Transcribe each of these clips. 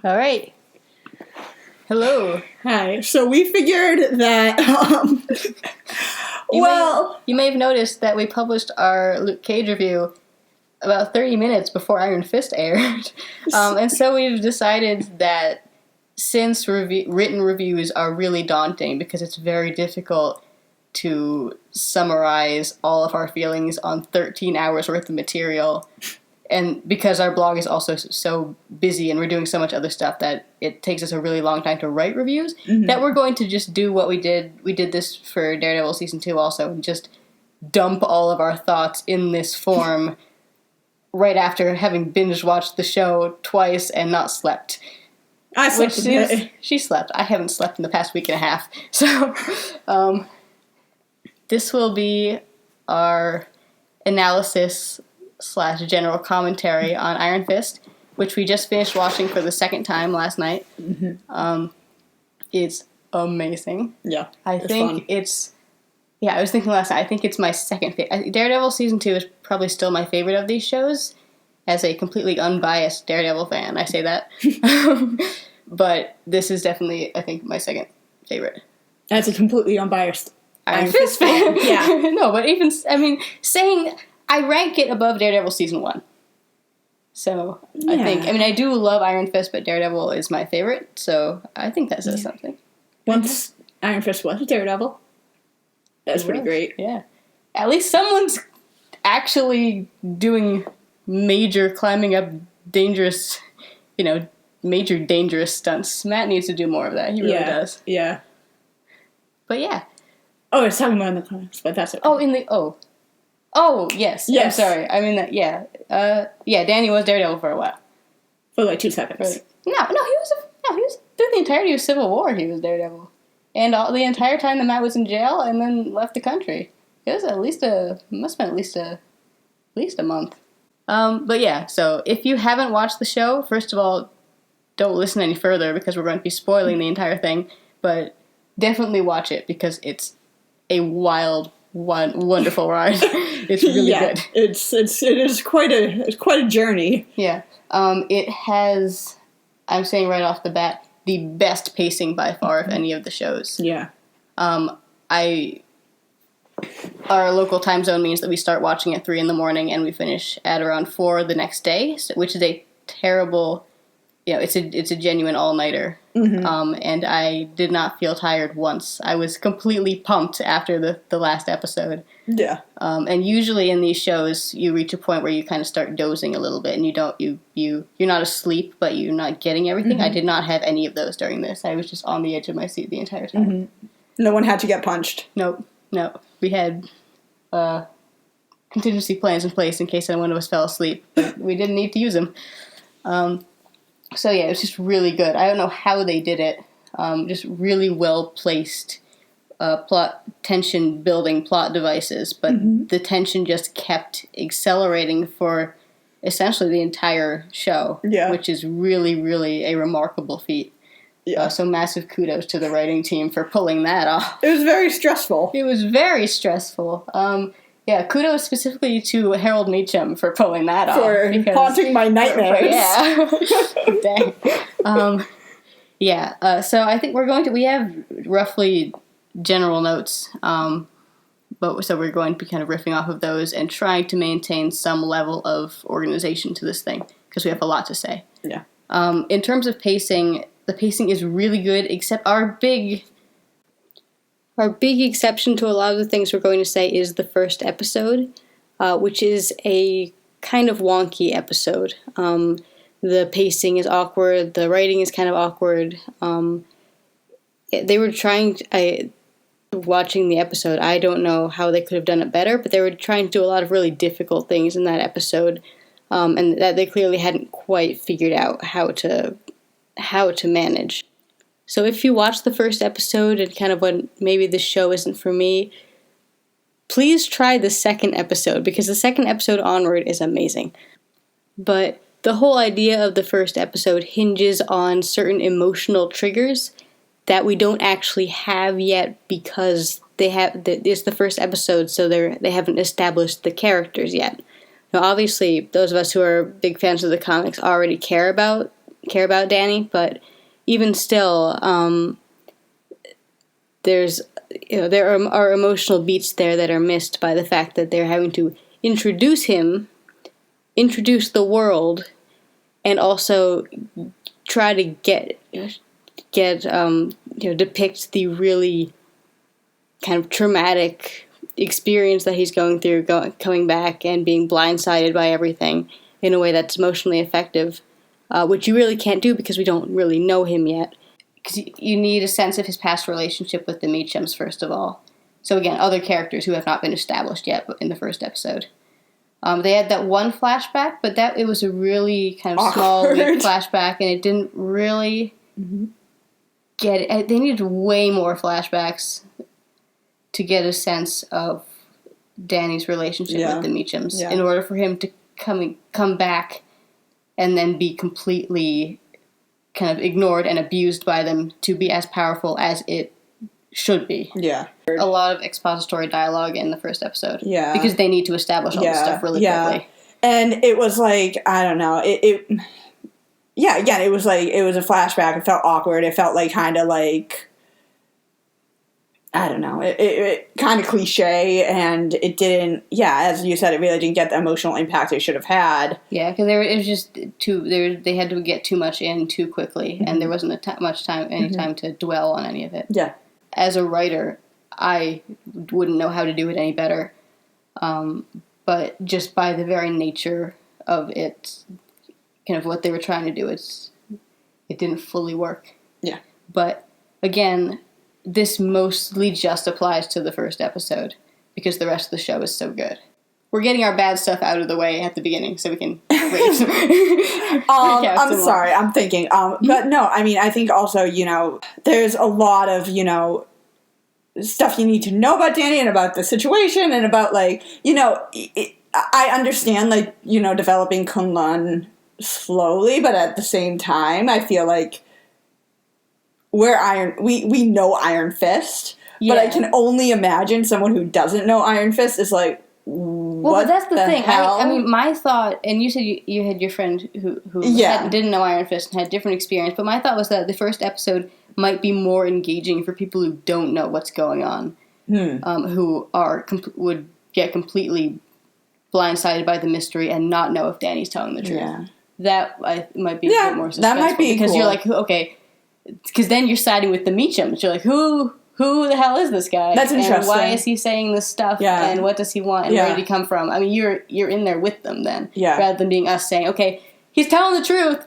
All right. Hello. Hi. So we figured that, You may have noticed that we published our Luke Cage review about 30 minutes before Iron Fist aired. And so we've decided that since written reviews are really daunting because it's very difficult to summarize all of our feelings on 13 hours worth of material, and because our blog is also so busy and we're doing so much other stuff that it takes us a really long time to write reviews, that we're going to just do what we did. We did this for Daredevil Season 2 also, and just dump all of our thoughts in this form right after having binge-watched the show twice and not slept. I slept She slept. I haven't slept in the past week and a half. So, this will be our analysis / general commentary on Iron Fist, which we just finished watching for the second time last night. It's amazing. Yeah, I was thinking last night, I think it's my second favorite. Daredevil Season 2 is probably still my favorite of these shows. As a completely unbiased Daredevil fan, I say that. But this is definitely, I think, my second favorite. As a completely unbiased Iron Fist fan. Yeah. No, but even, saying I rank it above Daredevil Season 1. So, yeah. I do love Iron Fist, but Daredevil is my favorite, so I think that says something. Once Iron Fist was Daredevil, that's pretty great. Yeah. At least someone's actually doing major climbing up dangerous, major dangerous stunts. Matt needs to do more of that. He really does. Yeah. But yeah. Oh, it's talking about in the comics, but that's okay. Oh, yes. I'm sorry. I mean that. Yeah. Danny was Daredevil for a while. For like 2 seconds. No, he was through the entirety of Civil War. He was Daredevil, and the entire time that Matt was in jail, and then left the country. It was must have been at least a month. But yeah. So if you haven't watched the show, first of all, don't listen any further because we're going to be spoiling the entire thing. But definitely watch it because it's a wild, wonderful ride. It's really good. It is quite a journey. Yeah. It has, I'm saying right off the bat, the best pacing by far of any of the shows. Yeah. Our local time zone means that we start watching at 3 a.m. and we finish at around 4 the next day, which is a terrible, it's a genuine all-nighter. And I did not feel tired once. I was completely pumped after the last episode. Yeah. And usually in these shows, you reach a point where you kind of start dozing a little bit, and you're not asleep, but you're not getting everything. I did not have any of those during this. I was just on the edge of my seat the entire time. No one had to get punched. Nope. No. We had contingency plans in place in case anyone of us fell asleep, but we didn't need to use them. So yeah, it was just really good. I don't know how they did it. Just really well placed plot tension building plot devices, but the tension just kept accelerating for essentially the entire show, which is really, really a remarkable feat. Yeah. So massive kudos to the writing team for pulling that off. It was very stressful. It was very stressful. Kudos specifically to Harold Meacham for pulling that off. For haunting my nightmares. Dang. So I think we have roughly general notes, so we're going to be kind of riffing off of those and trying to maintain some level of organization to this thing, because we have a lot to say. Yeah. In terms of pacing, the pacing is really good, except our big exception to a lot of the things we're going to say is the first episode, which is a kind of wonky episode. The pacing is awkward. The writing is kind of awkward. They were watching the episode, I don't know how they could have done it better, but they were trying to do a lot of really difficult things in that episode, and that they clearly hadn't quite figured out how to manage. So if you watch the first episode and kind of when maybe the show isn't for me, please try the second episode, because the second episode onward is amazing. But the whole idea of the first episode hinges on certain emotional triggers that we don't actually have yet, because it's the first episode, so they haven't established the characters yet. Now, obviously, those of us who are big fans of the comics already care about care about Danny, but even still, there are emotional beats there that are missed by the fact that they're having to introduce him, introduce the world, and also try to depict the really kind of traumatic experience that he's going through, coming back and being blindsided by everything in a way that's emotionally effective, which you really can't do because we don't really know him yet. Because you need a sense of his past relationship with the Meachums, first of all. So again, other characters who have not been established yet in the first episode. They had that one flashback, but it was a really kind of small, weak flashback, and it didn't really get it. They needed way more flashbacks to get a sense of Danny's relationship with the Meachums in order for him to come back and then be completely kind of ignored and abused by them to be as powerful as it should be. Yeah. A lot of expository dialogue in the first episode. Yeah. Because they need to establish all this stuff really quickly. And it was like, I don't know, again, it was like, it was a flashback. It felt awkward. It felt like kind of like, I don't know, it kind of cliche, and it didn't, as you said, it really didn't get the emotional impact it should have had. Yeah, because it was just they had to get too much in too quickly, and there wasn't any time to dwell on any of it. Yeah. As a writer, I wouldn't know how to do it any better, but just by the very nature of it, kind of what they were trying to do, it didn't fully work. Yeah. But, again, this mostly just applies to the first episode because the rest of the show is so good. We're getting our bad stuff out of the way at the beginning so we can I'm sorry, I'm thinking. But no, I mean, I think also, there's a lot of, stuff you need to know about Danny and about the situation and about, like, I understand, like, developing Kunlun slowly, but at the same time, I feel like we know Iron Fist, but I can only imagine someone who doesn't know Iron Fist is like, but that's the thing. I mean, my thought, and you said you had your friend who didn't know Iron Fist and had different experience, but my thought was that the first episode might be more engaging for people who don't know what's going on, who would get completely blindsided by the mystery and not know if Danny's telling the truth. Yeah. That might be a bit more suspenseful. That might be because you're like, okay, because then you're siding with the Meachums. You're like, who the hell is this guy? That's interesting. And why is he saying this stuff? Yeah. And what does he want? And where did he come from? I mean, you're in there with them then, rather than being us saying, okay, he's telling the truth.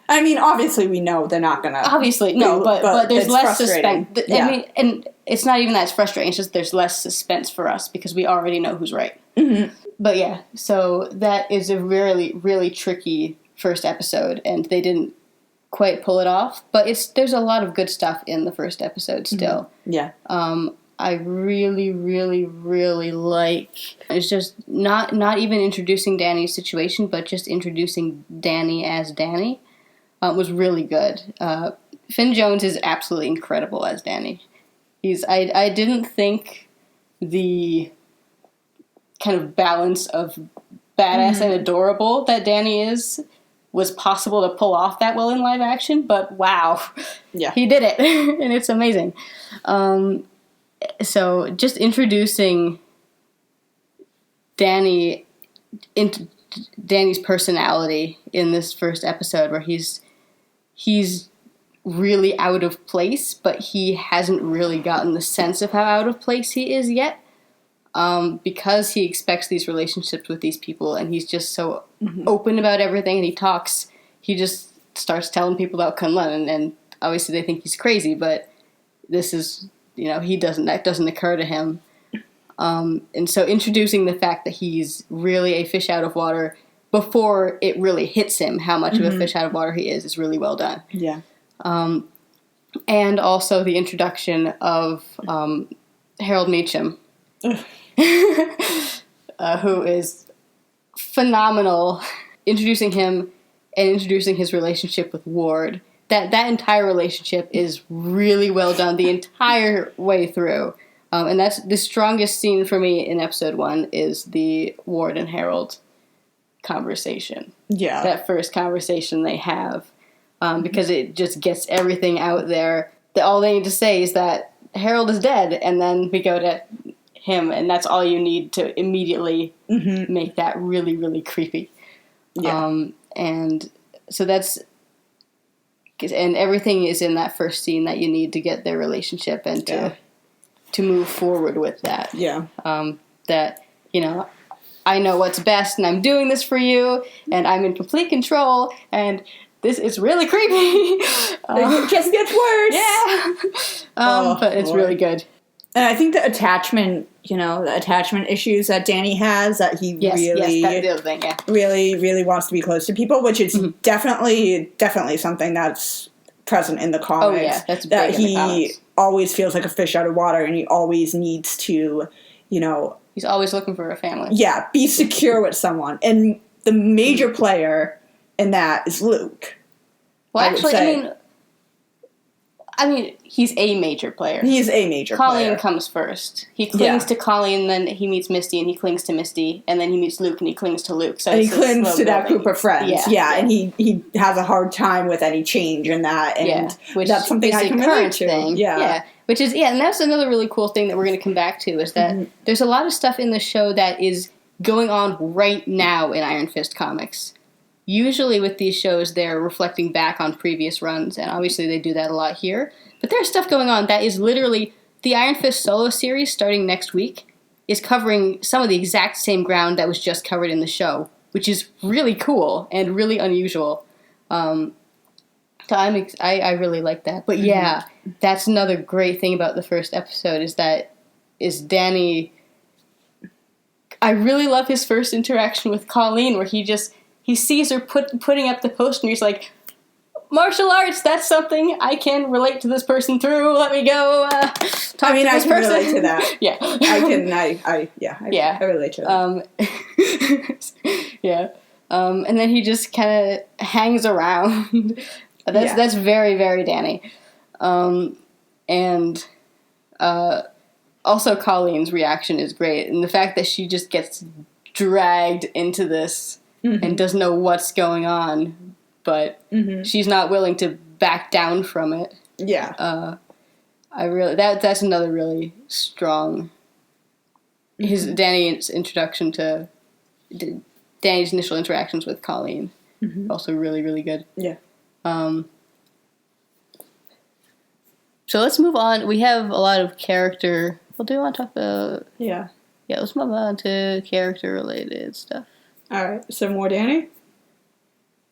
I mean, obviously we know they're not gonna. Obviously, no, but there's less suspense. I mean, and it's not even that it's frustrating. It's just there's less suspense for us because we already know who's right. Mm-hmm. But yeah, so that is a really, really tricky first episode, and they didn't quite pull it off. But there's a lot of good stuff in the first episode still. Mm-hmm. Yeah. I really, really, really like. It's just not even introducing Danny's situation, but just introducing Danny as Danny. Was really good. Finn Jones is absolutely incredible as Danny. I didn't think the kind of balance of badass and adorable that Danny was possible to pull off that well in live action, but wow. Yeah. He did it, and it's amazing. So just introducing Danny into Danny's personality in this first episode where he's really out of place, but he hasn't really gotten the sense of how out of place he is yet, because he expects these relationships with these people, and he's just so open about everything, and he just starts telling people about Kunlun, and obviously they think he's crazy, but this is, that doesn't occur to him. And so introducing the fact that he's really a fish out of water before it really hits him how much of a fish out of water he is really well done. Yeah. And also the introduction of Harold Meachum, who is phenomenal. Introducing him and introducing his relationship with Ward. That entire relationship is really well done the entire way through. And that's the strongest scene for me in episode 1 is the Ward and Harold conversation. Yeah. That first conversation they have. because it just gets everything out there. All they need to say is that Harold is dead, and then we go to him, and that's all you need to immediately make that really, really creepy. Yeah. And so that's, and everything is in that first scene that you need to get their relationship and to move forward with that. Yeah. That, I know what's best, and I'm doing this for you, and I'm in complete control, and this is really creepy. It just gets worse. Yeah. But it's really good. And I think the attachment issues that Danny has, that he Yes, that's the other thing, yeah. really, really wants to be close to people, which is definitely something that's present in the comics. Oh, yeah, that's that big in the he comics. always feels like a fish out of water, and he always needs to, He's always looking for a family. yeah, be secure with someone. And the major player in that is Luke. Well, actually, I mean, he's a major player. He is a major player. Colleen comes first. He clings to Colleen, then he meets Misty, and he clings to Misty, and then he meets Luke, and he clings to Luke. So and he clings to that group of friends. Yeah, and he has a hard time with any change in that, and which that's something I can relate to. Thing. Yeah. Which is, and that's another really cool thing that we're going to come back to, is that there's a lot of stuff in the show that is going on right now in Iron Fist comics. Usually with these shows, they're reflecting back on previous runs, and obviously they do that a lot here. But there's stuff going on that is literally, the Iron Fist solo series starting next week is covering some of the exact same ground that was just covered in the show, which is really cool and really unusual. So I really like that. But yeah, that's another great thing about the first episode, is Danny. I really love his first interaction with Colleen, where he sees her putting up the poster, and he's like, martial arts, that's something I can relate to this person through. Let me go talk to this person. I can relate to that. Yeah. I relate to that. Yeah. And then he just kind of hangs around. That's very, very Danny. And also Colleen's reaction is great. And the fact that she just gets dragged into this and doesn't know what's going on, but she's not willing to back down from it. Yeah. That's another really strong, Danny's introduction to, Danny's initial interactions with Colleen, also really, really good. Yeah. So let's move on. We have a lot of character. Well, do you want to talk about? Yeah. Yeah, let's move on to character-related stuff. All right. So more Danny?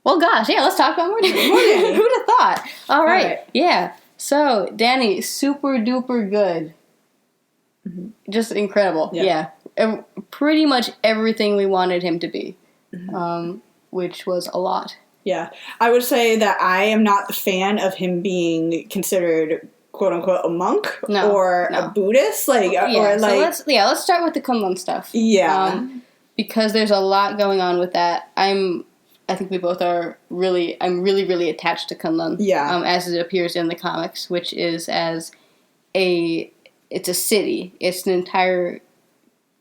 Well, gosh, yeah, let's talk about more Danny. Who'd have thought? All right. Yeah. So, Danny, super duper good. Just incredible. Yeah. Pretty much everything we wanted him to be, which was a lot. Yeah. I would say that I am not the fan of him being considered, quote unquote, a monk or a Buddhist. Let's start with the Kunlun stuff. Yeah. Because there's a lot going on with that. I think we both are I'm really, really attached to Kunlun. Yeah. As it appears in the comics, which is it's a city. It's an entire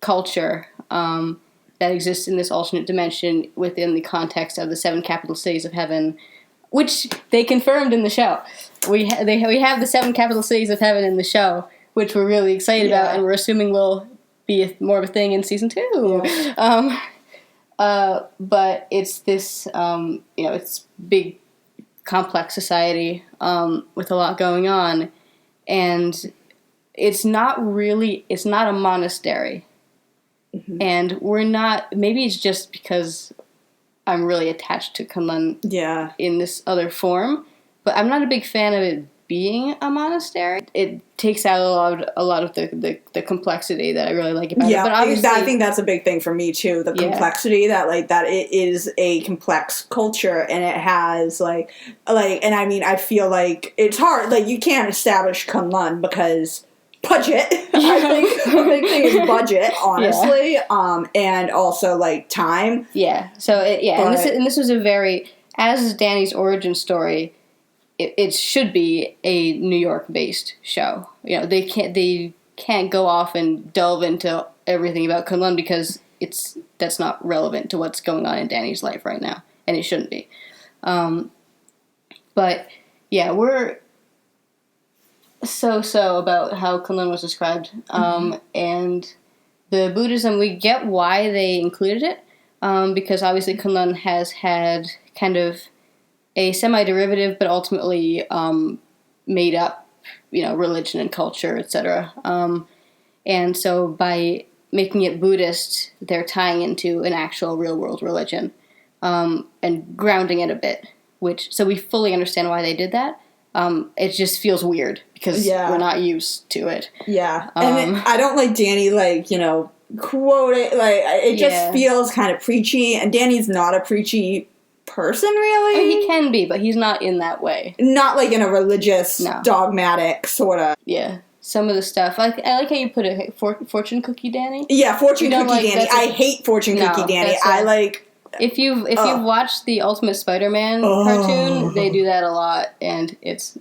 culture that exists in this alternate dimension within the context of the 7 capital cities of heaven, which they confirmed in the show. We have the 7 capital cities of heaven in the show, which we're really excited about, and we're assuming will be more of a thing in season 2. Yeah. But it's this, it's big, complex society with a lot going on, and it's not a monastery. And we're not, maybe it's just because I'm really attached to Kunlun in this other form, but I'm not a big fan of it being a monastery. It takes out a lot of the complexity that I really like about it. But obviously, I think that's a big thing for me too. The complexity that it is a complex culture, and it has and I mean, I feel like it's hard. Like, you can't establish Kunlun because budget. I think the big thing is budget, honestly, and also time. Yeah. So and this was a very, as Danny's origin story, it should be a New York-based show. They can't go off and delve into everything about Kunlun because that's not relevant to what's going on in Danny's life right now, and it shouldn't be. But But yeah, we're so about how Kunlun was described. And the Buddhism, we get why they included it, because obviously Kunlun has had kind of a semi-derivative, but ultimately made up, religion and culture, etc. And so by making it Buddhist, they're tying into an actual real-world religion and grounding it a bit. So we fully understand why they did that. It just feels weird because we're not used to it. Yeah, and I don't like Danny, quote it. It just feels kind of preachy, and Danny's not a preachy person, really. I mean, he can be, but he's not in that way. Not like in a religious, dogmatic sort of. Yeah. Some of the stuff. I like how you put it, fortune cookie Danny. Yeah, fortune cookie Danny. I hate fortune cookie Danny. If you've watched the Ultimate Spider-Man cartoon, they do that a lot, and it's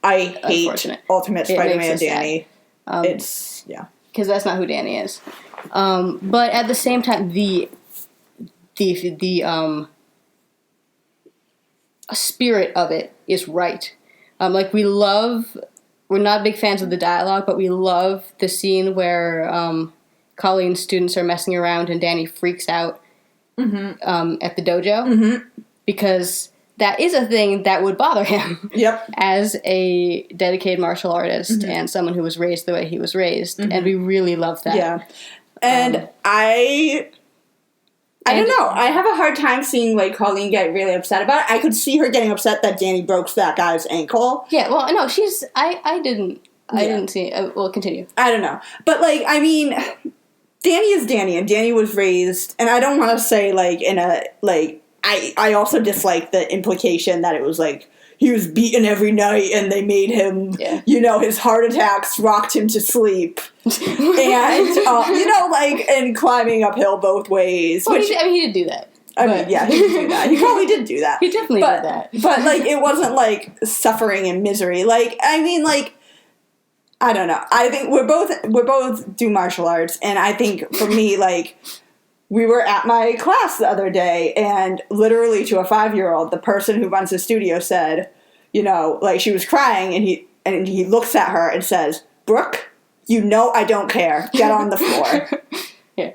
I hate Ultimate Spider-Man Danny. Because that's not who Danny is. But at the same time, the spirit of it is right. We're not big fans of the dialogue, but we love the scene where Colleen's students are messing around and Danny freaks out at the dojo, because that is a thing that would bother him. Yep. As a dedicated martial artist and someone who was raised the way he was raised, and we really love that. Yeah, and I don't know. I have a hard time seeing Colleen get really upset about it. I could see her getting upset that Danny broke that guy's ankle. Yeah. Well, no, she's. I didn't see. We'll continue. I don't know, but Danny is Danny, and Danny was raised, and I don't want to say I also dislike the implication that it was he was beaten every night and they made him, his heart attacks rocked him to sleep. And, and climbing uphill both ways. Well, he did do that. He did do that. He probably did do that. He definitely did that. But, it wasn't, suffering and misery. I don't know. I think we both do martial arts, and I think for me, we were at my class the other day, and literally to a 5-year-old, the person who runs the studio said, she was crying, and he looks at her and says, "Brooke, I don't care. Get on the floor." Yeah.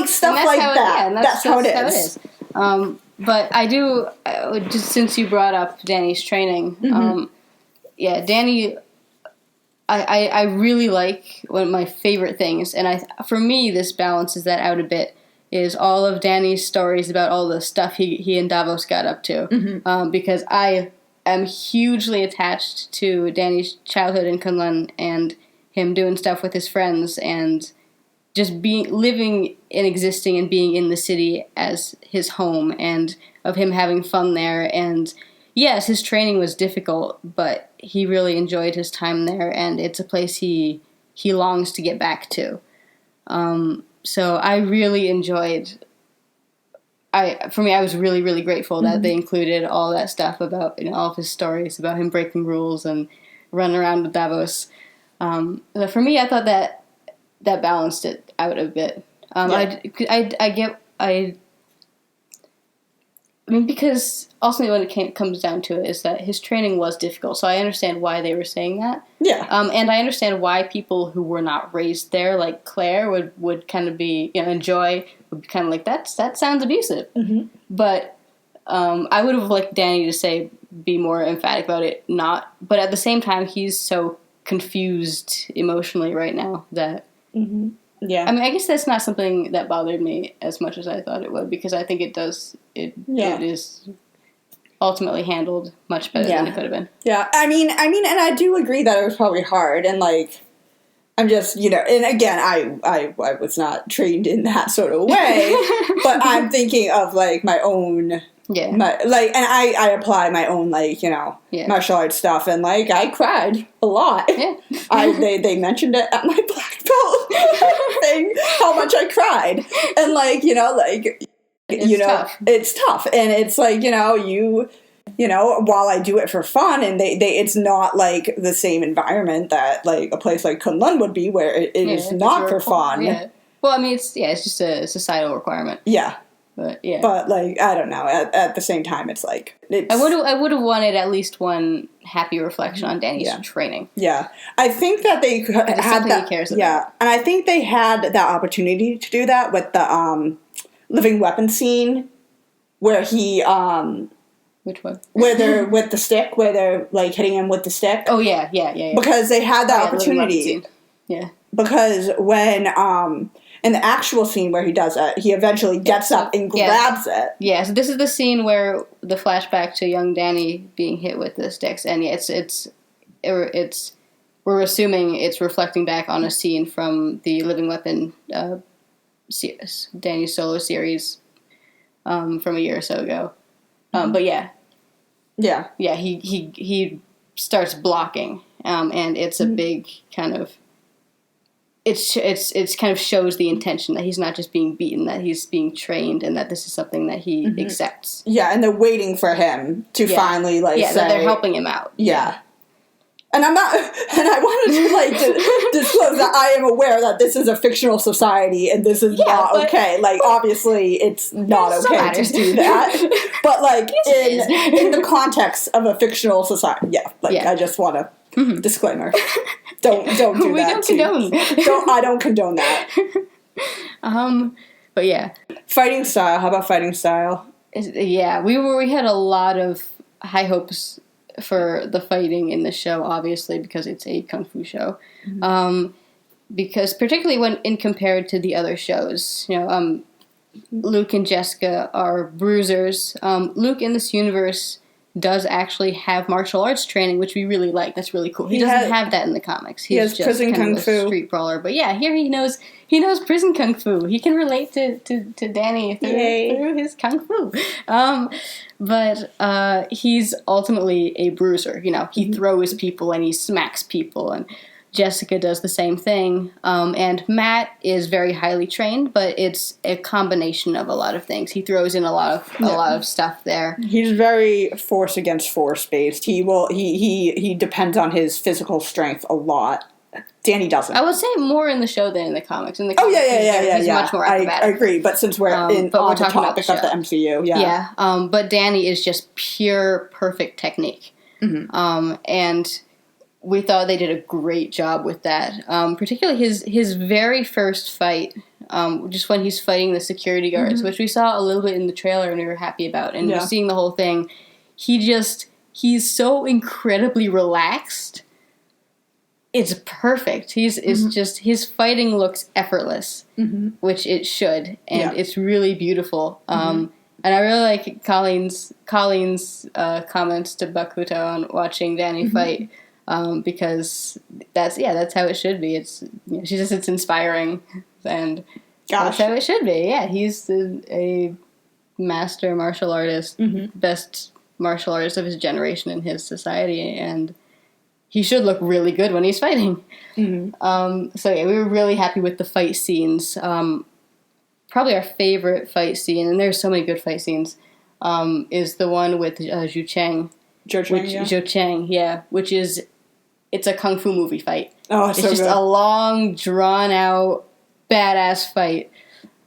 Stuff like that. That's how it is. But I do, just since you brought up Danny's training, Danny, I really like one of my favorite things, and for me, this balances that out a bit, is all of Danny's stories about all the stuff he and Davos got up to. Because I am hugely attached to Danny's childhood in Kunlun and him doing stuff with his friends and just living and existing and being in the city as his home, and of him having fun there. And yes, his training was difficult, but he really enjoyed his time there, and it's a place he longs to get back to. So I really enjoyed. I was really, really grateful that they included all that stuff about all of his stories about him breaking rules and running around with Davos. For me, I thought that balanced it out a bit. Because ultimately when it comes down to it is that his training was difficult, so I understand why they were saying that. Yeah. And I understand why people who were not raised there, like Claire, would kind of be, Joy would be kind of like, that sounds abusive. But I would have liked Danny to be more emphatic about it, not. But at the same time, he's so confused emotionally right now that... Yeah. I guess that's not something that bothered me as much as I thought it would, because I think it does. It is ultimately handled much better than it could have been. Yeah. I mean, and I do agree that it was probably hard, and I'm just, and again, I was not trained in that sort of way, but I'm thinking of my own. Yeah. And I apply my own martial arts stuff, and I cried a lot. Yeah. They mentioned it at my black belt thing, how much I cried, and it's tough, and it's while I do it for fun, and it's not the same environment that a place like Kunlun would be, where it is not for fun. Yeah. Well, it's just a societal requirement. Yeah. But yeah. But, like, I don't know. At the same time, it's like... I would have wanted at least one happy reflection on Danny's training. Yeah. I think that they had that... he cares about. Yeah. And I think they had that opportunity to do that with the living weapon scene where he... Which one? Where they're with the stick, where they're, like, hitting him with the stick. Oh, yeah. Because they had that opportunity. Yeah. Because when... in the actual scene where he does it, he eventually gets up and grabs it. Yeah, so this is the scene where the flashback to young Danny being hit with the sticks, and it's we're assuming it's reflecting back on a scene from the Living Weapon Danny solo series from a year or so ago. But yeah, he starts blocking, and it's a big kind of. It's kind of shows the intention that he's not just being beaten, that he's being trained, and that this is something that he accepts. Yeah, and they're waiting for him to finally say... Yeah, that they're helping him out. Yeah. And I'm not... And I wanted to, disclose that I am aware that this is a fictional society, and this is not okay. Like, obviously, it's not okay to do that. But, like, in the context of a fictional society... I just want to... Disclaimer. Don't do that. We don't condone. I don't condone that. But yeah. Fighting style. How about fighting style? Yeah, we had a lot of high hopes for the fighting in the show, obviously, because it's a kung fu show. Because particularly when compared to the other shows, Luke and Jessica are bruisers. Luke in this universe does actually have martial arts training, which we really like. That's really cool. He doesn't have that in the comics. He's just prison kung fu street brawler. But yeah, here he knows prison kung fu. He can relate to Danny through his kung fu. But he's ultimately a bruiser. He throws people and he smacks people, and Jessica does the same thing. And Matt is very highly trained, but it's a combination of a lot of things. He throws in a lot of stuff there. He's very force against force based. He depends on his physical strength a lot. Danny doesn't. I would say more in the show than in the comics. In the comics, he's much more acrobatic. I agree, but since we're on the topic of the MCU, but Danny is just pure perfect technique. And we thought they did a great job with that. Particularly his very first fight, just when he's fighting the security guards, which we saw a little bit in the trailer and we were happy about. And seeing the whole thing, he's so incredibly relaxed. It's perfect. It's just, his fighting looks effortless, which it should. And it's really beautiful. And I really like Colleen's comments to Bakuto on watching Danny fight. Because that's how it should be. She says it's inspiring, and that's how it should be. Yeah, he's a master martial artist, best martial artist of his generation in his society, and he should look really good when he's fighting. So yeah, we were really happy with the fight scenes. Probably our favorite fight scene, and there's so many good fight scenes, is the one with Zhou Cheng. Zhou Cheng, which is... It's a kung fu movie fight. Oh, it's so just good. A long, drawn-out, badass fight.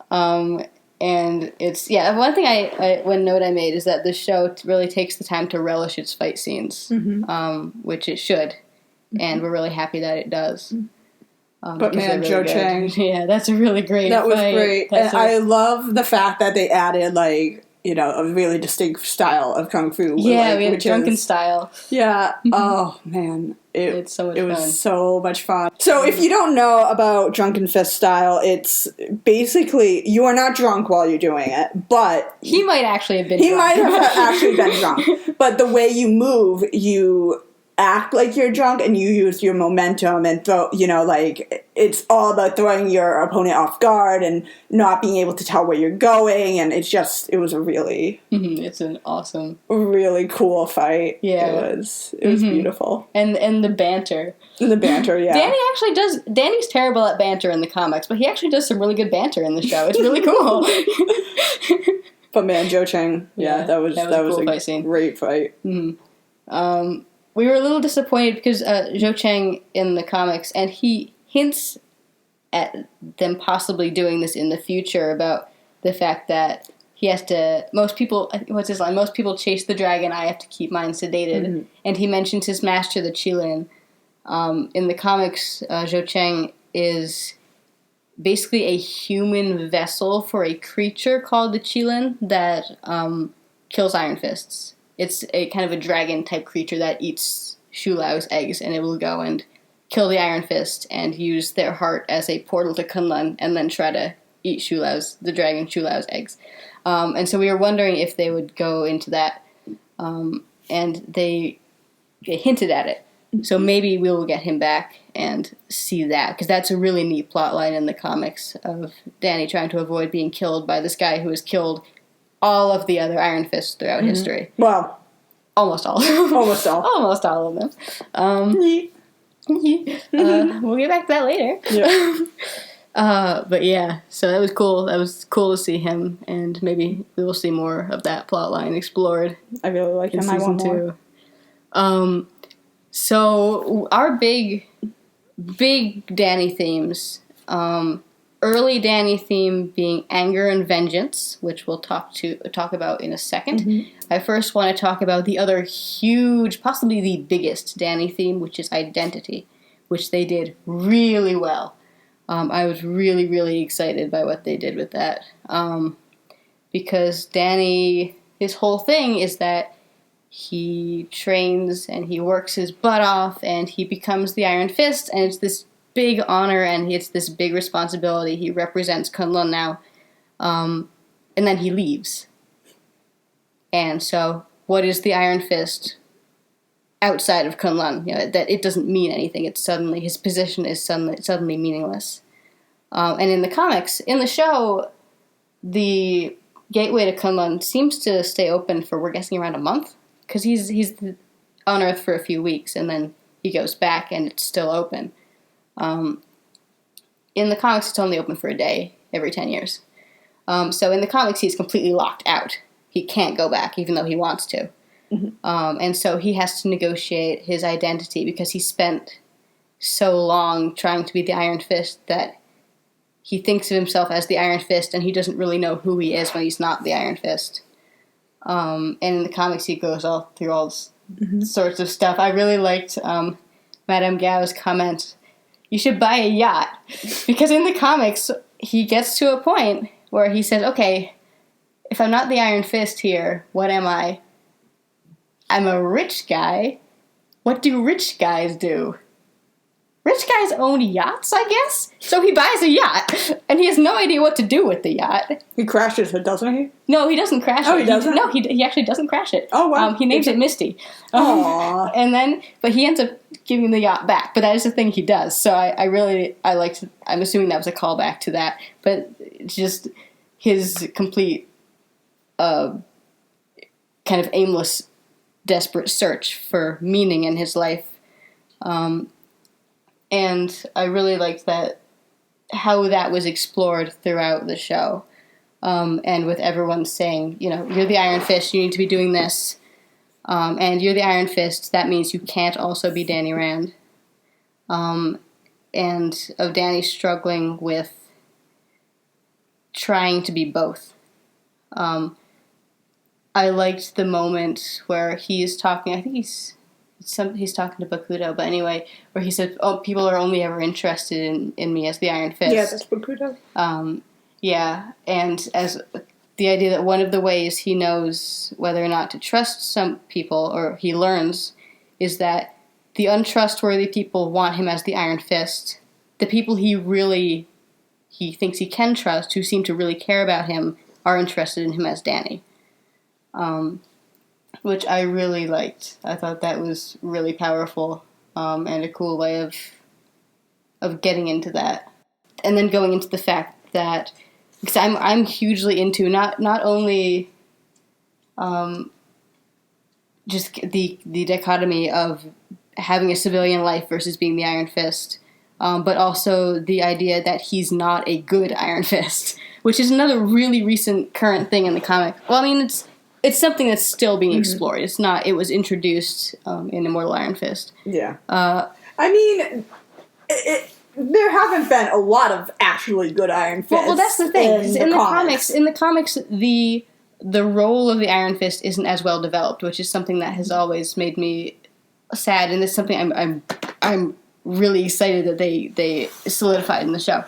And it's... Yeah, one thing one note I made is that this show really takes the time to relish its fight scenes, which it should. And we're really happy that it does. But man, really Zhou Cheng... Yeah, that's a really great fight. That was fight. great. And I love the fact that they added, like... a really distinct style of kung fu. Yeah, we had a drunken style. Yeah. Oh, man. It's so much fun. It was so much fun. So if you don't know about Drunken Fist style, it's basically, you are not drunk while you're doing it, but... He might actually have been drunk. He might have actually been drunk. But the way you move, you act like you're drunk and you use your momentum and throw, it's all about throwing your opponent off guard and not being able to tell where you're going, and it was a really it's an awesome, really cool fight. Yeah, it was beautiful. And the banter. Yeah. Danny's terrible at banter in the comics, but he actually does some really good banter in the show. It's really cool. But man, Zhou Cheng, that was cool fight scene. Great fight. We were a little disappointed because Zhou Cheng in the comics, and he hints at them possibly doing this in the future about the fact that he has to, most people, what's his line? Most people chase the dragon, I have to keep mine sedated. Mm-hmm. And he mentions his master, the Qilin. In the comics, Zhou Cheng is basically a human vessel for a creature called the Qilin that kills Iron Fists. It's a kind of a dragon-type creature that eats Xu Lao's eggs, and it will go and kill the Iron Fist and use their heart as a portal to Kunlun, and then try to eat the dragon Xu Lao's eggs. And so we were wondering if they would go into that, and they hinted at it. So maybe we will get him back and see that, because that's a really neat plot line in the comics of Danny trying to avoid being killed by this guy who has killed all of the other Iron Fists throughout history. Well, almost all. Almost all. Almost all of them. We'll get back to that later. Yeah. But yeah, so that was cool. That was cool to see him, and maybe we will see more of that plot line explored. I really like him. I want more. So our big Danny themes, early Danny theme being anger and vengeance, which we'll talk about in a second. Mm-hmm. I first want to talk about the other huge, possibly the biggest Danny theme, which is identity, which they did really well. I was really, really excited by what they did with that, because Danny, his whole thing is that he trains and he works his butt off and he becomes the Iron Fist, and it's this big honor and it's this big responsibility. He represents Kunlun now, and then he leaves. And so, what is the Iron Fist outside of Kunlun? That it doesn't mean anything. It's suddenly, his position is suddenly meaningless. And in the comics, in the show, the gateway to Kunlun seems to stay open for, we're guessing, around a month. Because he's on Earth for a few weeks, and then he goes back, and it's still open. In the comics, it's only open for a day every 10 years. So in the comics, he's completely locked out. He can't go back, even though he wants to. Mm-hmm. And so he has to negotiate his identity, because he spent so long trying to be the Iron Fist that he thinks of himself as the Iron Fist, and he doesn't really know who he is when he's not the Iron Fist. And in the comics, he goes all through all sorts of stuff. I really liked Madame Gao's comment, "You should buy a yacht." Because in the comics, he gets to a point where he says, okay, if I'm not the Iron Fist here, what am I? I'm a rich guy. What do rich guys do? Rich guys own yachts, I guess? So he buys a yacht, and he has no idea what to do with the yacht. He crashes it, doesn't he? No, he doesn't crash it. Oh, he doesn't? No, he actually doesn't crash it. Oh, wow. He names it Misty. Aww. But he ends up giving the yacht back, but that is the thing he does. So I liked, I'm assuming that was a callback to that, but it's just his complete kind of aimless, desperate search for meaning in his life. And I really liked how that was explored throughout the show. And with everyone saying, you're the Iron Fist, you need to be doing this. And you're the Iron Fist, that means you can't also be Danny Rand. And of Danny struggling with trying to be both. I liked the moment where he's talking, I think he's talking to Bakuto, but anyway, where he said, people are only ever interested in me as the Iron Fist. Yeah, that's Bakuto. Yeah, and as the idea that one of the ways he knows whether or not to trust some people, or he learns, is that the untrustworthy people want him as the Iron Fist. The people he thinks he can trust, who seem to really care about him, are interested in him as Danny. Which I really liked. I thought that was really powerful, and a cool way of getting into that. And then going into the fact that, because I'm hugely into not only just the dichotomy of having a civilian life versus being the Iron Fist, but also the idea that he's not a good Iron Fist, which is another really recent current thing in the comic. Well, I mean, it's something that's still being explored. It's not. It was introduced in Immortal Iron Fist. Yeah. I mean, there haven't been a lot of actually good Iron Fists. Well, that's the thing. In the comics, the role of the Iron Fist isn't as well developed, which is something that has always made me sad, and it's something I'm really excited that they solidified in the show.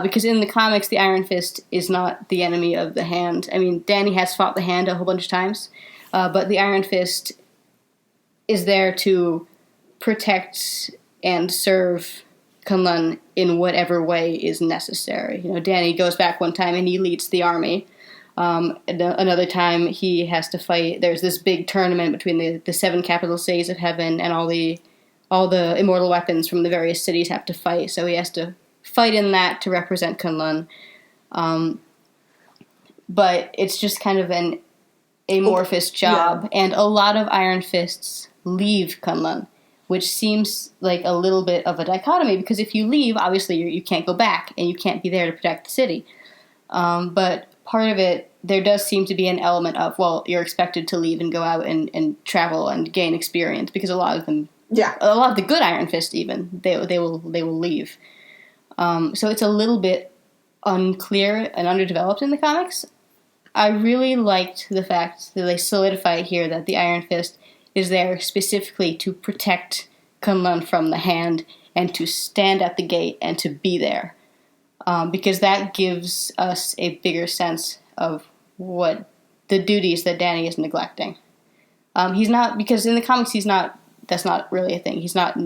Because in the comics, the Iron Fist is not the enemy of the Hand. I mean, Danny has fought the Hand a whole bunch of times, but the Iron Fist is there to protect and serve Kunlun in whatever way is necessary. You know, Danny goes back one time and he leads the army. Another time he has to fight. There's this big tournament between the 7 capital cities of heaven, and all the immortal weapons from the various cities have to fight. So he has to fight in that to represent Kunlun. But it's just kind of an amorphous job, and a lot of Iron Fists leave Kunlun, which seems like a little bit of a dichotomy, because if you leave, obviously you can't go back, and you can't be there to protect the city. But part of it, there does seem to be an element of, well, you're expected to leave and go out and travel and gain experience, because a lot of them, a lot of the good Iron Fist even, they will leave. So it's a little bit unclear and underdeveloped in the comics. I really liked the fact that they solidified here that the Iron Fist is there specifically to protect Kunlun from the Hand and to stand at the gate and to be there. Because that gives us a bigger sense of what the duties that Danny is neglecting. He's not, because in the comics that's not really a thing. He's not,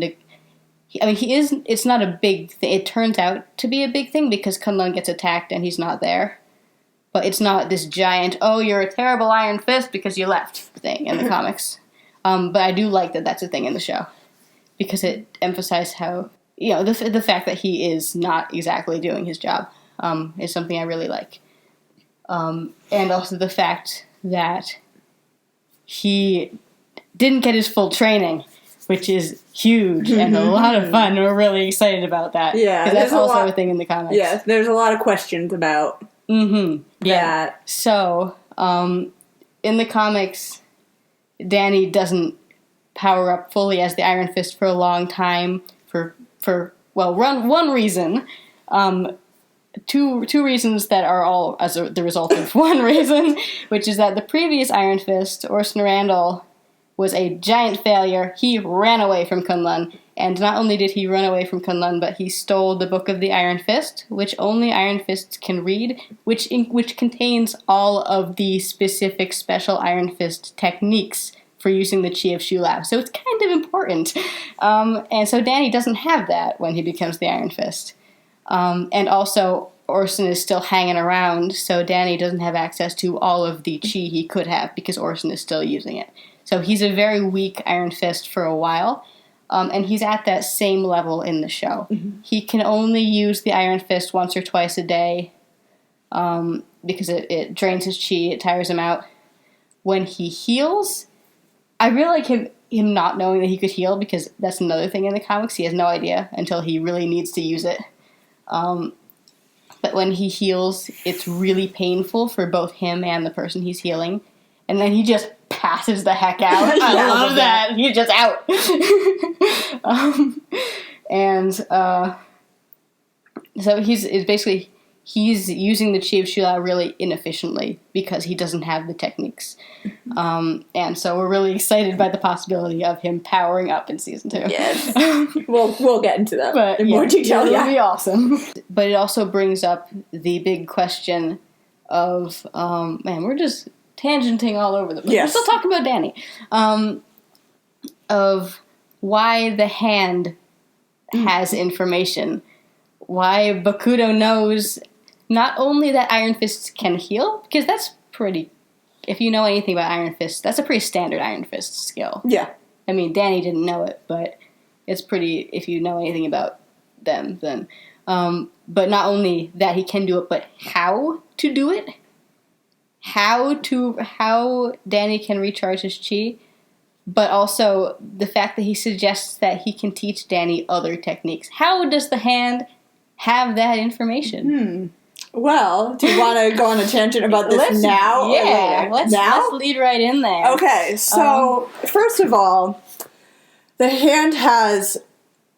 he is, it's not a big thing. It turns out to be a big thing because Kunlun gets attacked and he's not there. But it's not this giant, oh, you're a terrible Iron Fist because you left thing in the comics. But I do like that that's a thing in the show, because it emphasized how, the fact that he is not exactly doing his job is something I really like. And also the fact that he didn't get his full training, which is huge and a lot of fun. We're really excited about that. Yeah. Because that's also a thing in the comics. Yes, there's a lot of questions about that. Yeah. So, in the comics, Danny doesn't power up fully as the Iron Fist for a long time for one reason. Two reasons that are all as the result of one reason, which is that the previous Iron Fist, Orson Randall, was a giant failure. He ran away from Kunlun, and not only did he run away from Kunlun, but he stole the Book of the Iron Fist, which only Iron Fists can read, which contains all of the specific special Iron Fist techniques for using the Chi of Shulao. So it's kind of important. And so Danny doesn't have that when he becomes the Iron Fist. And also, Orson is still hanging around, so Danny doesn't have access to all of the Chi he could have, because Orson is still using it. So he's a very weak Iron Fist for a while, and he's at that same level in the show. Mm-hmm. He can only use the Iron Fist once or twice a day, because it drains his Chi, it tires him out. When he heals, I really like him not knowing that he could heal, because that's another thing in the comics. He has no idea until he really needs to use it. But when he heals, it's really painful for both him and the person he's healing. And then he just passes the heck out. I love that. He's just out. So he's using the Chi of Shulao really inefficiently because he doesn't have the techniques. And so we're really excited by the possibility of him powering up in season 2. Yes. we'll get into that in more detail. It'll be awesome. But it also brings up the big question of, we're just tangenting all over the place. Yes. We're still talking about Danny. Of why the Hand has information. Why Bakudo knows not only that Iron Fists can heal, because that's pretty, if you know anything about Iron Fists, that's a pretty standard Iron Fist skill. Yeah. I mean, Danny didn't know it, but it's pretty, if you know anything about them, then. But not only that he can do it, but how to do it. How Danny can recharge his Chi, but also the fact that he suggests that he can teach Danny other techniques. How does the Hand have that information? Well, do you want to go on a tangent about this now? Yeah, or later? Let's lead right in there. Okay, so first of all, the Hand has,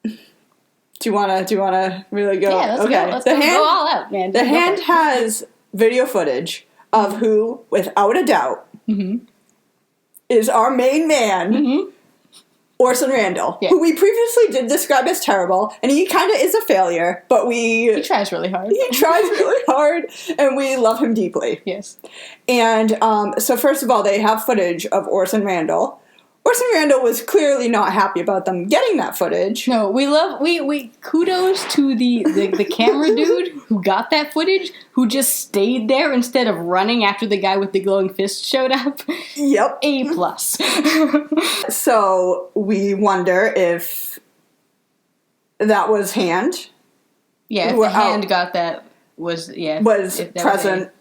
do Do you wanna really go? Yeah, let's go. Let's go all out, man. The hand has video footage of who, without a doubt, is our main man, Orson Randall, who we previously did describe as terrible, and he kind of is a failure, but he tries really hard. He tries really hard, and we love him deeply. Yes. And so first of all, they have footage of Orson Randall. Orson Randall was clearly not happy about them getting that footage. No, we kudos to the camera dude who got that footage, who just stayed there instead of running after the guy with the glowing fist showed up. Yep. A+. So we wonder if that was Hand. Yeah, if the Hand got that was present,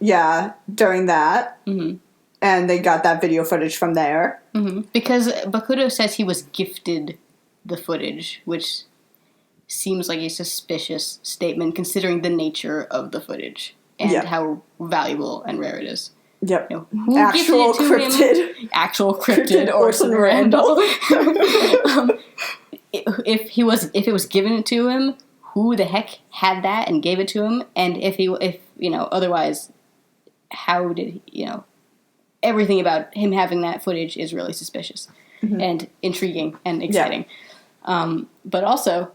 during that. Mm-hmm. And they got that video footage from there. Mm-hmm. Because Bakuto says he was gifted the footage, which seems like a suspicious statement considering the nature of the footage and how valuable and rare it is. Yep. You know, who actual cryptid. Him? Actual cryptid Orson Randall. If it was given to him, who the heck had that and gave it to him? And otherwise, how did everything about him having that footage is really suspicious and intriguing and exciting. Yeah. But also,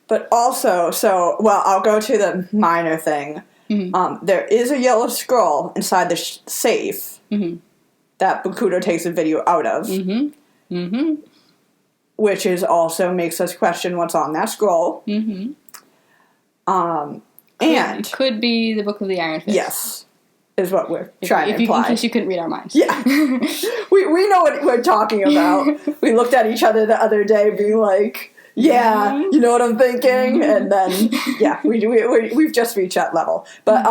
I'll go to the minor thing. Mm-hmm. There is a yellow scroll inside the safe that Bakuto takes a video out of. Mm-hmm. Mm-hmm. Which is also makes us question what's on that scroll. Mm-hmm. And could be the Book of the Iron Fist. Yes. Is what we're trying to imply. In case you couldn't read our minds. Yeah. we know what we're talking about. We looked at each other the other day being like, yeah, you know what I'm thinking? And then, we've just reached that level. But,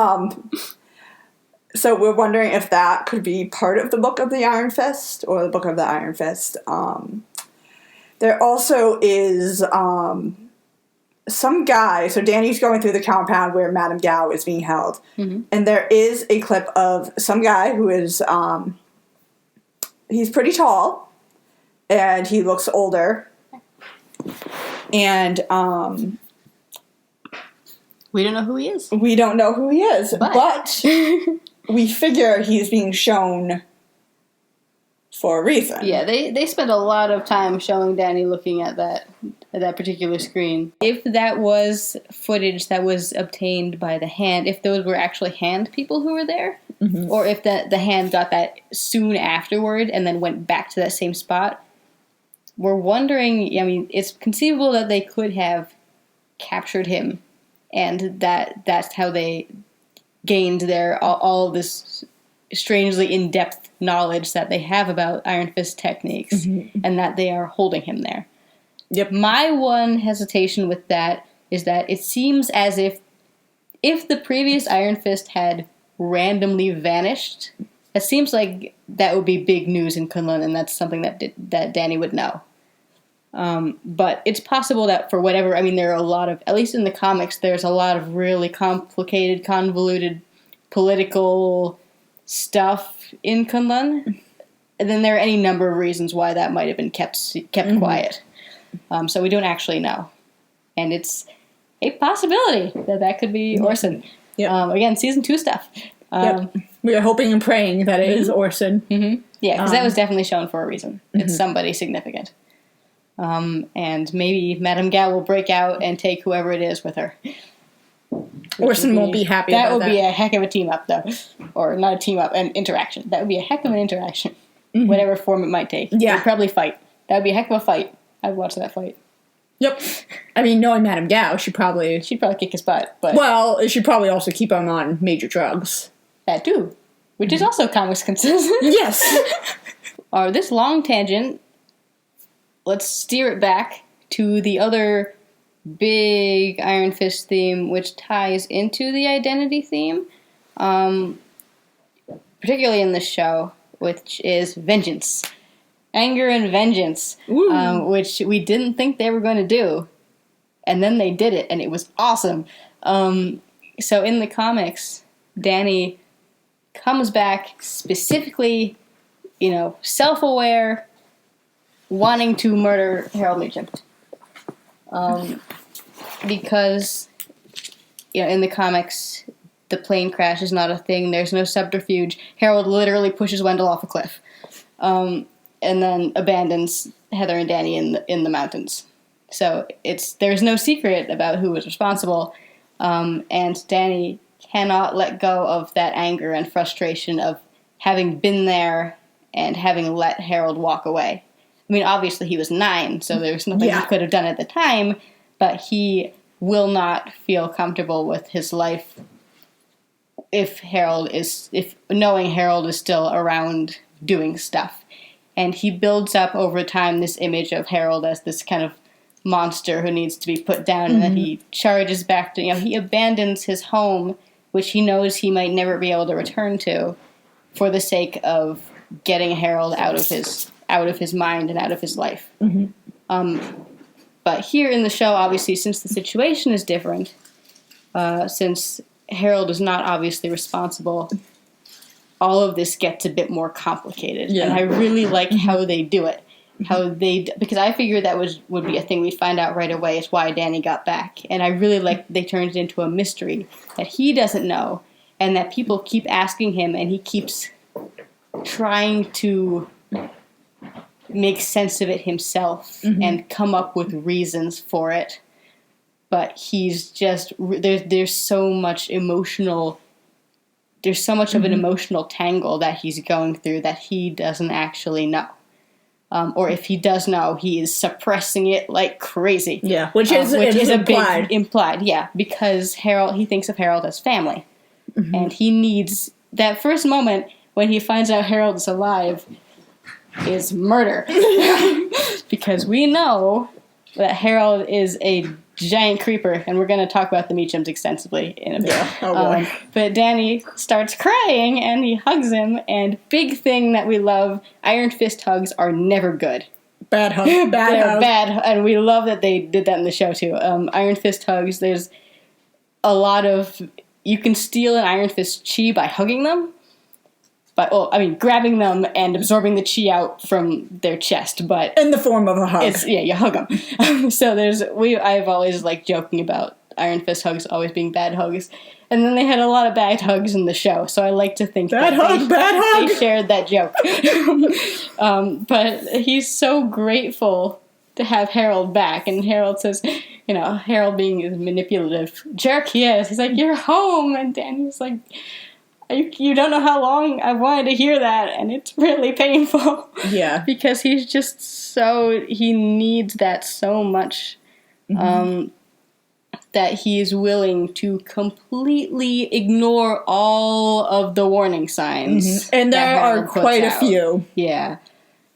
so we're wondering if that could be part of the Book of the Iron Fist or the Book of the Iron Fist. There also is, some guy, so Danny's going through the compound where Madame Gao is being held. Mm-hmm. And there is a clip of some guy who is, he's pretty tall, and he looks older. And, we don't know who he is. We don't know who he is, but we figure he's being shown for a reason. Yeah, they spent a lot of time showing Danny looking at that particular screen. If that was footage that was obtained by the Hand, if those were actually Hand people who were there, or if the Hand got that soon afterward and then went back to that same spot, we're wondering, I mean, it's conceivable that they could have captured him, and that's how they gained their all this strangely in-depth knowledge that they have about Iron Fist techniques, and that they are holding him there. Yep. My one hesitation with that is that it seems as if the previous Iron Fist had randomly vanished, it seems like that would be big news in Kunlun, and that's something that Danny would know. But it's possible that for whatever, I mean, there are a lot of, at least in the comics, there's a lot of really complicated, convoluted political stuff in Kunlun. And then there are any number of reasons why that might have been kept quiet. So we don't actually know. And it's a possibility that could be Orson. Yep. Again, season 2 stuff. We are hoping and praying that it is Orson. Mm-hmm. Yeah, because that was definitely shown for a reason. It's somebody significant. And maybe Madame Gao will break out and take whoever it is with her. Orson won't be happy about that. That would be a heck of a team-up, though. Or not a team-up, an interaction. That would be a heck of an interaction. Whatever form it might take. Yeah. They'd probably fight. That would be a heck of a fight. I'd watch that fight. Yep. I mean, knowing Madame Gao, she'd probably kick his butt. But well, she'd probably also keep him on major drugs. That too. Which is also comics consistent. Yes. This long tangent, let's steer it back to the other big Iron Fist theme, which ties into the identity theme, particularly in this show, which is vengeance. Anger and vengeance, which we didn't think they were going to do. And then they did it, and it was awesome. So in the comics, Danny comes back specifically, self-aware, wanting to murder Harold Meacham. because in the comics, the plane crash is not a thing. There's no subterfuge. Harold literally pushes Wendell off a cliff, and then abandons Heather and Danny in the mountains. So there's no secret about who was responsible, and Danny cannot let go of that anger and frustration of having been there and having let Harold walk away. I mean, obviously he was 9, so there was nothing he could have done at the time, but he will not feel comfortable with his life if knowing Harold is still around doing stuff. And he builds up over time this image of Harold as this kind of monster who needs to be put down, and then he charges back to, he abandons his home, which he knows he might never be able to return to, for the sake of getting Harold out of his mind and out of his life. But here in the show, obviously, since the situation is different, since Harold is not obviously responsible, all of this gets a bit more complicated. Yeah. And I really like how they do it. Because I figured that would be a thing we'd find out right away, is why Danny got back. And I really like they turned it into a mystery that he doesn't know, and that people keep asking him, and he keeps trying to make sense of it himself and come up with reasons for it. But he's just, there's so much of an emotional tangle that he's going through that he doesn't actually know. Or if he does know, he is suppressing it like crazy. Yeah, which is implied. A big implied, yeah, because he thinks of Harold as family. And he needs, that first moment when he finds out Harold's alive is murder. Because we know that Harold is a giant creeper, and we're going to talk about the Meachums extensively in a bit. Yeah. Oh boy. But Danny starts crying, and he hugs him, and big thing that we love, Iron Fist hugs are never good. Bad hugs. They're bad, and we love that they did that in the show, too. Iron Fist hugs, there's a lot of, you can steal an Iron Fist chi by hugging them, grabbing them and absorbing the chi out from their chest, but in the form of a hug. You hug them. So I've always liked joking about Iron Fist hugs always being bad hugs, and then they had a lot of bad hugs in the show. So I like to think they shared that joke. But he's so grateful to have Harold back, and Harold says, Harold being a manipulative jerk he is. He's like, "You're home," and Danny's like, You don't know how long I've wanted to hear that, and it's really painful. Yeah. Because he's just he needs that so much, that he's willing to completely ignore all of the warning signs. And there are quite a few. Yeah.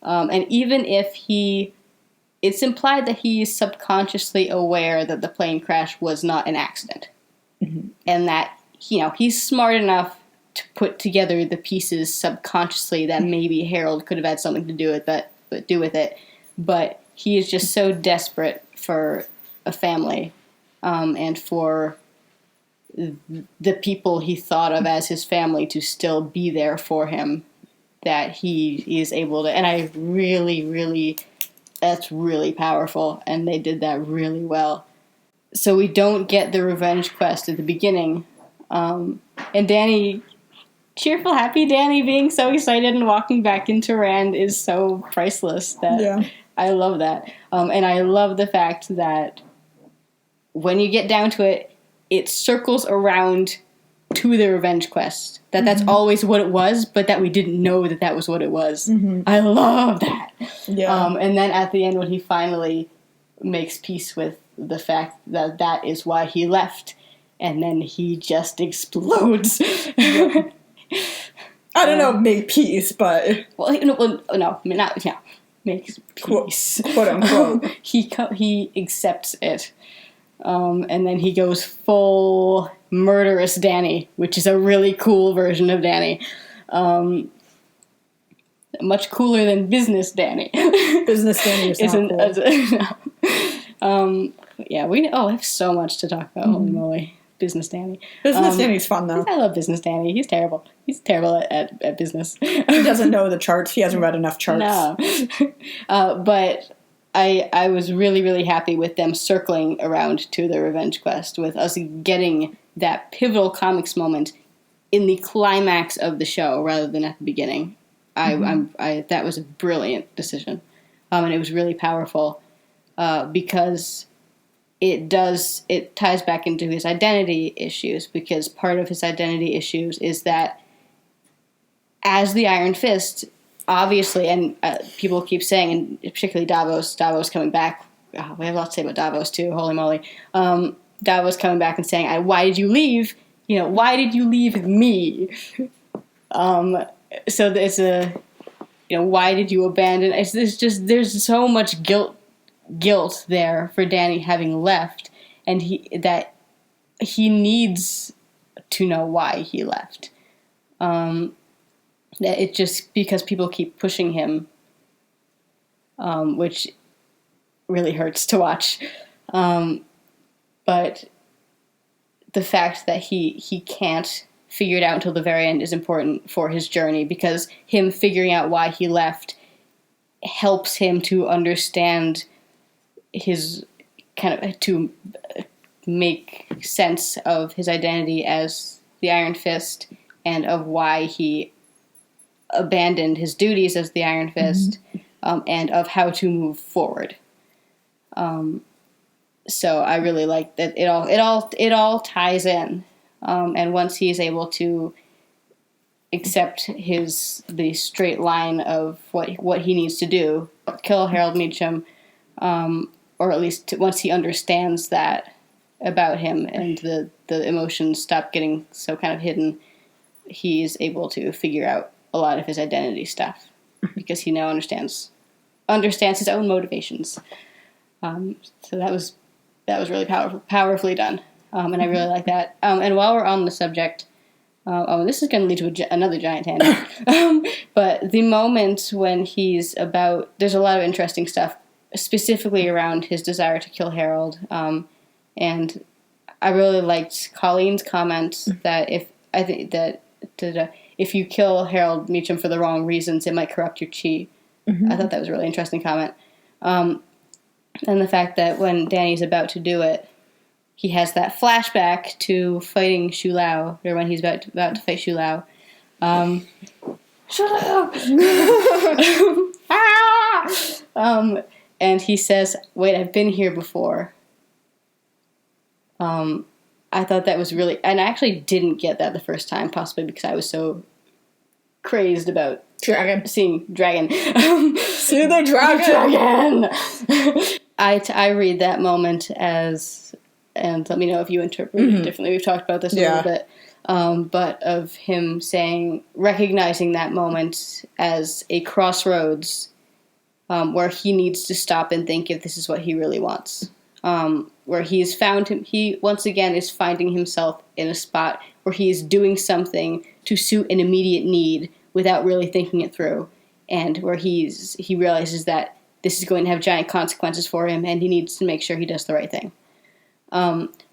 And even if it's implied that he's subconsciously aware that the plane crash was not an accident. And that, he's smart enough to put together the pieces subconsciously that maybe Harold could have had something to do with it, but he is just so desperate for a family, and for the people he thought of as his family to still be there for him, that he is able to. And I really, really, that's really powerful, and they did that really well. So we don't get the revenge quest at the beginning, and Danny. Cheerful, happy Danny being so excited and walking back into Rand is so priceless that I love that. And I love the fact that when you get down to it, it circles around to the revenge quest. That's always what it was, but that we didn't know that was what it was. I love that. Yeah. And then at the end when he finally makes peace with the fact that is why he left, and then he just explodes. I don't know, make peace, but makes peace, quote unquote. He accepts it, and then he goes full murderous Danny, which is a really cool version of Danny, much cooler than business Danny. Business Danny isn't cool. I have so much to talk about. Holy moly. Business Danny. Business Danny's fun, though. I love Business Danny. He's terrible. He's terrible at business. He doesn't know the charts. He hasn't read enough charts. No. But I was really, really happy with them circling around to the revenge quest, with us getting that pivotal comics moment in the climax of the show rather than at the beginning. That was a brilliant decision, and it was really powerful because it ties back into his identity issues, because part of his identity issues is that as the Iron Fist, obviously, and people keep saying, and particularly Davos coming back. Oh, we have a lot to say about Davos too. Holy moly, Davos coming back and saying, "Why did you leave? Why did you leave me?" So it's why did you abandon? There's so much guilt there for Danny having left, and he needs to know why he left. It just because people keep pushing him, which really hurts to watch. But the fact that he can't figure it out until the very end is important for his journey, because him figuring out why he left helps him to understand his to make sense of his identity as the Iron Fist and of why he abandoned his duties as the Iron Fist, and of how to move forward. So I really like that it all ties in, and once he's able to accept the straight line of what he needs to do, kill Harold Meacham, or at least once he understands that about him and the emotions stop getting so kind of hidden, he's able to figure out a lot of his identity stuff, because he now understands his own motivations. So that was really powerfully done, and I really like that. And while we're on the subject, this is going to lead to another giant tangent. But the moment when there's a lot of interesting stuff, specifically around his desire to kill Harold, and I really liked Colleen's comment that if you kill Harold Meacham for the wrong reasons, it might corrupt your chi. I thought that was a really interesting comment. And the fact that when Danny's about to do it, he has that flashback to fighting Xu Lao, or when he's about to fight Xu Lao. Shut up! And he says, "Wait, I've been here before." I thought that was really, and I actually didn't get that the first time, possibly because I was so crazed about seeing dragon. See the dragon! I read that moment as, and let me know if you interpret it differently. We've talked about this a little bit, but of him recognizing that moment as a crossroads, where he needs to stop and think if this is what he really wants. Where he once again is finding himself in a spot where he is doing something to suit an immediate need without really thinking it through, and where he realizes that this is going to have giant consequences for him, and he needs to make sure he does the right thing.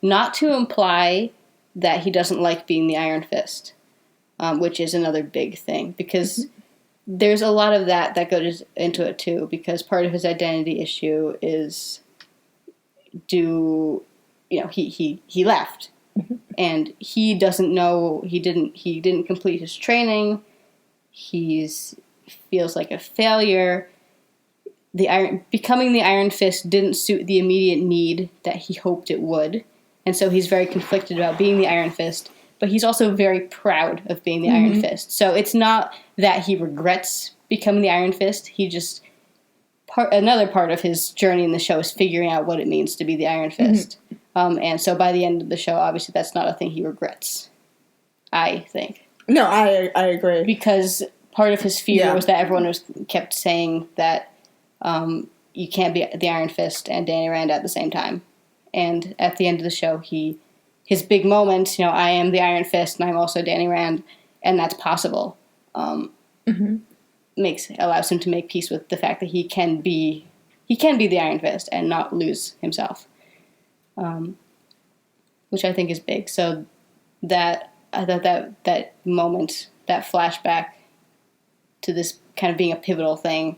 Not to imply that he doesn't like being the Iron Fist, which is another big thing, because there's a lot of that goes into it too, because part of his identity issue is he left, and he doesn't know, he didn't complete his training. Feels like a failure. Becoming the Iron Fist didn't suit the immediate need that he hoped it would, and so he's very conflicted about being the Iron Fist, but he's also very proud of being the Iron Fist. So it's not that he regrets becoming the Iron Fist. He just another part of his journey in the show is figuring out what it means to be the Iron Fist. And so by the end of the show, obviously that's not a thing he regrets, I think. No, I agree. Because part of his fear was that everyone kept saying that you can't be the Iron Fist and Danny Rand at the same time. And at the end of the show, his big moment, I am the Iron Fist and I'm also Danny Rand, and that's possible. Allows him to make peace with the fact that he can be the Iron Fist and not lose himself, which I think is big. So I thought that moment, that flashback to this kind of being a pivotal thing,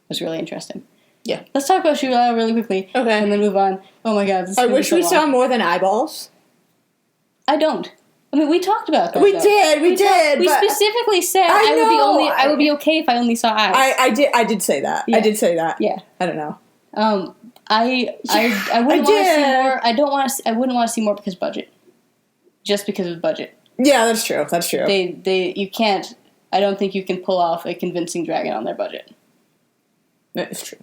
was really interesting. Yeah. Let's talk about Shulala really quickly. Okay. And then move on. Oh my god. This I is wish so we long. saw more than eyeballs. I don't. I mean, we talked about that. We though. did. We We but specifically said I I would be okay if I only saw eyes. I did say that. Yeah. I did say that. Yeah. I don't know. I wouldn't want to see more. I don't want to. I wouldn't want to see more because budget. Just because of budget. Yeah, that's true. That's true. You can't. I don't think you can pull off a convincing dragon on their budget. It's true.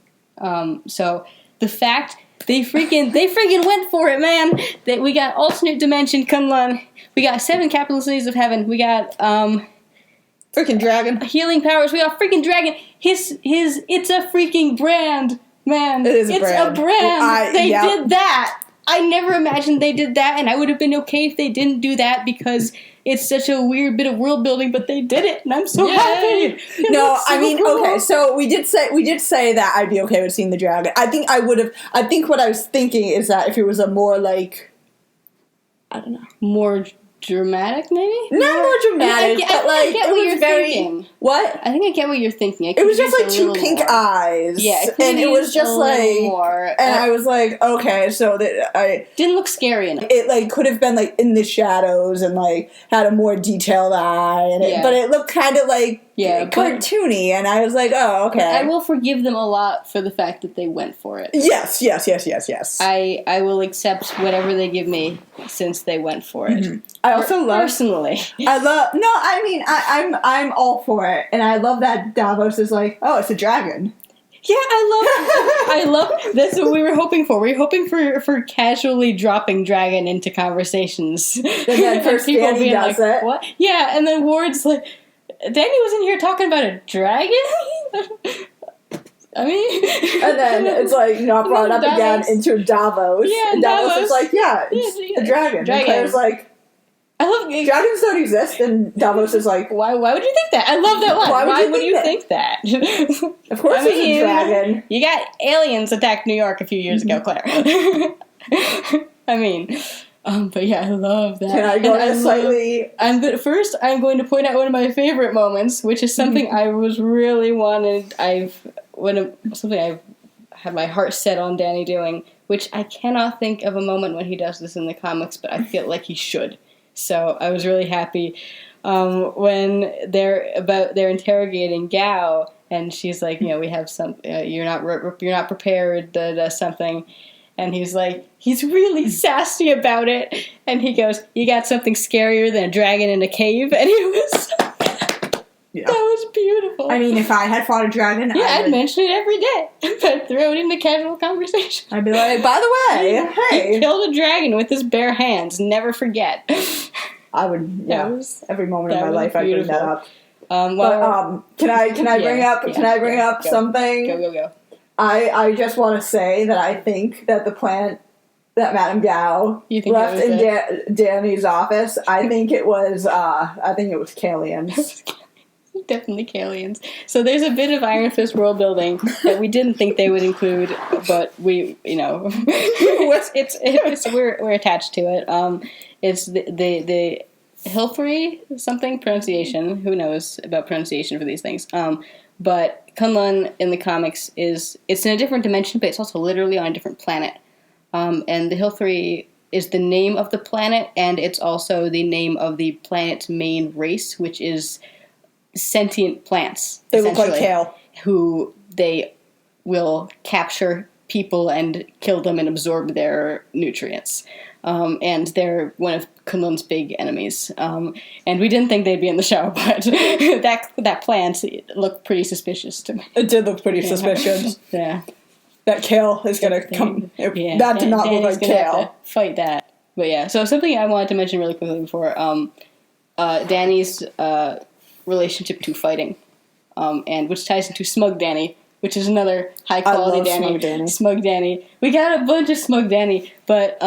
So the fact they freaking went for it, man. We got alternate dimension Kunlun. We got 7 capital cities of heaven. We got Freaking dragon. healing powers. We got freaking dragon. It's a freaking brand, man. It is a it's brand. a brand. They Yep. did that. I never imagined they did that, and I would have been okay if they didn't do that because it's such a weird bit of world building, but they did it, and I'm so happy. It No, looks so I mean, cool. okay, so we did say that I'd be okay with seeing the dragon. I think what I was thinking is that if it was a more like, I don't know. More dramatic, maybe? Not more dramatic, but like, I get it what was you're very, thinking. what? I think I get what you're thinking. It was just like 2 pink eyes. Yeah, and it was just like, more. and I was like, okay, so that Didn't look scary enough. it like could have been like in the shadows and like had a more detailed eye, and Yeah. but it looked kind of like but- cartoony, and I was like, oh, okay. I will forgive them a lot for the fact that they went for it. Yes. I will accept whatever they give me since they went for it. Mm-hmm. I also love. Personally. I'm all for it, and I love that Davos is like, oh, it's a dragon. Yeah, I love that's what we were hoping for. We were hoping for casually dropping dragon into conversations. And then first people Danny being does like, it. What? Yeah, and then Ward's like, Danny was in here talking about a dragon? I mean... And then it's like not brought up again into Davos. Yeah, and Davos Davos. is like, yeah, it's a dragon. Dragon. And Claire's like, I love... dragons don't exist, and Davos is like, Why would you think that? I love that line. Why would you think that? of course I it's mean, a dragon. You got aliens attacked New York a few years ago, Claire. I mean... but yeah, I love that. Can I go slightly? First, I'm going to point out one of my favorite moments, which is something I was really wanted. Something I've had my heart set on Danny doing, which I cannot think of a moment when he does this in the comics, but I feel like he should. So I was really happy when they're interrogating Gao, and she's like, we have some. You're not prepared. Something. And he's like, he's really sassy about it. And he goes, you got something scarier than a dragon in a cave? And he was... Yeah. That was beautiful. I mean, if I had fought a dragon, I'd mention it every day. I'd throw it into casual conversation. I'd be like, by the way, hey. He killed a dragon with his bare hands. Never forget. I would, every moment of my life I'd bring that up. Can I bring up something? Go. I just want to say that I think that the planet that Madame Gao left in Danny's office, I think it was Kalians. Definitely Kalians. So there's a bit of Iron Fist world building that we didn't think they would include, but we're attached to it. It's the Hilfrey something pronunciation. Who knows about pronunciation for these things? But Kunlun in the comics it's in a different dimension, but it's also literally on a different planet. And the Hilfrey is the name of the planet, and it's also the name of the planet's main race, which is sentient plants. They look like kale. Who they will capture people and kill them and absorb their nutrients. And they're one of Kunlun's big enemies. And we didn't think they'd be in the show, but that plant looked pretty suspicious to me. It did look pretty suspicious. Yeah. That kale is going to come. That did not look like kale. Fight that. But yeah, so something I wanted to mention really quickly before, Danny's relationship to fighting, and which ties into Smug Danny, which is another high quality Danny. Smug Danny. We got a bunch of Smug Danny, but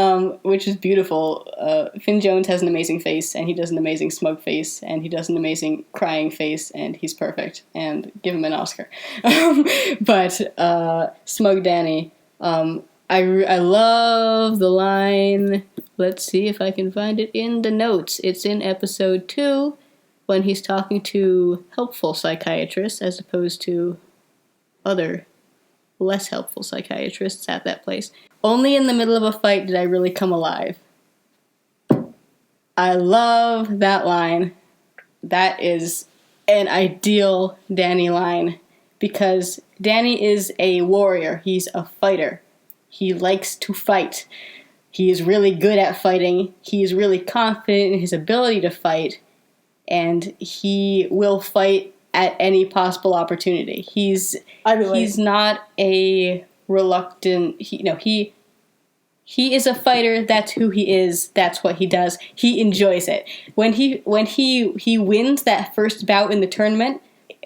which is beautiful. Finn Jones has an amazing face, and he does an amazing smug face, and he does an amazing crying face, and he's perfect. And give him an Oscar. But Smug Danny, I love the line. Let's see if I can find it in the notes. It's in episode 2 when he's talking to helpful psychiatrists as opposed to other less helpful psychiatrists at that place. Only in the middle of a fight did I really come alive. I love that line. That is an ideal Danny line because Danny is a warrior. He's a fighter. He likes to fight. He is really good at fighting. He is really confident in his ability to fight, and he will fight at any possible opportunity. He's not a reluctant. He is a fighter. That's who he is. That's what he does. He enjoys it. When he wins that first bout in the tournament,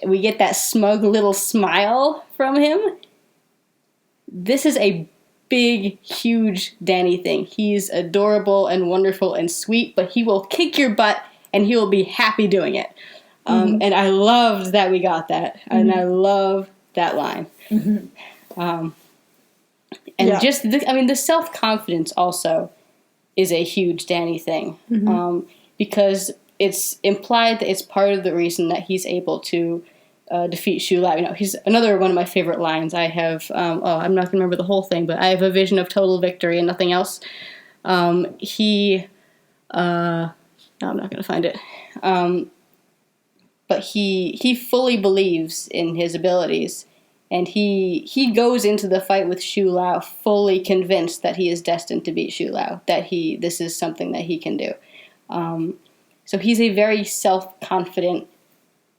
we get that smug little smile from him. This is a big, huge Danny thing. He's adorable and wonderful and sweet, but he will kick your butt and he will be happy doing it. And I loved that we got that. And I love that line. And just, the self-confidence also is a huge Danny thing. Because it's implied that it's part of the reason that he's able to defeat Xu Lao. He's another one of my favorite lines. I have, I'm not going to remember the whole thing, but I have a vision of total victory and nothing else. No, I'm not going to find it. But he fully believes in his abilities. And he goes into the fight with Xu Lao fully convinced that he is destined to beat Xu Lao, that this is something that he can do. So he's a very self-confident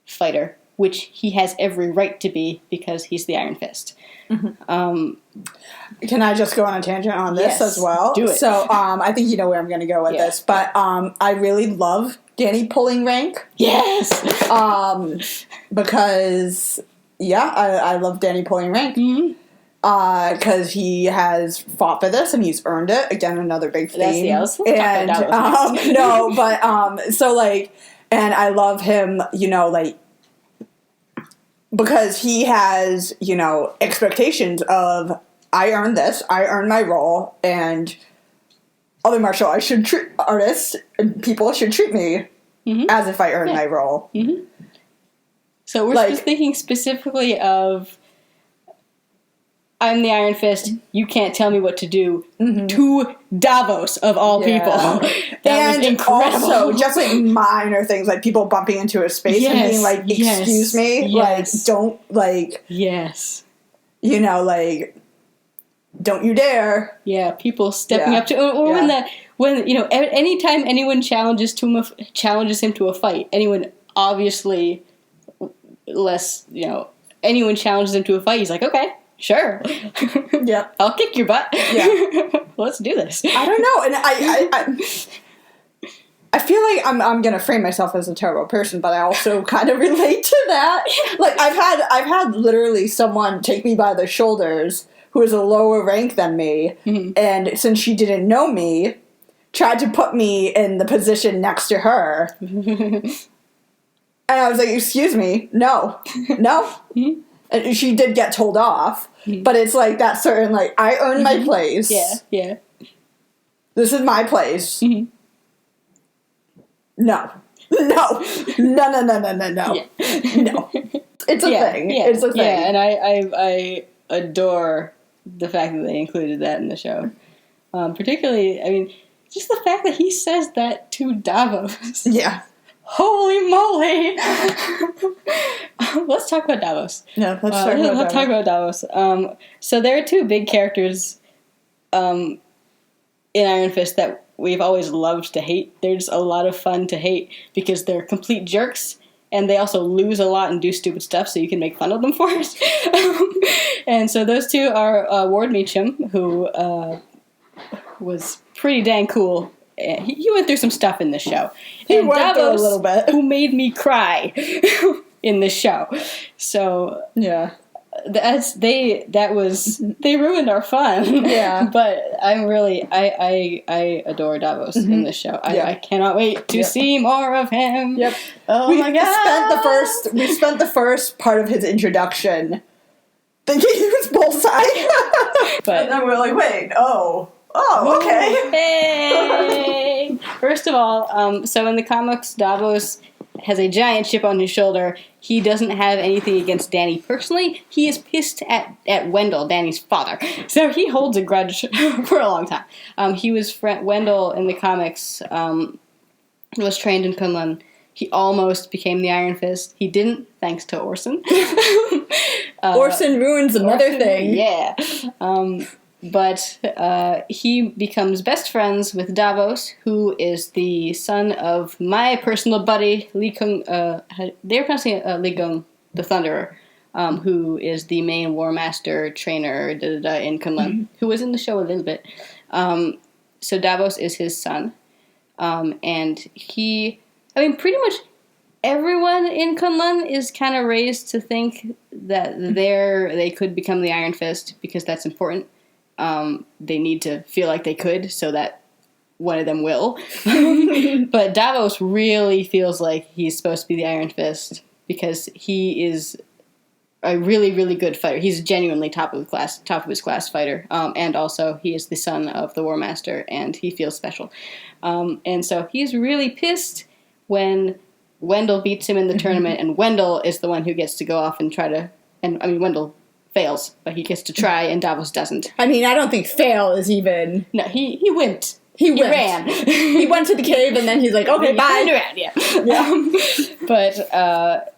fighter, which he has every right to be because he's the Iron Fist. Can I just go on a tangent on this as well? Do it. So I think you know where I'm going to go with this, but I really love Danny pulling rank. Yes! Because... yeah, I love Danny pulling rank. Because he has fought for this and he's earned it. Again, another big theme. And and I love him, because he has, expectations of I earned this, I earned my role, and other martial artists and people should treat me as if I earned my role. So we're just thinking specifically of, I'm the Iron Fist, you can't tell me what to do, to Davos, of all people. That was incredible. Also, just minor things, people bumping into his space and being excuse me, don't, yes. Don't you dare. Yeah, people stepping up to, or when anytime anyone challenges him to a fight, anyone obviously... anyone challenges him to a fight, he's like, okay, sure. Yep. I'll kick your butt. Yeah. Let's do this. I don't know. And I feel like I'm going to frame myself as a terrible person, but I also kind of relate to that. I've had literally someone take me by the shoulders who is a lower rank than me, and since she didn't know me, tried to put me in the position next to her. And I was like, excuse me, no. And she did get told off, but it's that certain, I earned my place. Yeah. This is my place. No. No. No. It's a thing. It's a thing. Yeah, and I adore the fact that they included that in the show. Particularly, just the fact that he says that to Davos. Yeah. Holy moly! Let's talk about Davos. Yeah, let's talk about Davos. So there are two big characters in Iron Fist that we've always loved to hate. They're just a lot of fun to hate because they're complete jerks, and they also lose a lot and do stupid stuff, so you can make fun of them for it. And so those two are Ward Meacham, who was pretty dang cool. He went through some stuff in this show. He went through a little bit. Who made me cry in this show. So yeah, they ruined our fun. Yeah, but I adore Davos in this show. I cannot wait to see more of him. Yep. Oh my god. We spent the first part of his introduction thinking he was Bullseye, but and then we're like, wait, Oh, okay. Hey! First of all, so in the comics, Davos has a giant chip on his shoulder. He doesn't have anything against Danny personally. He is pissed at Wendell, Danny's father. So he holds a grudge for a long time. Wendell in the comics was trained in Kunlun. He almost became the Iron Fist. He didn't, thanks to Orson. Orson ruins another thing. Yeah. But he becomes best friends with Davos, who is the son of my personal buddy, Li Kung. They're pronouncing it Li Gung, the Thunderer, who is the main War Master trainer in Kunlun, who was in the show a little bit. So Davos is his son. And pretty much everyone in Kunlun is kind of raised to think that they could become the Iron Fist because that's important. They need to feel like they could so that one of them will. But Davos really feels like he's supposed to be the Iron Fist because he is a really, really good fighter. He's genuinely top of his class fighter. And also he is the son of the War Master and he feels special. And so he's really pissed when Wendell beats him in the tournament, and Wendell is the one who gets to go off and try to... Wendell fails, but he gets to try, and Davos doesn't. I don't think fail is even... No, he wimped. He ran. He went to the cave, and then he's like, okay, bye. Around, yeah.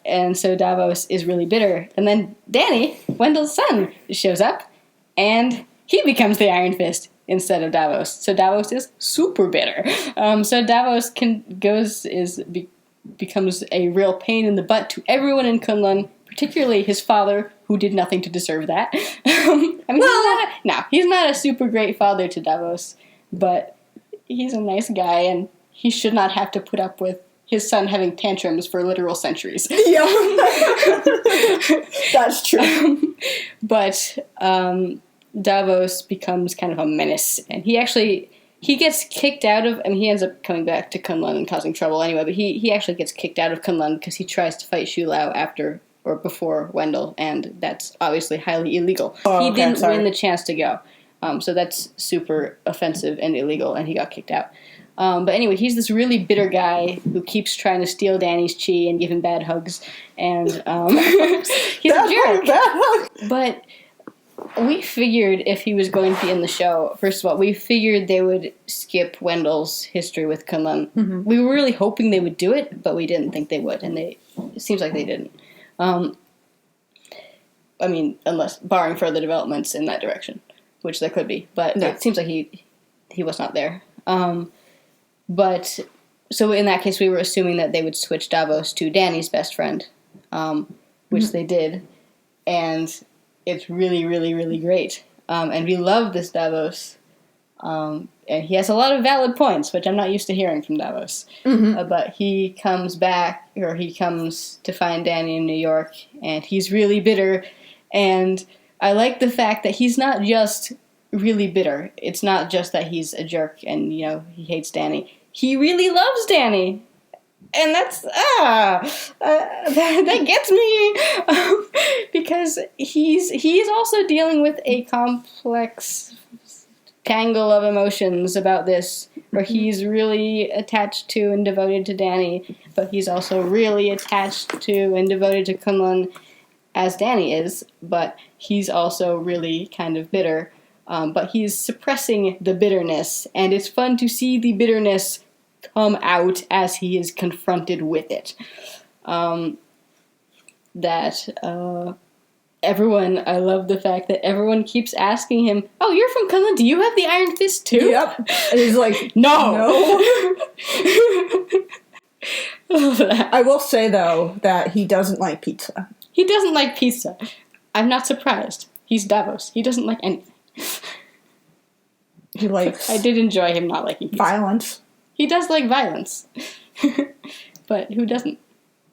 And so Davos is really bitter. And then Danny, Wendell's son, shows up, and he becomes the Iron Fist instead of Davos. So Davos is super bitter. So Davos becomes a real pain in the butt to everyone in Kunlun, particularly his father, who did nothing to deserve that. He's not a super great father to Davos, but he's a nice guy, and he should not have to put up with his son having tantrums for literal centuries. Yeah. That's true. But Davos becomes kind of a menace, and he gets kicked out of... he ends up coming back to Kunlun and causing trouble anyway, but he actually gets kicked out of Kunlun because he tries to fight Xu Lao after or before Wendell, and that's obviously highly illegal. He didn't win the chance to go. So that's super offensive and illegal, and he got kicked out. But anyway, he's this really bitter guy who keeps trying to steal Danny's chi and give him bad hugs, and he's a jerk. But we figured if he was going to be in the show, first of all, we figured they would skip Wendell's history with Kunlun. Mm-hmm. We were really hoping they would do it, but we didn't think they would, and it seems like they didn't. Unless barring further developments in that direction, which there could be, but It seems like he was not there. But so in that case, we were assuming that they would switch Davos to Danny's best friend, which they did, and it's really, really, really great. And we love this Davos. And he has a lot of valid points, which I'm not used to hearing from Davos. Mm-hmm. But he comes back, or he comes to find Danny in New York, and he's really bitter. And I like the fact that he's not just really bitter. It's not just that he's a jerk and, he hates Danny. He really loves Danny. And that's, that gets me. Because he's also dealing with a complex tangle of emotions about this, where he's really attached to and devoted to Danny, but he's also really attached to and devoted to Kunlun, as Danny is, but he's also really kind of bitter. But he's suppressing the bitterness, and it's fun to see the bitterness come out as he is confronted with it. I love the fact that everyone keeps asking him, oh, you're from Kunlun, do you have the Iron Fist too? Yep. And he's like, no. I will say, though, that he doesn't like pizza. He doesn't like pizza. I'm not surprised. He's Davos. He doesn't like anything. He likes... I did enjoy him not liking pizza. Violence. He does like violence. But who doesn't?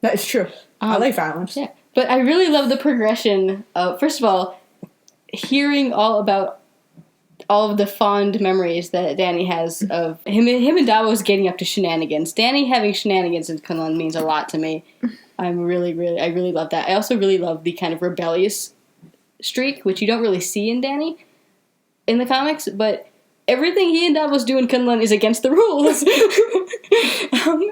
That is true. I like violence. Yeah. But I really love the progression of, first of all, hearing all about all of the fond memories that Danny has of him and Davos getting up to shenanigans. Danny having shenanigans in Kunlun means a lot to me. I really love that. I also really love the kind of rebellious streak, which you don't really see in Danny in the comics, but everything he and Davos do in Kunlun is against the rules.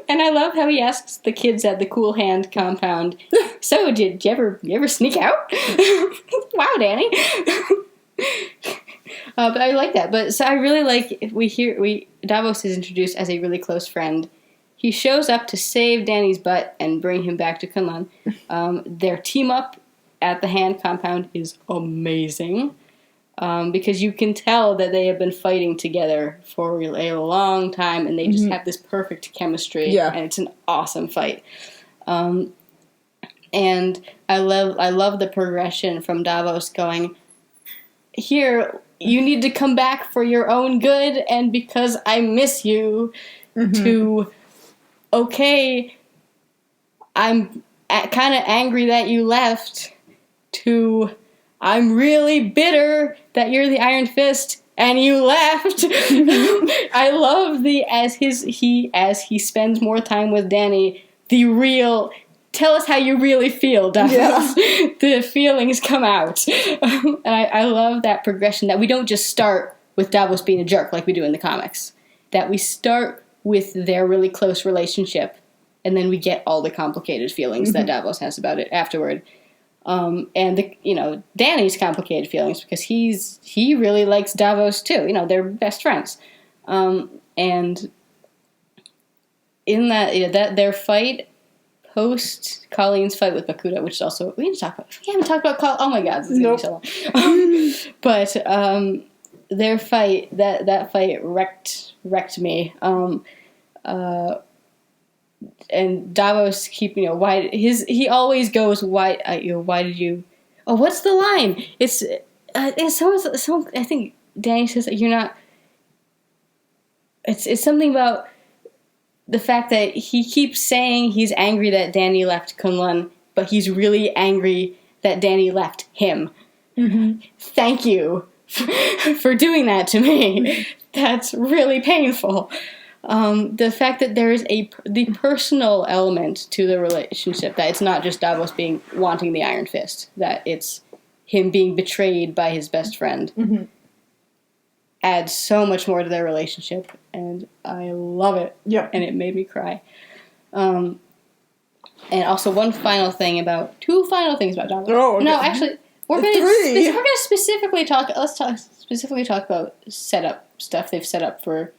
And I love how he asks the kids at the Cool Hand compound, so did you ever sneak out? Wow, Danny. But I like that. But so I really like, Davos is introduced as a really close friend. He shows up to save Danny's butt and bring him back to Kunlun. Their team up at the Hand compound is amazing. Because you can tell that they have been fighting together for a long time, and they just have this perfect chemistry. Yeah. And it's an awesome fight. And I love the progression from Davos going, here, you need to come back for your own good, and because I miss you, to, okay, I'm kind of angry that you left, to, I'm really bitter that you're the Iron Fist and you left. I love as he spends more time with Dany, the real, tell us how you really feel, Davos. Yeah. The feelings come out. And I love that progression, that we don't just start with Davos being a jerk like we do in the comics. That we start with their really close relationship, and then we get all the complicated feelings that Davos has about it afterward. And Dany's complicated feelings, because he really likes Davos too. They're best friends. And in that their fight post Colleen's fight with Bakuda, which is also, we haven't talked about oh my god, this is gonna be so long. But their fight, that fight wrecked me. And Davos he always goes, why did you, what's the line? It's someone, I think Dany says that you're not, it's something about the fact that he keeps saying he's angry that Dany left Kunlun, but he's really angry that Dany left him. Thank you for doing that to me. That's really painful. The fact that there is the personal element to the relationship, that it's not just Davos wanting the Iron Fist, that it's him being betrayed by his best friend, adds so much more to their relationship, and I love it. Yep. And it made me cry. And also two final things about Davos. Oh, okay. No, actually, we're going to specifically talk about setup stuff they've set up for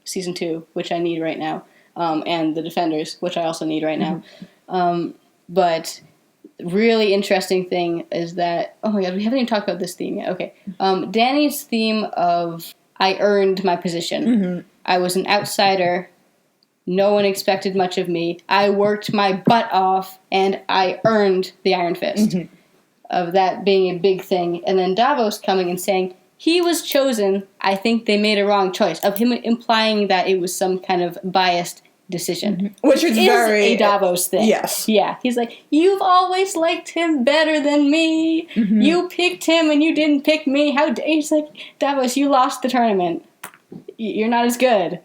Season 2, which I need right now, and the Defenders, which I also need right now. But really interesting thing is that, oh my god, we haven't even talked about this theme yet. Okay. Dany's theme of, I earned my position. I was an outsider. No one expected much of me. I worked my butt off, and I earned the Iron Fist. Of that being a big thing. And then Davos coming and saying, he was chosen, I think they made a wrong choice. Of him implying that it was some kind of biased decision. Which is very a Davos thing. Yes. Yeah. He's like, you've always liked him better than me. You picked him and you didn't pick me. How dare you? He's like, Davos, you lost the tournament. You're not as good.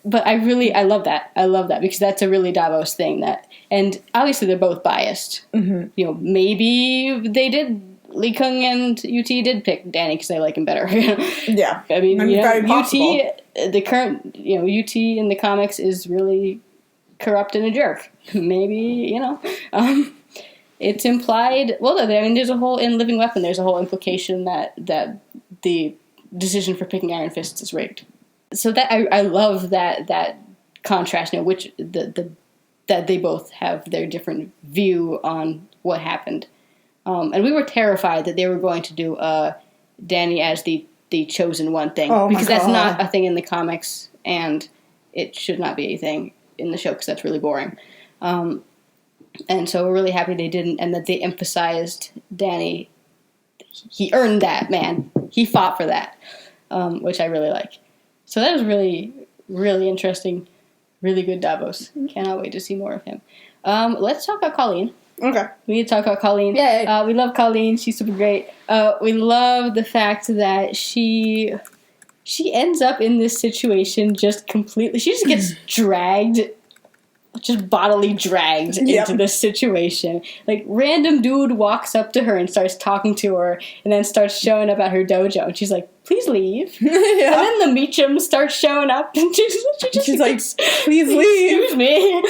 But I love that. I love that, because that's a really Davos thing. And obviously they're both biased. Maybe they did. Lee Kung and UT did pick Dany because they like him better. Yeah. I mean, very possible. UT, the current, UT in the comics is really corrupt and a jerk. Maybe, it's implied. Well, there's a whole, in Living Weapon, there's a whole implication that the decision for picking Iron Fists is rigged. So that I love that contrast, which that they both have their different view on what happened. And we were terrified that they were going to do Dany as the chosen one thing. Because that's not a thing in the comics, and it should not be a thing in the show, because that's really boring. And so we're really happy they didn't, and that they emphasized Dany. He earned that, man. He fought for that, which I really like. So that was really, really interesting. Really good Davos. Cannot wait to see more of him. Let's talk about Colleen. Okay. We need to talk about Colleen. Yay. We love Colleen. She's super great. We love the fact that she ends up in this situation just completely. She just gets dragged, just bodily dragged into this situation. Like, random dude walks up to her and starts talking to her, and then starts showing about her dojo. And she's like, please leave. Yeah. And then the Meacham starts showing up, and she's like, please leave. Excuse me.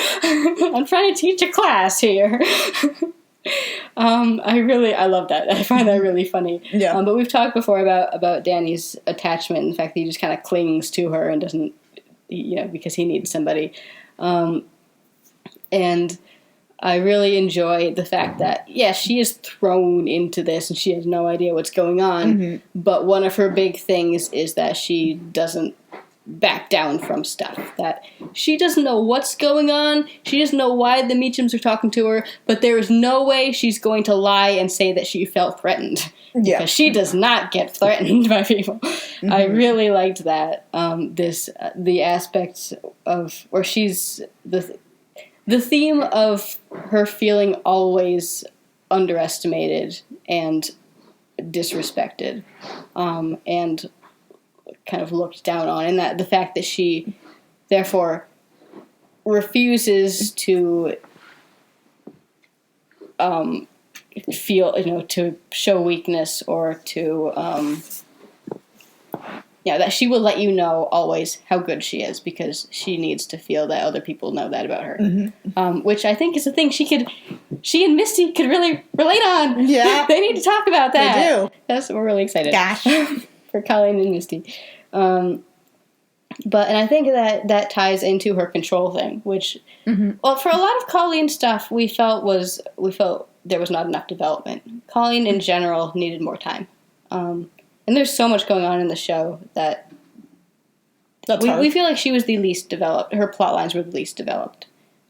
I'm trying to teach a class here. I love that. I find that really funny. Yeah. But we've talked before about Danny's attachment and the fact that he just kind of clings to her and doesn't, because he needs somebody. And I really enjoy the fact that, she is thrown into this and she has no idea what's going on. But one of her big things is that she doesn't back down from stuff. That she doesn't know what's going on. She doesn't know why the Meachams are talking to her. But there is no way she's going to lie and say that she felt threatened. Yeah. Because she does not get threatened by people. I really liked that. The aspects of, or she's the theme of her feeling always underestimated and disrespected, and kind of looked down on, and that the fact that she therefore refuses to feel, to show weakness or to that she will let you know always how good she is because she needs to feel that other people know that about her. Which I think is a thing she and Misty could really relate on. Yeah. They need to talk about that. They do. We're really excited. Gosh. For Colleen and Misty. And I think that ties into her control thing, which, well, for a lot of Colleen stuff, we felt there was not enough development. Colleen in general needed more time. And there's so much going on in the show that we feel like she was the least developed. Her plot lines were the least developed.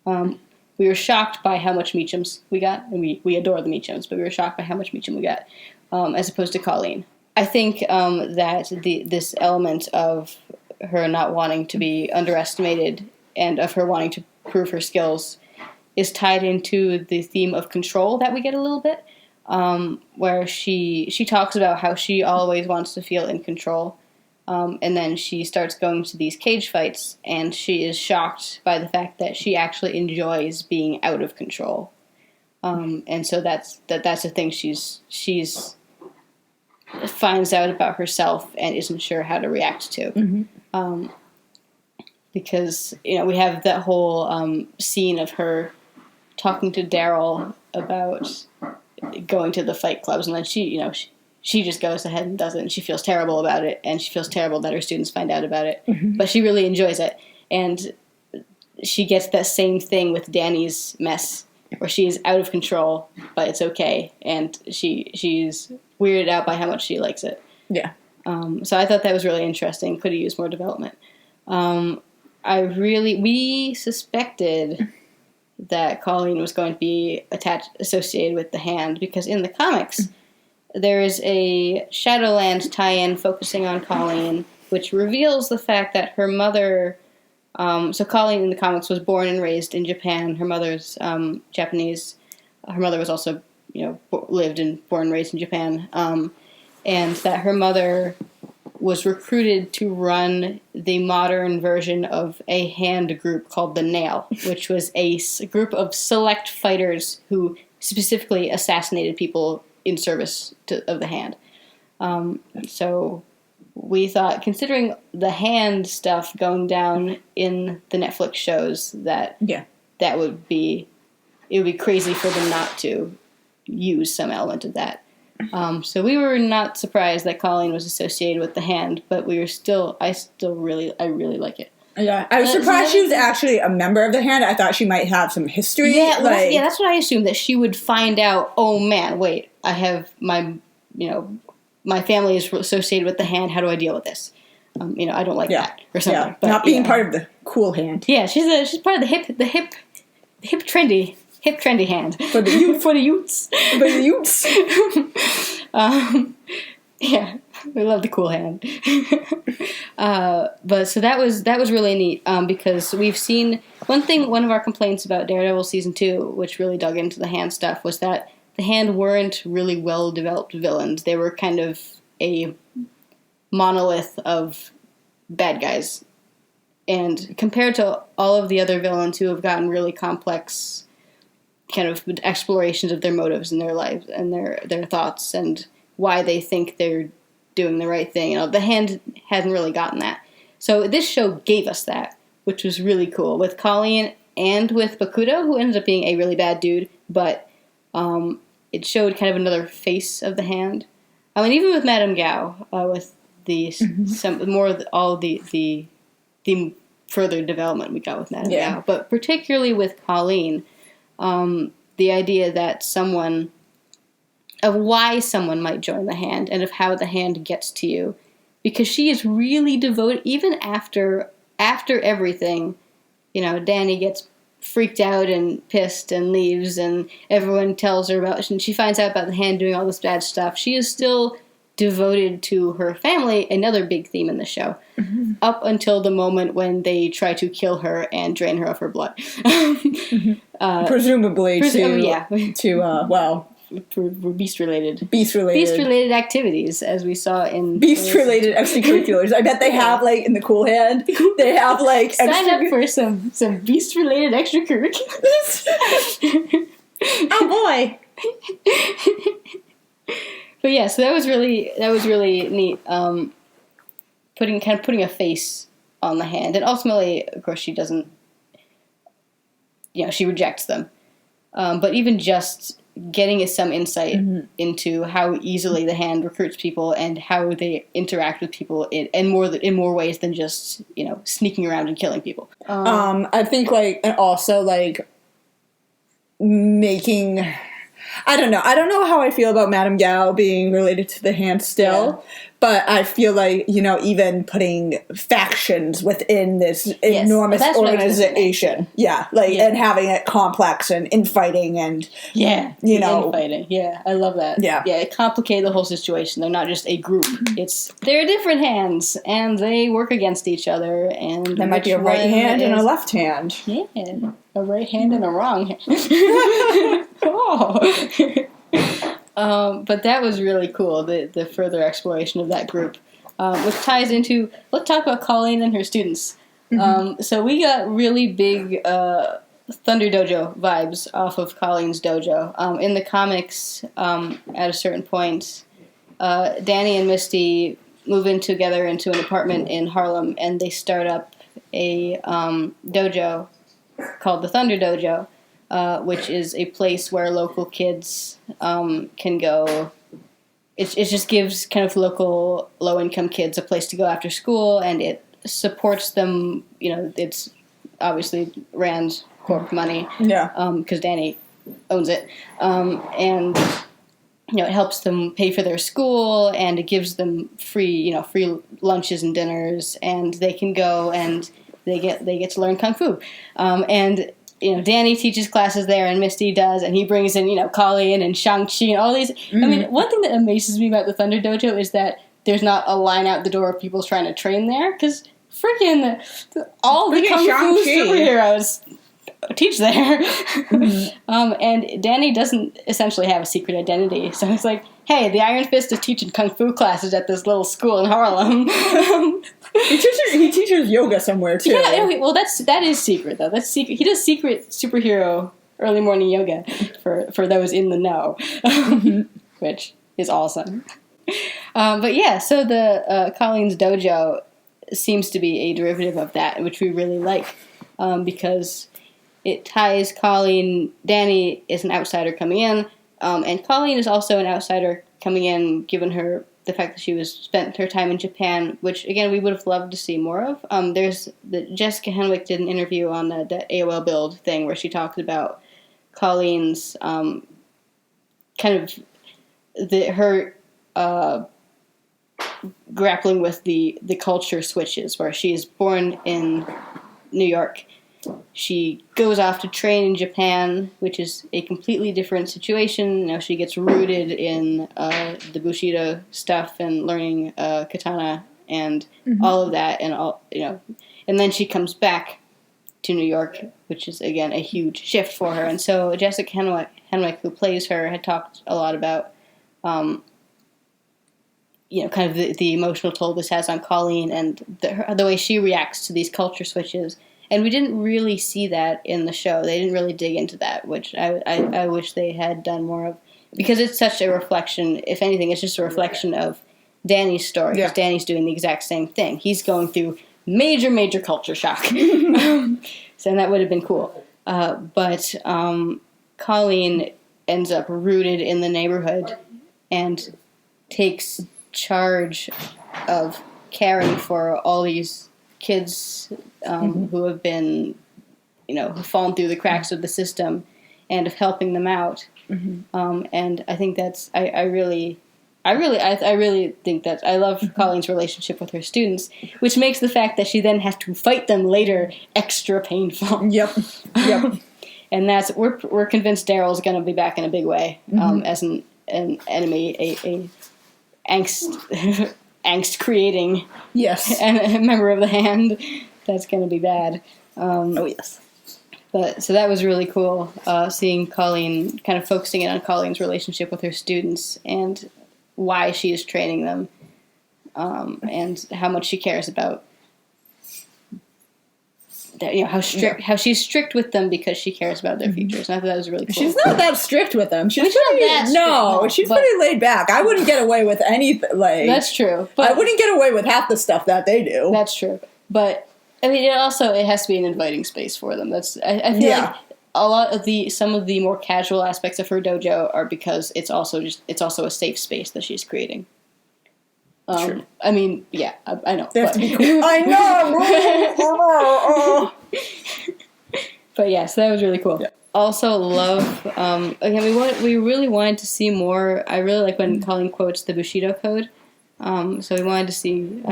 We were shocked by how much Meachams we got, and we adore the Meachams, but we were shocked by how much Meacham we got, as opposed to Colleen. I think that this element of her not wanting to be underestimated and of her wanting to prove her skills is tied into the theme of control that we get a little bit. Where she talks about how she always wants to feel in control, and then she starts going to these cage fights, and she is shocked by the fact that she actually enjoys being out of control, and so that's a thing she's finds out about herself and isn't sure how to react to, because we have that whole scene of her talking to Daryl about going to the fight clubs, and then she just goes ahead and does it, and she feels terrible about it, and she feels terrible that her students find out about it, but she really enjoys it, and she gets that same thing with Danny's mess, where she is out of control, but it's okay, and she's weirded out by how much she likes it. Yeah. So I thought that was really interesting. Could have used more development. We suspected that Colleen was going to be associated with the Hand, because in the comics, there is a Shadowlands tie-in focusing on Colleen, which reveals the fact that her mother, so Colleen in the comics was born and raised in Japan. Her mother's Japanese. Her mother was also, lived and born and raised in Japan. And that her mother was recruited to run the modern version of a Hand group called the Nail, which was a group of select fighters who specifically assassinated people in service of the Hand. So we thought, considering the Hand stuff going down in the Netflix shows, that would be crazy for them not to use some element of that. So we were not surprised that Colleen was associated with the Hand, but I really like it. Yeah, I was surprised she was actually a member of the Hand. I thought she might have some history. Yeah, that's what I assumed, that she would find out, oh man, wait, I have my family is associated with the Hand, how do I deal with this? I don't like that, or something. Yeah, but, not being part of the cool Hand. Yeah, she's part of the hip trendy Hand. For the youth. For the youths. For the youths. Yeah, we love the cool Hand. But so that was really neat, because we've seen one of our complaints about Daredevil season 2, which really dug into the Hand stuff, was that the Hand weren't really well developed villains. They were kind of a monolith of bad guys, and compared to all of the other villains who have gotten really complex kind of explorations of their motives and their lives and their thoughts and why they think they're doing the right thing. The hand hasn't really gotten that. So this show gave us that, which was really cool, with Colleen and with Bakuto, who ends up being a really bad dude, but it showed kind of another face of the hand. And even with Madame Gao, with some more of all the further development we got with Madame Gao, but particularly with Colleen, the idea that of why someone might join the hand and of how the hand gets to you, because she is really devoted, even after everything. Danny gets freaked out and pissed and leaves, and everyone tells her about, and she finds out about the hand doing all this bad stuff. She is still devoted to her family, another big theme in the show, up until the moment when they try to kill her and drain her of her blood. Presumably for beast-related activities, as we saw in beast-related extracurriculars. I bet they have, like, in the Cool Hand, they have, like, sign up for some beast-related extracurriculars. Oh boy! But yeah, so that was really neat. Putting a face on the hand, and ultimately, of course, she doesn't. She rejects them. But even just getting us some insight into how easily the hand recruits people and how they interact with people in more ways than just sneaking around and killing people. I think and also making. I don't know how I feel about Madame Gao being related to the hand still, but I feel like, even putting factions within this enormous organization. And having it complex and infighting and, infighting. Yeah, I love that. Yeah, it complicated the whole situation. They're not just a group. They're different hands, and they work against each other. And there might be a right hand and a left hand. Yeah, a right hand and a wrong hand. But that was really cool, the further exploration of that group, which ties into, let's talk about Colleen and her students. So we got really big Thunder Dojo vibes off of Colleen's dojo. In the comics, at a certain point, Danny and Misty move in together into an apartment in Harlem, and they start up a dojo called the Thunder Dojo, which is a place where local kids can go. It just gives kind of local low-income kids a place to go after school, and it supports them. It's obviously Rand Corp money, because Danny owns it, and it helps them pay for their school, and it gives them free lunches and dinners, and they can go and they get to learn kung fu, and Danny teaches classes there, and Misty does, and he brings in Colleen and Shang-Chi and all these. I mean, one thing that amazes me about the Thunder Dojo is that there's not a line out the door of people trying to train there, because freaking all the kung fu superheroes teach there. And Danny doesn't essentially have a secret identity, so it's like, hey, the Iron Fist is teaching kung fu classes at this little school in Harlem. He teaches yoga somewhere too. Yeah, well, that is secret though. That's secret. He does secret superhero early morning yoga for those in the know, which is awesome. But yeah, so the Colleen's dojo seems to be a derivative of that, which we really like, because it ties Colleen. Danny is an outsider coming in, and Colleen is also an outsider coming in, given her the fact that she spent her time in Japan, which again we would have loved to see more of. There's Jessica Henwick did an interview on the AOL Build thing where she talked about Colleen's kind of her grappling with the culture switches, where she is born in New York. She goes off to train in Japan, which is a completely different situation. She gets rooted in the Bushido stuff and learning katana and all of that, and then she comes back to New York, which is again a huge shift for her. And so Jessica Henwick, who plays her, had talked a lot about kind of the emotional toll this has on Colleen and the way she reacts to these culture switches. And we didn't really see that in the show. They didn't really dig into that, which I wish they had done more of. Because it's such a reflection, if anything, it's just a reflection of Danny's story. Yeah. Because Danny's doing the exact same thing. He's going through major culture shock. So that would have been cool. But Colleen ends up rooted in the neighborhood and takes charge of caring for all these kids who have been, who've fallen through the cracks of the system, and of helping them out. And I think that's I really think that I love Colleen's relationship with her students, which makes the fact that she then has to fight them later extra painful. Yep. And that's we're convinced Daryl's going to be back in a big way as an enemy, a angst creating and a member of the Hand. That's going to be bad. Oh yes. But so that was really cool, seeing Colleen, kind of focusing in on Colleen's relationship with her students and why she is training them, and how much she cares about that. How she's strict with them because she cares about their futures. And I thought that was really cool. She's not that strict with them. She's pretty pretty laid back. I wouldn't get away with anything. That's true. But I wouldn't get away with half the stuff that they do. That's true. But I mean, it has to be an inviting space for them. I feel like a lot of some of the more casual aspects of her dojo are because it's also a safe space that she's creating. True. I mean, yeah, I know. They have to be cool. I know. But yeah, so that was really cool. Yeah. Also, love. Again, we really wanted to see more. I really like when Colleen quotes the Bushido Code. So I wanted to see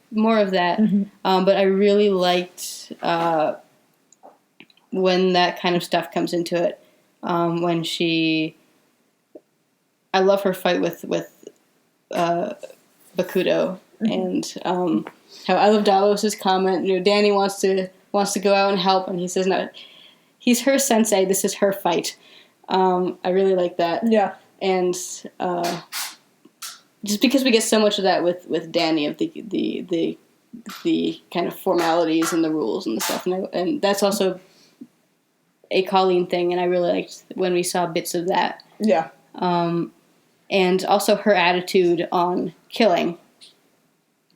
more of that. But I really liked when that kind of stuff comes into it. When I love her fight with Bakudo, and how I love Davos's comment. Danny wants to go out and help, and he says no. He's her sensei. This is her fight. I really like that. Yeah, and just because we get so much of that with Danny, of the kind of formalities and the rules and the stuff, and that's also a Colleen thing, and I really liked when we saw bits of that. Yeah. And also her attitude on killing.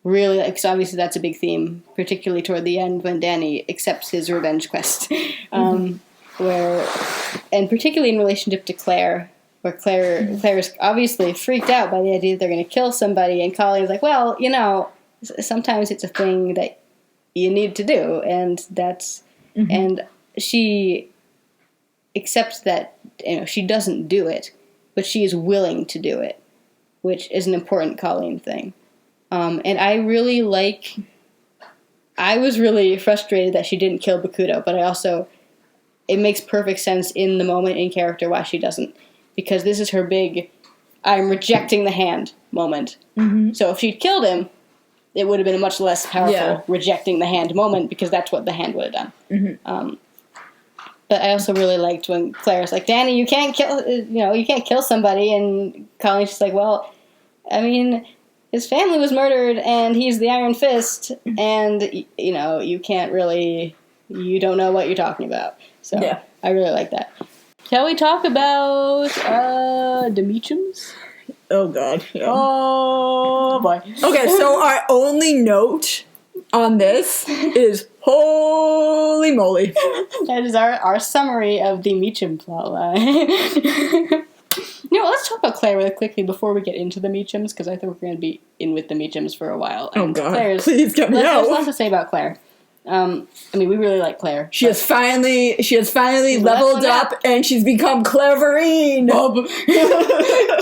Really, because obviously that's a big theme, particularly toward the end when Danny accepts his revenge quest. And particularly in relationship to Claire, where Claire is obviously freaked out by the idea that they're going to kill somebody, and Colleen's like, well, sometimes it's a thing that you need to do, and that's, and she accepts that, she doesn't do it, but she is willing to do it, which is an important Colleen thing. And I was really frustrated that she didn't kill Bakudo, but it makes perfect sense in the moment in character why she doesn't. Because this is her big, I'm rejecting the Hand moment. So if she'd killed him, it would have been a much less powerful rejecting the Hand moment, because that's what the Hand would have done. But I also really liked when Claire's like, Danny, you can't kill somebody, and Colleen's just like, well, I mean, his family was murdered, and he's the Iron Fist, and, you can't really, you don't know what you're talking about. So I really like that. Shall we talk about the Meachums? Oh, God. Yeah. Oh, boy. Okay, so our only note on this is holy moly. That is our summary of the Meachum plotline. Let's talk about Claire really quickly before we get into the Meachums, because I think we're going to be in with the Meachums for a while. Oh, God. Please get me out. There's lots to say about Claire. We really like Claire. She has finally leveled up, and she's become Claverine.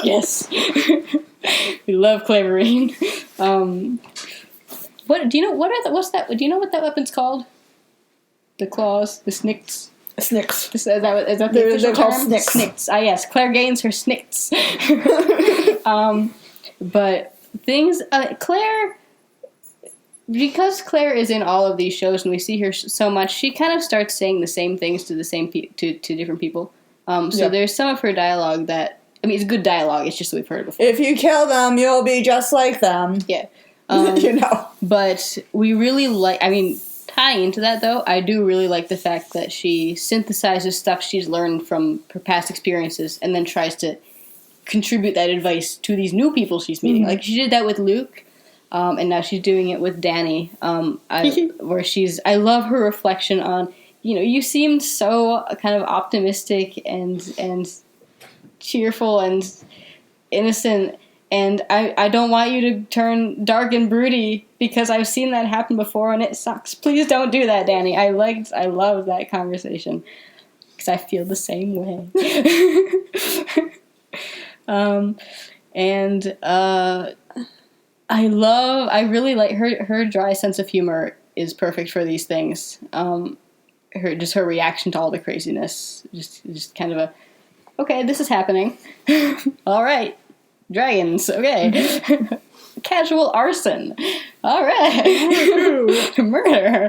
Yes. We love Claverine. What do you know? What's that? Do you know what that weapon's called? The claws, the snicks. Snicks. Is that the official term? Snicks. Snicks. Ah, yes. Claire gains her snicks. But things, Claire, because Claire is in all of these shows and we see her so much, she kind of starts saying the same things to the same to different people. So there's some of her dialogue that, it's good dialogue. It's just that we've heard it before. If you kill them, you'll be just like them. Yeah. But we really like, tying into that, though, I do really like the fact that she synthesizes stuff she's learned from her past experiences and then tries to contribute that advice to these new people she's meeting. Like she did that with Luke, and now she's doing it with Danny. Where I love her reflection on, you seemed so kind of optimistic and cheerful and innocent, and I don't want you to turn dark and broody because I've seen that happen before and it sucks. Please don't do that, Danny. I loved that conversation because I feel the same way. I really like her dry sense of humor is perfect for these things. Her reaction to all the craziness, just kind of a, okay, this is happening. All right, dragons. Okay, casual arson. All right, murder.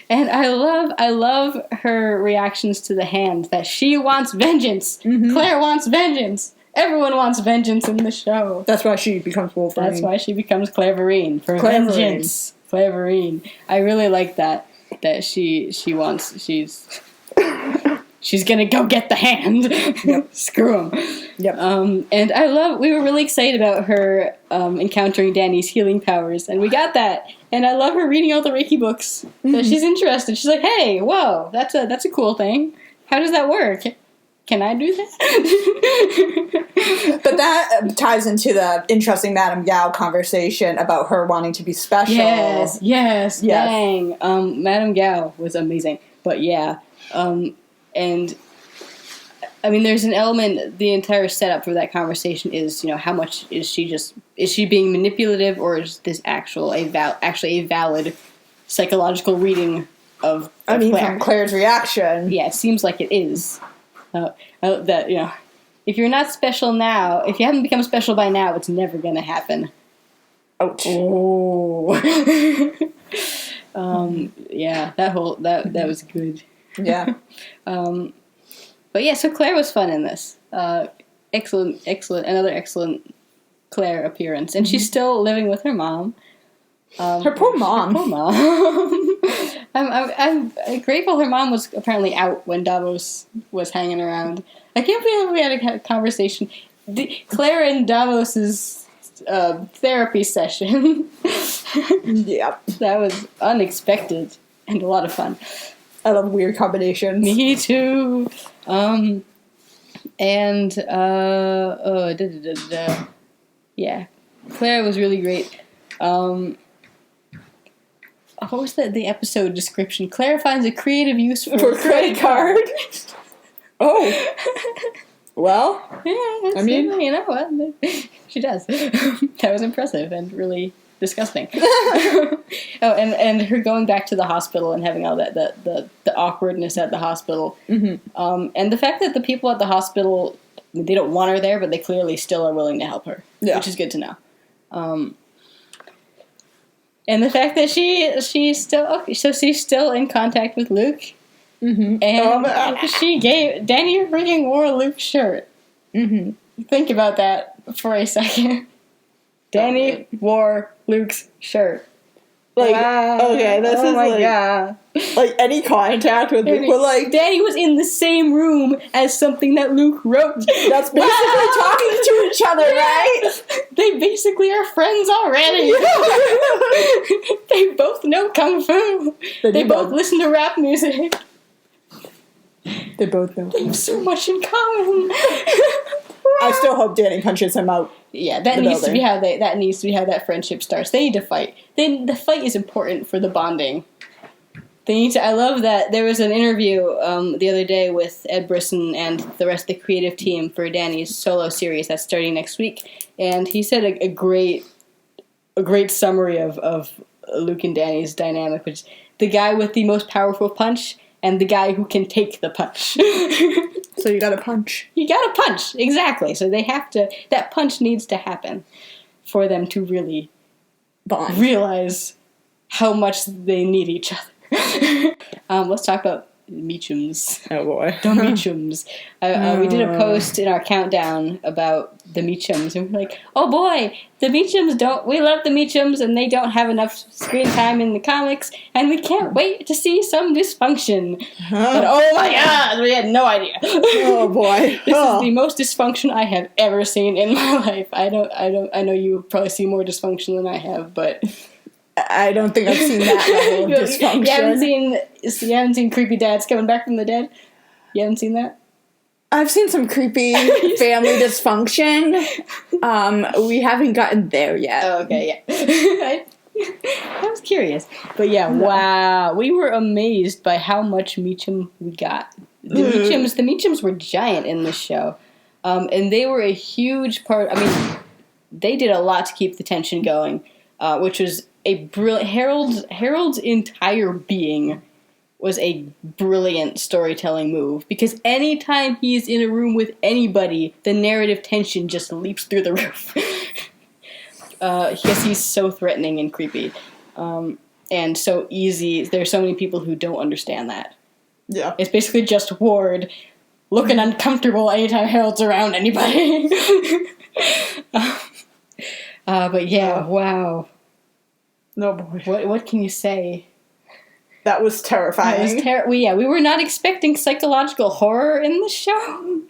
And I love her reactions to the hand. That she wants vengeance. Claire wants vengeance. Everyone wants vengeance in the show. That's why she becomes Wolverine. That's why she becomes Clairvorine for vengeance. Clairvorine. I really like that she's gonna go get the hand. Yep. Screw him. Yep. And we were really excited about her encountering Danny's healing powers, and we got that. And I love her reading all the Reiki books. So she's interested. She's like, hey, whoa, that's a cool thing. How does that work? Can I do that? But that ties into the interesting Madame Gao conversation about her wanting to be special. Yes. Dang. Madame Gao was amazing. But yeah. And I mean, there's an element, the entire setup for that conversation is, how much is she being manipulative, or is this actually a valid psychological reading of Claire? From Claire's reaction. Yeah, it seems like it is. That, if you're not special now, if you haven't become special by now, it's never going to happen. Ouch. Oh. Yeah, that was good. Yeah. But yeah, so Claire was fun in this. Excellent, another excellent Claire appearance. And she's still living with her mom. Her poor mom. I'm grateful her mom was apparently out when Davos was hanging around. I can't believe we had a conversation. Claire and Davos's therapy session. Yep. That was unexpected and a lot of fun. I love weird combinations. Me too. Yeah. Claire was really great. What was the episode description? Claire finds a creative use for a credit card. Oh. Well, yeah, you know what? She does. That was impressive and really disgusting. Oh, and her going back to the hospital and having all that the awkwardness at the hospital. Mm-hmm. And the fact that the people at the hospital, they don't want her there, but they clearly still are willing to help her, which is good to know. And the fact that she's still in contact with Luke. Mm-hmm. And she gave Danny freaking wore Luke's shirt. Mm-hmm. Think about that for a second. Danny wore Luke's shirt. Like, wow. Okay, this is my God. Like any contact with Luke, but like Danny was in the same room as something that Luke wrote. That's basically talking to each other, right? They basically are friends already. They both know kung fu. They both listen to rap music. They both know. They have so much in common. I still hope Danny punches him out. Yeah, that needs to be how that friendship starts. They need to fight. Then the fight is important for the bonding. They need to. I love that there was an interview the other day with Ed Brisson and the rest of the creative team for Danny's solo series that's starting next week, and he said a great summary of Luke and Danny's dynamic, which is the guy with the most powerful punch and the guy who can take the punch. So you gotta punch. You gotta punch, exactly. So they have to. That punch needs to happen for them to really realize how much they need each other. Let's talk about Meachums. Oh boy. The Meachums. We did a post in our countdown about the Meachums, and we're like, oh boy, the Meachums we love the Meachums, and they don't have enough screen time in the comics, and we can't wait to see some dysfunction. But oh my god, we had no idea. Oh boy. This is the most dysfunction I have ever seen in my life. I know you probably see more dysfunction than I have, but I don't think I've seen that level of dysfunction. You haven't seen creepy dads coming back from the dead? You haven't seen that? I've seen some creepy family dysfunction. We haven't gotten there yet. Oh, okay, yeah. I was curious. But yeah, wow. We were amazed by how much Meachum we got. The Meachums were giant in this show. And they were a huge part. I mean, they did a lot to keep the tension going, which was a brilliant. Harold's entire being was a brilliant storytelling move, because anytime he's in a room with anybody, the narrative tension just leaps through the roof. Because he's so threatening and creepy, and so easy. There's so many people who don't understand that. Yeah, it's basically just Ward looking uncomfortable anytime Harold's around anybody. But yeah, wow. No boy. What can you say? That was terrifying. We were not expecting psychological horror in the show,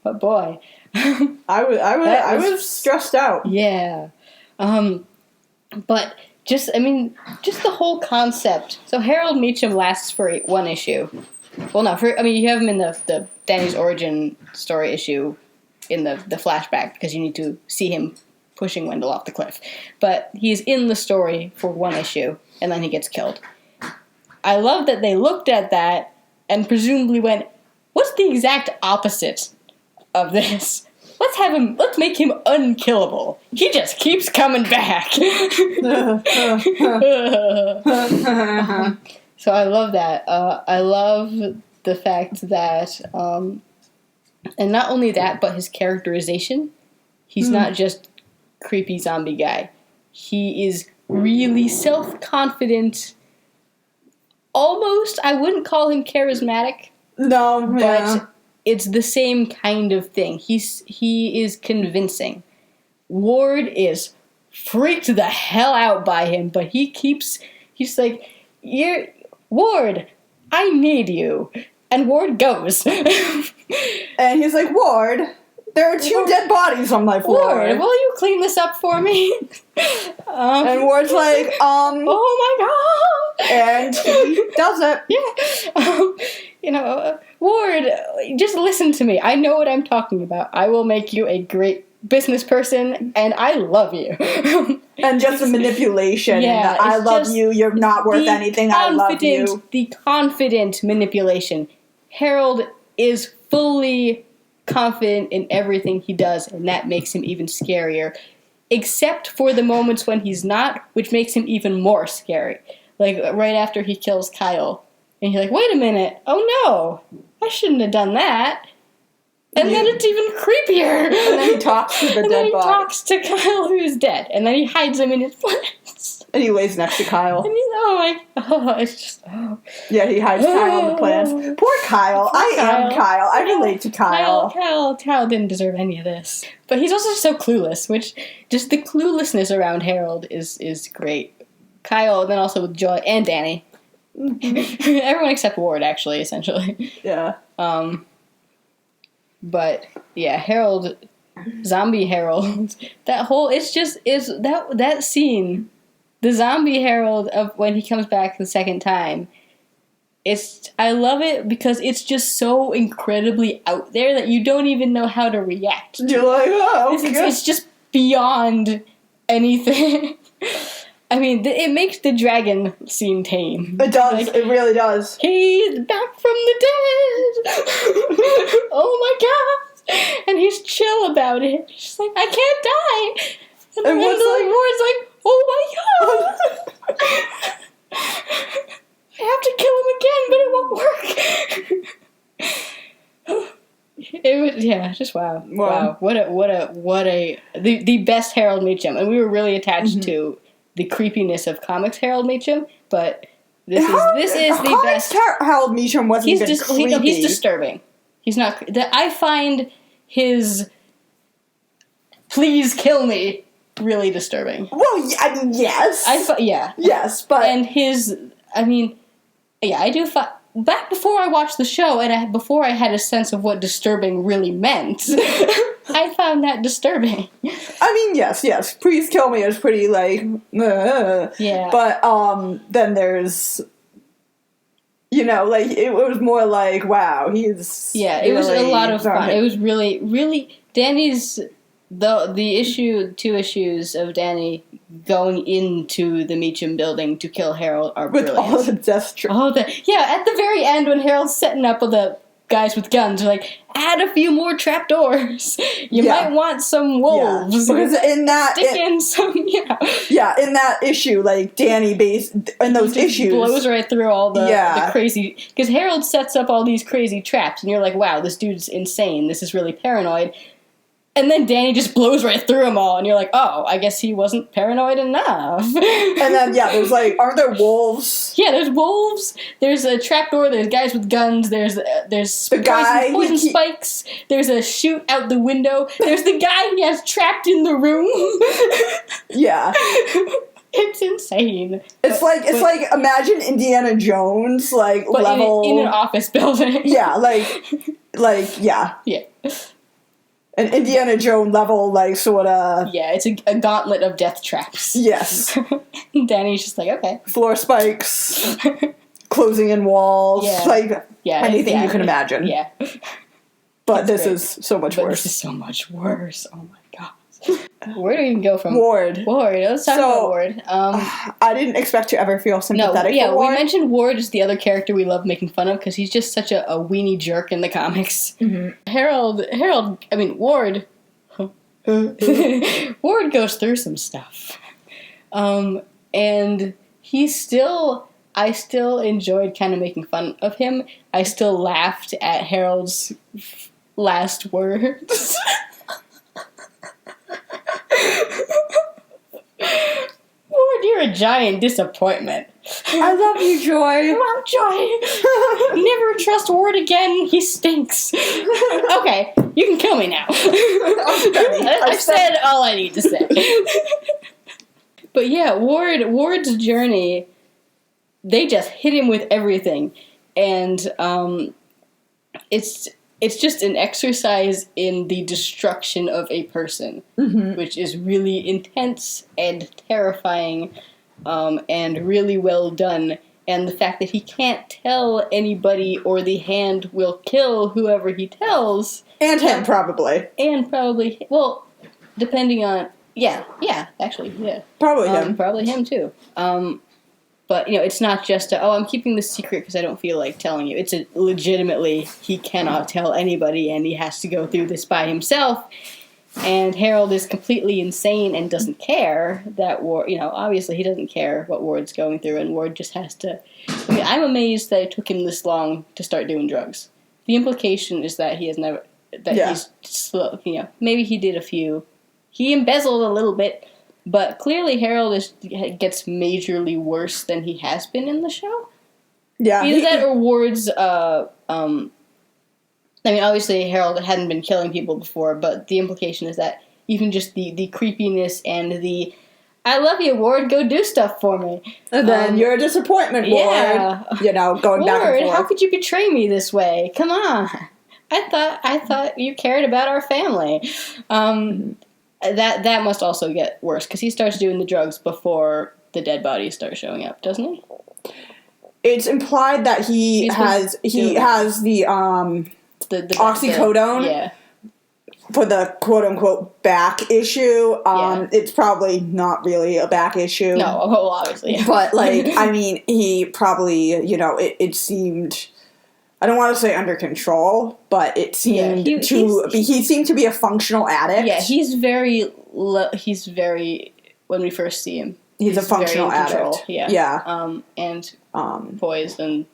but boy, I was stressed out. Yeah, but just the whole concept. So Harold Meachum lasts for one issue. Well, no, you have him in the Danny's origin story issue in the flashback, because you need to see him pushing Wendell off the cliff. But he's in the story for one issue, and then he gets killed. I love that they looked at that and presumably went, what's the exact opposite of this? Let's make him unkillable. He just keeps coming back. So I love that. I love the fact that, and not only that, but his characterization. He's not just creepy zombie guy. He is really self-confident. Almost, I wouldn't call him charismatic. No, but it's the same kind of thing. He is convincing. Ward is freaked the hell out by him, but he's like, Ward, I need you. And Ward goes. And he's like, Ward, there are two dead bodies on my floor. Ward, will you clean this up for me? And Ward's like, oh my god. And he does it. Yeah. Ward, just listen to me. I know what I'm talking about. I will make you a great business person, and I love you. And just the manipulation. Yeah, I love you. You're not worth anything. I love you. The confident manipulation. Harold is fully confident in everything he does, and that makes him even scarier. Except for the moments when he's not, which makes him even more scary. Like right after he kills Kyle. And he's like, wait a minute. Oh no. I shouldn't have done that. And then it's even creepier. And then he talks to the dead body. And then he talks to Kyle, who's dead. And then he hides him in his plants. And he lays next to Kyle. And it's just, Yeah, he hides Kyle in the plants. Poor Kyle. I am Kyle. I relate to Kyle. Kyle didn't deserve any of this. But he's also so clueless, which, just the cluelessness around Harold is great. Kyle, and then also with Joy and Danny. Everyone except Ward, actually, essentially. Yeah. But yeah, Harold, zombie Harold, that scene, the zombie Harold of when he comes back the second time. I love it because it's just so incredibly out there that you don't even know how to react. You're like, oh, okay. It's just beyond anything. I mean, it makes the dragon seem tame. It does. Like, it really does. He's back from the dead. Oh my god! And he's chill about it. He's like, I can't die. And then Ward's like, oh my god! I have to kill him again, but it won't work. It was just wow. What a the best Harold Meachum, and we were really attached to the creepiness of comics Harold Meachum, but This is the best. Harold Meacham wasn't He's even creepy. he's disturbing. He's not. I find his "please kill me" really disturbing. Well, I mean, yes. Yes, but and his. I mean, yeah, I do. Back before I watched the show, and before I had a sense of what disturbing really meant, I found that disturbing. I mean, yes. Please kill me is pretty like. Yeah. But then there's. Like, it was more like, wow, he's... Yeah, it was a lot of fun. It was really, really... Danny's... The two issues of Danny going into the Meacham building to kill Harold are brilliant. With all the death traps. At the very end when Harold's setting up with the guys with guns, they're like, add a few more trapdoors. You might want some wolves. Yeah. Because in that... Stick in some, Yeah, in that issue, like, Danny in those issues... blows right through all the crazy... Because Harold sets up all these crazy traps, and you're like, wow, this dude's insane. This is really paranoid. And then Danny just blows right through them all, and you're like, oh, I guess he wasn't paranoid enough. And then, there's like, aren't there wolves? Yeah, there's wolves, there's a trapdoor, there's guys with guns, there's poison spikes, there's a shoot out the window, there's the guy he has trapped in the room. Yeah. It's insane. It's like imagine Indiana Jones, like, level... in an office building. Yeah, yeah. Yeah. An Indiana Jones level, like, sort of... Yeah, it's a gauntlet of death traps. Yes. Danny's just like, okay. Floor spikes, closing in walls, anything you can imagine. Yeah. But this is so much worse. This is so much worse. Oh my gosh. Where do we even go from? Ward. Let's talk about Ward. I didn't expect to ever feel sympathetic for Ward. We mentioned Ward is the other character we love making fun of because he's just such a weenie jerk in the comics. Mm-hmm. Ward. Ward goes through some stuff. And I still enjoyed kind of making fun of him. I still laughed at Harold's last words. Ward, you're a giant disappointment. I love you, Joy. Love Joy. Never trust Ward again. He stinks. Okay, you can kill me now. I've said all I need to say. But yeah, Ward's journey, they just hit him with everything. And it's just an exercise in the destruction of a person, which is really intense and terrifying, and really well done. And the fact that he can't tell anybody, or the hand will kill whoever he tells. And him, probably. Well, depending on... Yeah, actually, yeah. Probably him. Probably him, too. But, it's not just I'm keeping this secret because I don't feel like telling you. It's legitimately, he cannot tell anybody, and he has to go through this by himself. And Harold is completely insane and doesn't care that Ward, obviously he doesn't care what Ward's going through, and Ward just has to... I'm amazed that it took him this long to start doing drugs. The implication is that he has never... he's slow, maybe he did a few. He embezzled a little bit, but clearly Harold gets majorly worse than he has been in the show. Yeah. Either that or Ward's, obviously Harold hadn't been killing people before, but the implication is that even just the creepiness and the, I love you, Ward, go do stuff for me. And then you're a disappointment, Ward. Yeah. Going Ward, back and forth. How could you betray me this way? Come on. I thought you cared about our family. That must also get worse, because he starts doing the drugs before the dead bodies start showing up, doesn't he? It's implied that he has the oxycodone for the quote-unquote back issue. It's probably not really a back issue. No, well, obviously. Yeah. But, he probably, it seemed... I don't want to say under control, but it seemed he seemed to be a functional addict. Yeah, he's very, when we first see him, he's a functional addict. Yeah. And poised and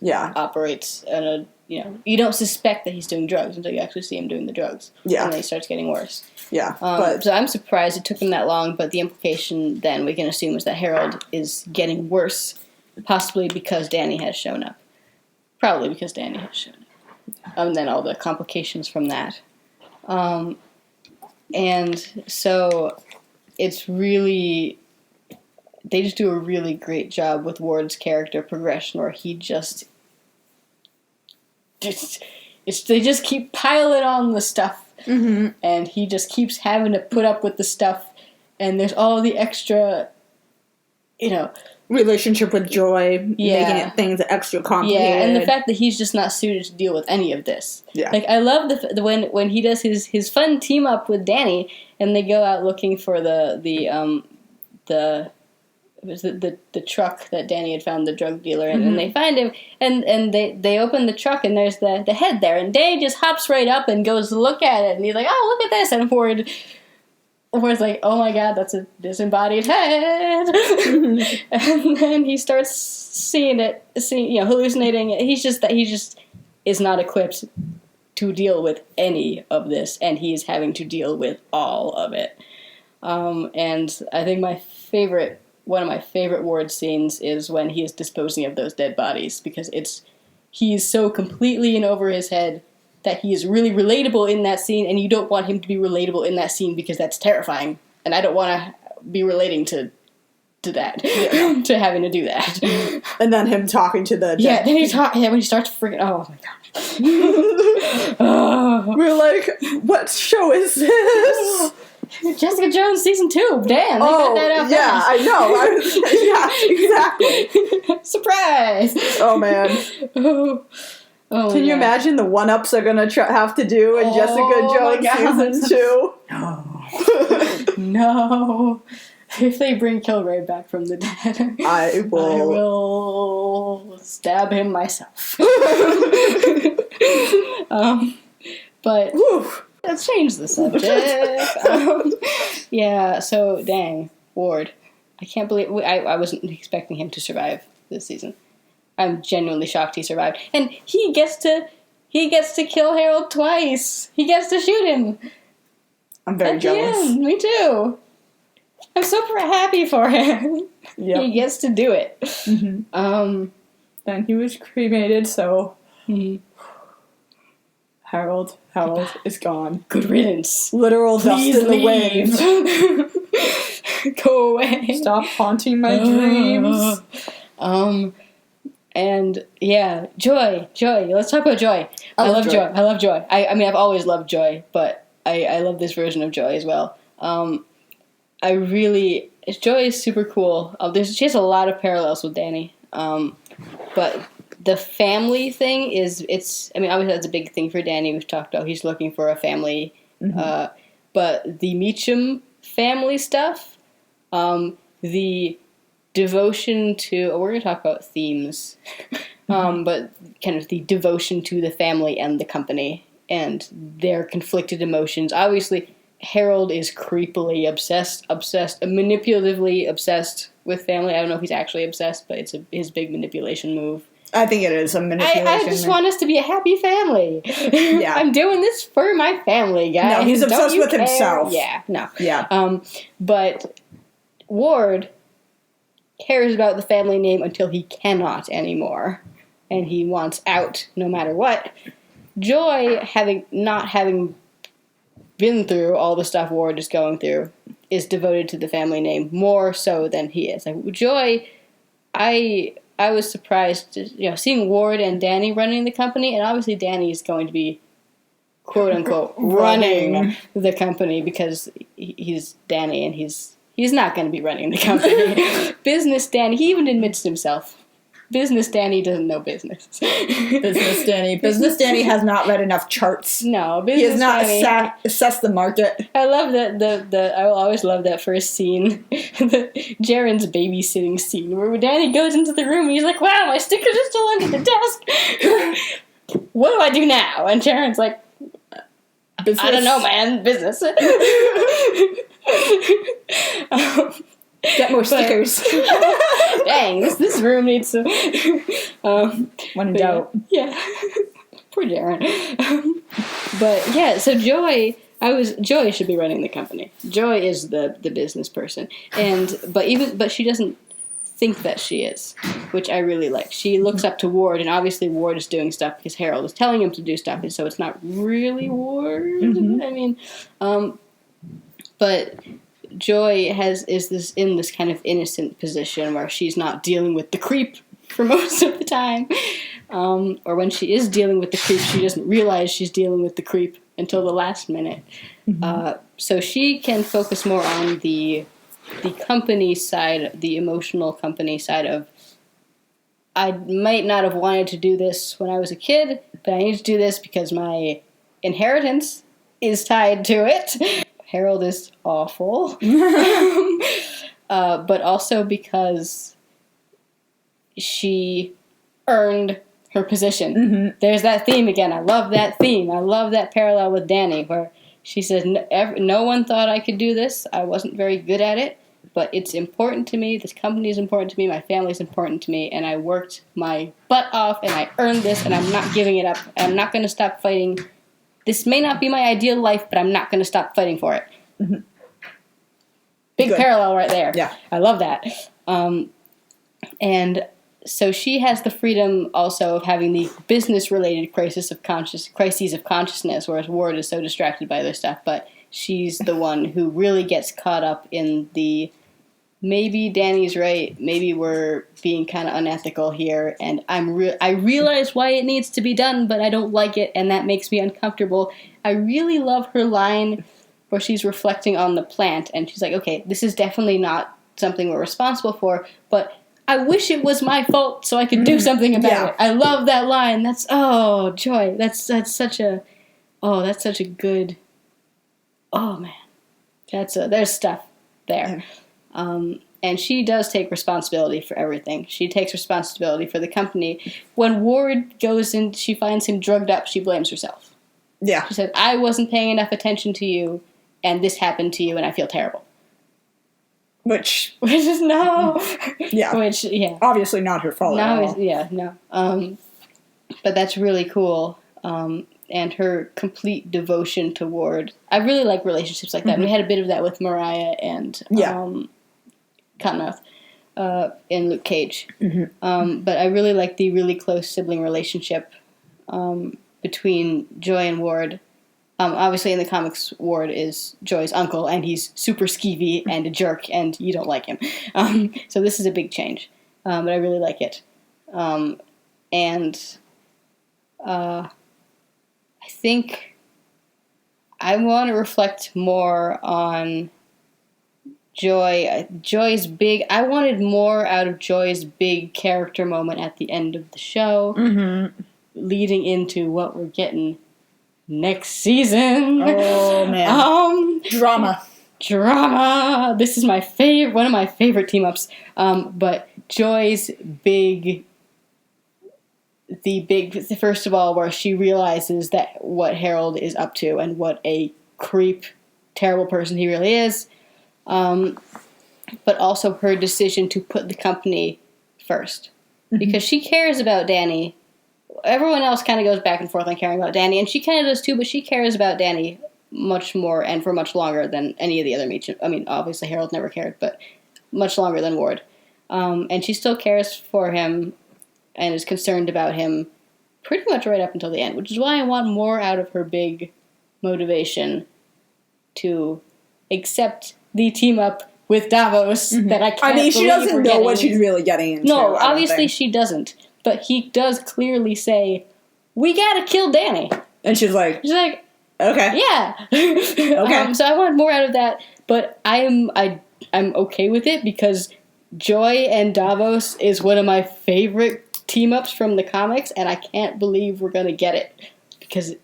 operates in a, you don't suspect that he's doing drugs until you actually see him doing the drugs. Yeah. And then he starts getting worse. Yeah. So I'm surprised it took him that long, but the implication then we can assume is that Harold is getting worse possibly because Danny has shown up. Probably because Danny has shown up. And then all the complications from that. And so it's really... They just do a really great job with Ward's character progression, where he just... they just keep piling on the stuff. Mm-hmm. And he just keeps having to put up with the stuff. And there's all the extra... relationship with Joy, making things extra complicated. Yeah, and the fact that he's just not suited to deal with any of this. Yeah. Like, I love when he does his fun team up with Danny, and they go out looking for the truck that Danny had found the drug dealer in, and they find him, and they open the truck, and there's the head there, and Danny just hops right up and goes to look at it, and he's like, oh, look at this, and Ward's like, oh my god, that's a disembodied head. And then he starts seeing it, hallucinating it. He just is not equipped to deal with any of this, and he is having to deal with all of it. And I think one of my favorite Ward scenes is when he is disposing of those dead bodies, because he's so completely in over his head that he is really relatable in that scene, and you don't want him to be relatable in that scene because that's terrifying. And I don't want to be relating to that, to having to do that. And then him talking to the... Yeah, then when he starts freaking... Oh, my God. We're like, what show is this? Jessica Jones Season 2. Damn, they got that out fast. I know. Yeah, exactly. Surprise! Oh, man. Oh, Can you imagine the one-ups they're going to have to do in Jessica Jones Season 2? No. If they bring Kilgrave back from the dead, I will stab him myself. But let's change the subject. Yeah, so dang, Ward. I can't believe I wasn't expecting him to survive this season. I'm genuinely shocked he survived. And he gets to kill Harold twice. He gets to shoot him. I'm very jealous. Me too. I'm super happy for him. Yep. He gets to do it. Mm-hmm. Then he was cremated, so Harold is gone. Good riddance. Literal dust in the wind. Go away. Stop haunting my dreams. And yeah, Joy. Let's talk about Joy. I love Joy. I mean, I've always loved Joy, but I love this version of Joy as well. Joy is super cool. She has a lot of parallels with Danny. But the family thing obviously that's a big thing for Danny. We've talked about he's looking for a family. Mm-hmm. But the Meacham family stuff, the devotion to... we're going to talk about themes. But kind of the devotion to the family and the company and their conflicted emotions. Obviously, Harold is creepily obsessed, manipulatively obsessed with family. I don't know if he's actually obsessed, but it's his big manipulation move. I think it is a manipulation. I just want us to be a happy family. Yeah. I'm doing this for my family, guys. No, he's obsessed with himself. Yeah, no. Yeah. But Ward cares about the family name until he cannot anymore. And he wants out no matter what. Joy, not having been through all the stuff Ward is going through, is devoted to the family name more so than he is. Like, Joy, I was surprised, seeing Ward and Danny running the company, and obviously Danny is going to be, quote unquote, running the company because he's Danny and he's not going to be running the company. Business Danny, he even admits to himself. Business Danny doesn't know business. Business Danny has not read enough charts. No, he has not assessed the market. I love that. I will always love that first scene, Jaren's babysitting scene, where Danny goes into the room and he's like, "Wow, my stickers are still under the desk. What do I do now?" And Jaren's like, "Business. I don't know, man. Business." Get more stickers. Dang, this room needs some. When in doubt. Yeah. Poor Jaren. But yeah, so Joy should be running the company. Joy is the business person, but she doesn't think that she is. which I really like. She looks up to Ward, and obviously Ward is doing stuff because Harold is telling him to do stuff, and so it's not really Ward. I mean, but Joy is in this kind of innocent position where she's not dealing with the creep for most of the time, or when she is dealing with the creep, she doesn't realize she's dealing with the creep until the last minute. So she can focus more on the company side, the emotional company side of, I might not have wanted to do this when I was a kid, but I need to do this because my inheritance is tied to it. Harold is awful. But also because she earned her position. There's that theme again. I love that theme. I love that parallel with Dany where she says, no one thought I could do this. I wasn't very good at it, but it's important to me. This company is important to me. My family is important to me. And I worked my butt off, and I earned this, and I'm not giving it up. I'm not going to stop fighting. This may not be my ideal life, but I'm not going to stop fighting for it. Big parallel right there. Yeah. I love that. And so she has the freedom also of having the business-related crises of consciousness, whereas Ward is so distracted by other stuff. But she's the one who really gets caught up in the, maybe Dany's right, maybe we're being kind of unethical here, and I realize why it needs to be done, but I don't like it, and that makes me uncomfortable. I really love her line where she's reflecting on the plant, and she's like, okay, this is definitely not something we're responsible for, but I wish it was my fault so I could do something about it. I love that line. That's, Joy. That's such a good, oh man. There's stuff there. And she does take responsibility for everything. She takes responsibility for the company. When Ward goes in, she finds him drugged up, she blames herself. Yeah. She said, I wasn't paying enough attention to you, and this happened to you, and I feel terrible. Which is no. Yeah. Which, yeah. Obviously not her fault at all. Yeah, no. But that's really cool. And her complete devotion to Ward. I really like relationships like that. We had a bit of that with Mariah and Cottonmouth in Luke Cage. But I really like the really close sibling relationship between Joy and Ward. Obviously, in the comics, Ward is Joy's uncle, and he's super skeevy and a jerk, and you don't like him. So this is a big change, but I really like it. And I think I want to reflect more on Joy. Joy's big... I wanted more out of Joy's big character moment at the end of the show, leading into what we're getting next season. Oh man. Drama. This is one of my favorite team ups. But Joy's first of all, where she realizes that what Harold is up to and what a creep, terrible person he really is. But also her decision to put the company first. Because she cares about Dany. Everyone else kind of goes back and forth on caring about Dany, and she kind of does too, but she cares about Dany much more and for much longer than any of the other Meacham. I mean, obviously Harold never cared, but much longer than Ward. And she still cares for him and is concerned about him pretty much right up until the end, which is why I want more out of her big motivation to accept the team up with Davos that I can't I mean, she doesn't know what she's really getting into. No, obviously she doesn't. But he does clearly say, we gotta kill Dany. And she's like, okay. Yeah. Okay. So I want more out of that, but I'm okay with it because Joy and Davos is one of my favorite team-ups from the comics, and I can't believe we're gonna get it. Because,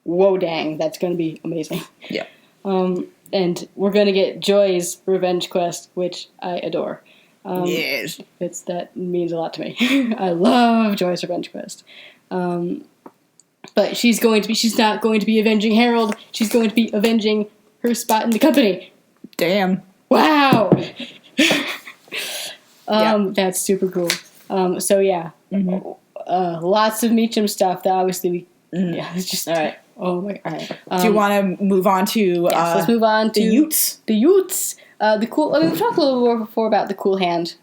whoa dang, that's gonna be amazing. Yeah. And we're gonna get Joy's revenge quest, which I adore. Yes. That means a lot to me. I love Joy's revenge quest. But she's not going to be avenging Harold. She's going to be avenging her spot in the company. Damn. Wow. That's super cool. So yeah. Lots of Meacham stuff that obviously it's just alright. Oh my god. Do you want to move on to let's move on to the Utes? The Utes. The cool. I mean, we've talked a little bit before about the Cool Hand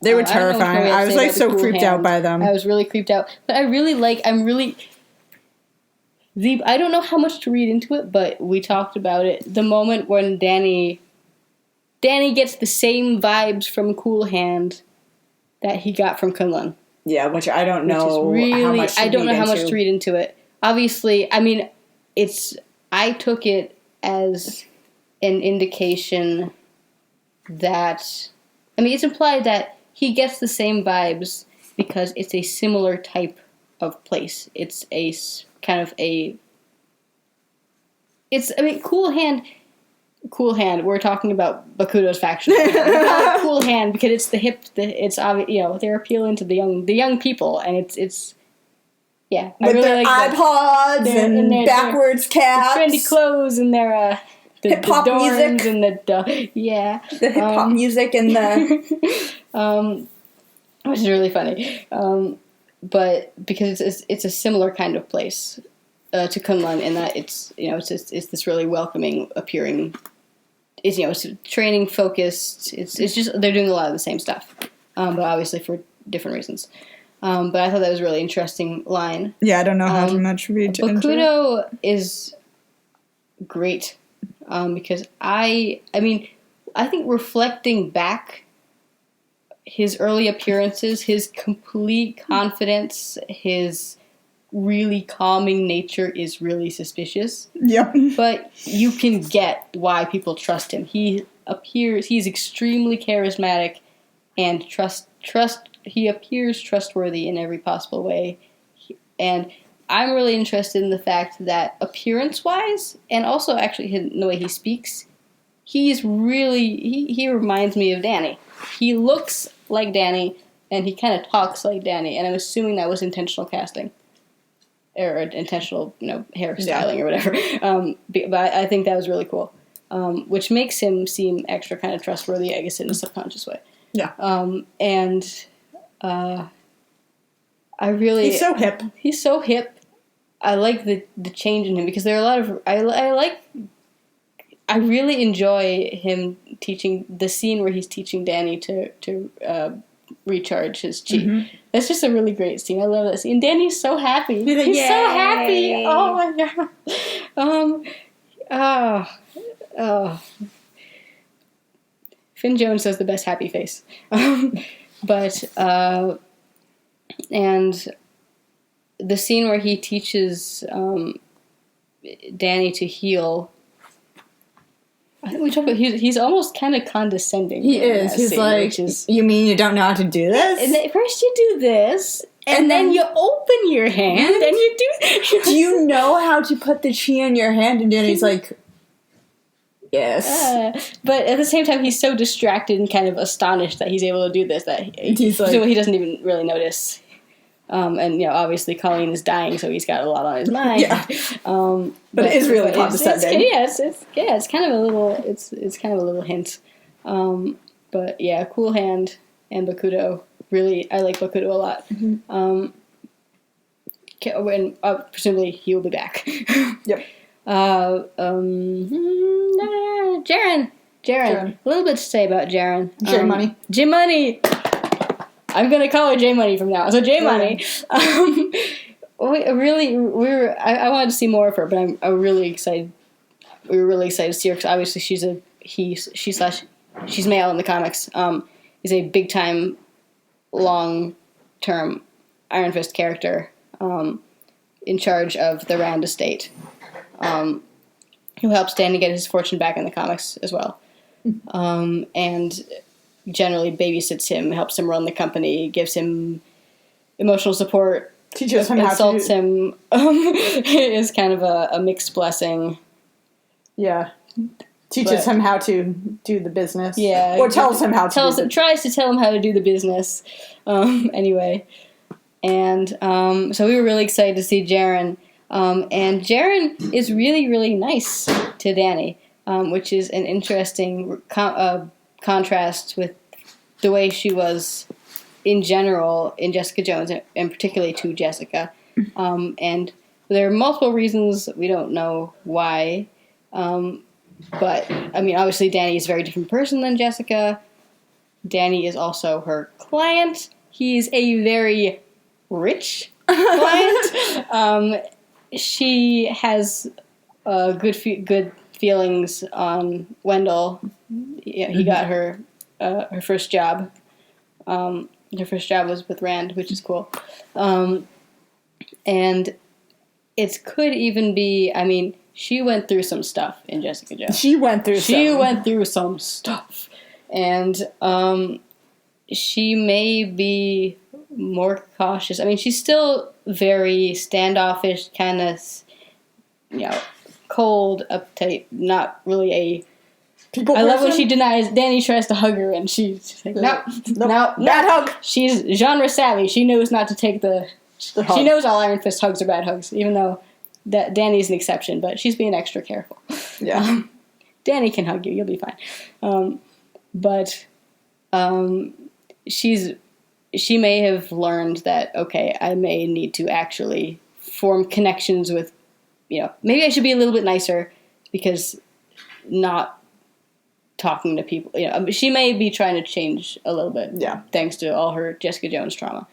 They were I don't know what terrifying. we have to I was say like about the so cool creeped hand. out by them. I was really creeped out. But I don't know how much to read into it, but we talked about it. The moment when Danny gets the same vibes from Cool Hand that he got from Kunlun. Yeah, which I don't know how much to I don't know how much into. to read into it. Obviously, I mean, I took it as an indication that, I mean, it's implied that he gets the same vibes because it's a similar type of place. It's Cool Hand. We're talking about Bakuto's faction. We call it Cool Hand because it's the hip. It's obvious. They're appealing to the young people, and it's. Yeah, With their iPods and their backwards caps, trendy clothes, and their hip hop music, and the hip hop music and the which is really funny. But because it's a similar kind of place to Kunlun in that it's this really welcoming appearing. It's training focused. It's just they're doing a lot of the same stuff, but obviously for different reasons. But I thought that was a really interesting line. Yeah, I don't know how much to read into it. Bakuto is great because I think reflecting back his early appearances, his complete confidence, his really calming nature is really suspicious. Yep. But you can get why people trust him. He's extremely charismatic and he appears trustworthy in every possible way. And I'm really interested in the fact that appearance-wise, and also actually in the way he speaks, he reminds me of Danny. He looks like Danny, and he kind of talks like Danny, and I'm assuming that was intentional casting. Or intentional, hairstyling or whatever. But I think that was really cool. Which makes him seem extra kind of trustworthy, I guess, in a subconscious way. Yeah. He's so hip. He's so hip. I like the change in him because there are a lot of I really enjoy him teaching the scene where he's teaching Danny to recharge his chi. Mm-hmm. That's just a really great scene. I love that scene. Danny's so happy. He's so happy. Oh my god. Finn Jones has the best happy face. But and the scene where he teaches Danny to heal. I think we talked about he's almost kind of condescending. He is. He's like, you mean you don't know how to do this? And first you do this, and then you open your hand, and you do... Do you know how to put the chi in your hand? And Danny's like, yes. But at the same time, he's so distracted and kind of astonished that he's able to do this that he doesn't even really notice. And obviously Colleen is dying, so he's got a lot on his mind. Yeah. But it is really condescending. It's kind of a little. It's kind of a little hint. But yeah, Cool Hand and Bakuto. Really, I like Bakuto a lot. Mm-hmm. And presumably he will be back. Yep. Jaren. A little bit to say about Jaren. J-Money. J-Money. I'm gonna call her J-Money from now on. So J-Money. I wanted to see more of her, but I'm really excited. We were really excited to see her because obviously she's male in the comics. Is a big time, long term Iron Fist character in charge of the Rand estate, who helps Danny get his fortune back in the comics as well, and generally babysits him, helps him run the company, gives him emotional support, teaches him insults him. Is kind of a mixed blessing. Yeah. Teaches him how to do the business. Yeah. Or tells him how to tries to tell him how to do the business. Anyway. And so we were really excited to see Jaren. And Jaren is really, really nice to Danny, which is an interesting contrast with the way she was in general in Jessica Jones, and particularly to Jessica. And there are multiple reasons. We don't know why. But, I mean, obviously Danny is a very different person than Jessica. Danny is also her client. He's a very rich client. She has good feelings on Wendell. Yeah, he got her first job. Her first job was with Rand, which is cool. And it could even be, I mean, she went through some stuff in Jessica Jones. She went through some stuff. And she may be more cautious. I mean, she's still very standoffish, kind of, cold, uptight, not really a... people I person? love when she denies. Danny tries to hug her, and she's like, "No, bad hug." She's genre savvy. She knows not to take the hug. She knows all Iron Fist hugs are bad hugs, even though that Danny's an exception. But she's being extra careful. Yeah, Danny can hug you. You'll be fine. But she may have learned that, okay, I may need to actually form connections with, maybe I should be a little bit nicer because not talking to people. She may be trying to change a little bit. Yeah. Thanks to all her Jessica Jones trauma.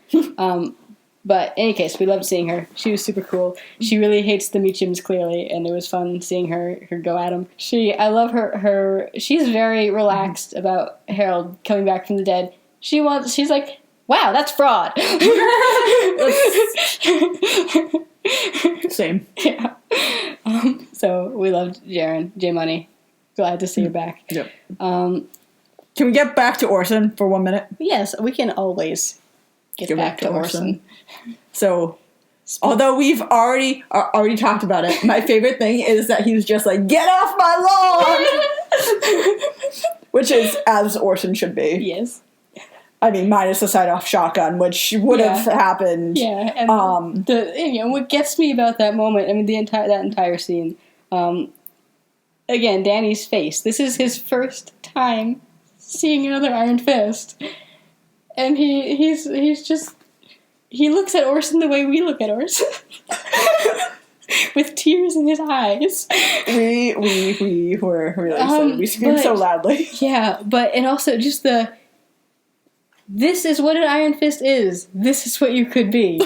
But in any case, we loved seeing her. She was super cool. She really hates the Meachums, clearly, and it was fun seeing her go at him. I love her. She's very relaxed about Harold coming back from the dead. She's like, wow, that's fraud. Same. Yeah. So we loved Jaren, J Money. Glad to see her back. Yep. Can we get back to Orson for 1 minute? Yes, we can always get back to Orson. So, although we've already talked about it, my favorite thing is that he was just like, "Get off my lawn," which is as Orson should be. Yes. I mean, minus the side-off shotgun, which would have happened. Yeah, and what gets me about that moment, I mean, that entire scene. Again, Danny's face. This is his first time seeing another Iron Fist, and he looks at Orson the way we look at Orson, with tears in his eyes. We were really excited. We screamed so loudly. Yeah, and also just this is what an Iron Fist is. This is what you could be.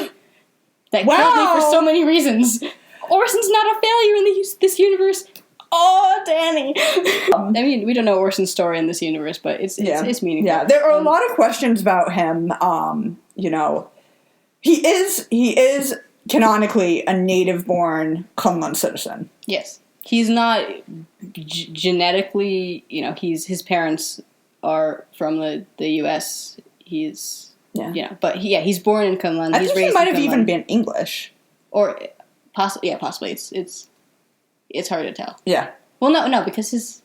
That killed me for so many reasons. Orson's not a failure in this universe. Oh, Danny. I mean, we don't know Orson's story in this universe, but it's meaningful. Yeah, there are a lot of questions about him. He is canonically a native-born Kunlun citizen. Yes. He's not genetically, his parents are from the U.S. He's, but he's born in Kunlun. I think he might have even been English. Or possibly. It's hard to tell. Yeah. Well, no, because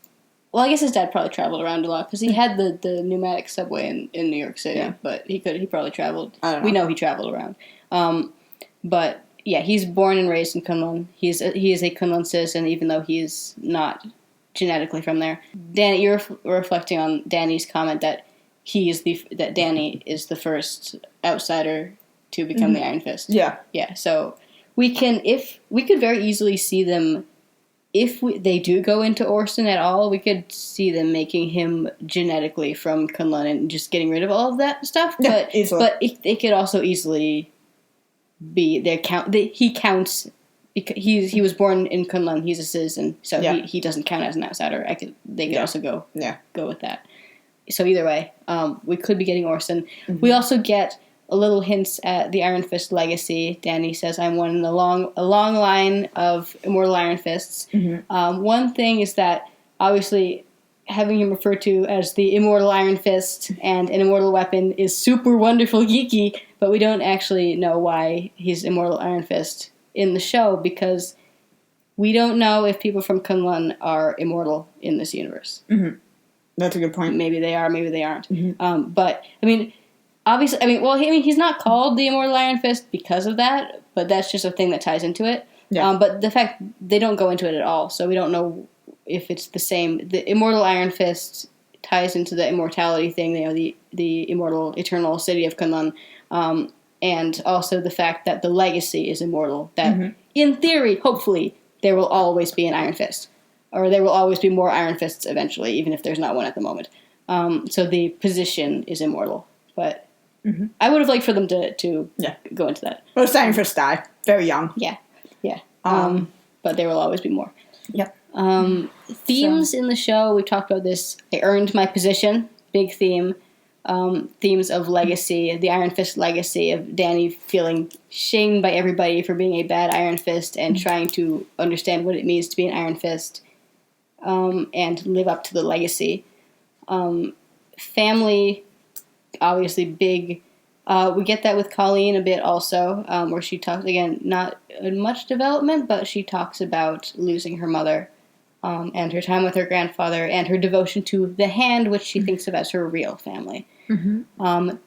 I guess his dad probably traveled around a lot because he had the pneumatic subway in New York City. Yeah. But he probably traveled. I don't know. We know he traveled around. But yeah, he's born and raised in Kunlun. He is a Kunlun citizen, even though he's not genetically from there. Danny, you're reflecting on Danny's comment that that Danny is the first outsider to become the Iron Fist. Yeah. Yeah. So we could very easily see them. If they do go into Orson at all, we could see them making him genetically from Kunlun and just getting rid of all of that stuff. Yeah, easily. But it could also easily be he counts because he was born in Kunlun. He's a citizen, so he doesn't count as an outsider. They could also go with that. So either way, we could be getting Orson. Mm-hmm. We also get a little hints at the Iron Fist legacy. Danny says, "I'm one in a long line of immortal Iron Fists." Mm-hmm. One thing is that obviously having him referred to as the immortal Iron Fist and an immortal weapon is super wonderful geeky, but we don't actually know why he's immortal Iron Fist in the show because we don't know if people from Kunlun are immortal in this universe. Mm-hmm. That's a good point. Maybe they are, maybe they aren't. Mm-hmm. But I mean. Obviously, he's not called the Immortal Iron Fist because of that, but that's just a thing that ties into it. Yeah. But the fact they don't go into it at all, so we don't know if it's the same. The Immortal Iron Fist ties into the immortality thing, the immortal, eternal city of Kunlun, and also the fact that the legacy is immortal. That, in theory, hopefully, there will always be an Iron Fist, or there will always be more Iron Fists eventually, even if there's not one at the moment. So the position is immortal. But I would have liked for them to go into that. Well, Iron Fist died very young. Yeah. But there will always be more. Yep. Themes in the show, we talked about this. I earned my position, big theme. Themes of legacy, the Iron Fist legacy of Danny feeling shamed by everybody for being a bad Iron Fist and trying to understand what it means to be an Iron Fist and live up to the legacy. Family, obviously big. We get that with Colleen a bit also, where she talks, again, not much development, but she talks about losing her mother and her time with her grandfather and her devotion to the Hand, which she thinks of as her real family.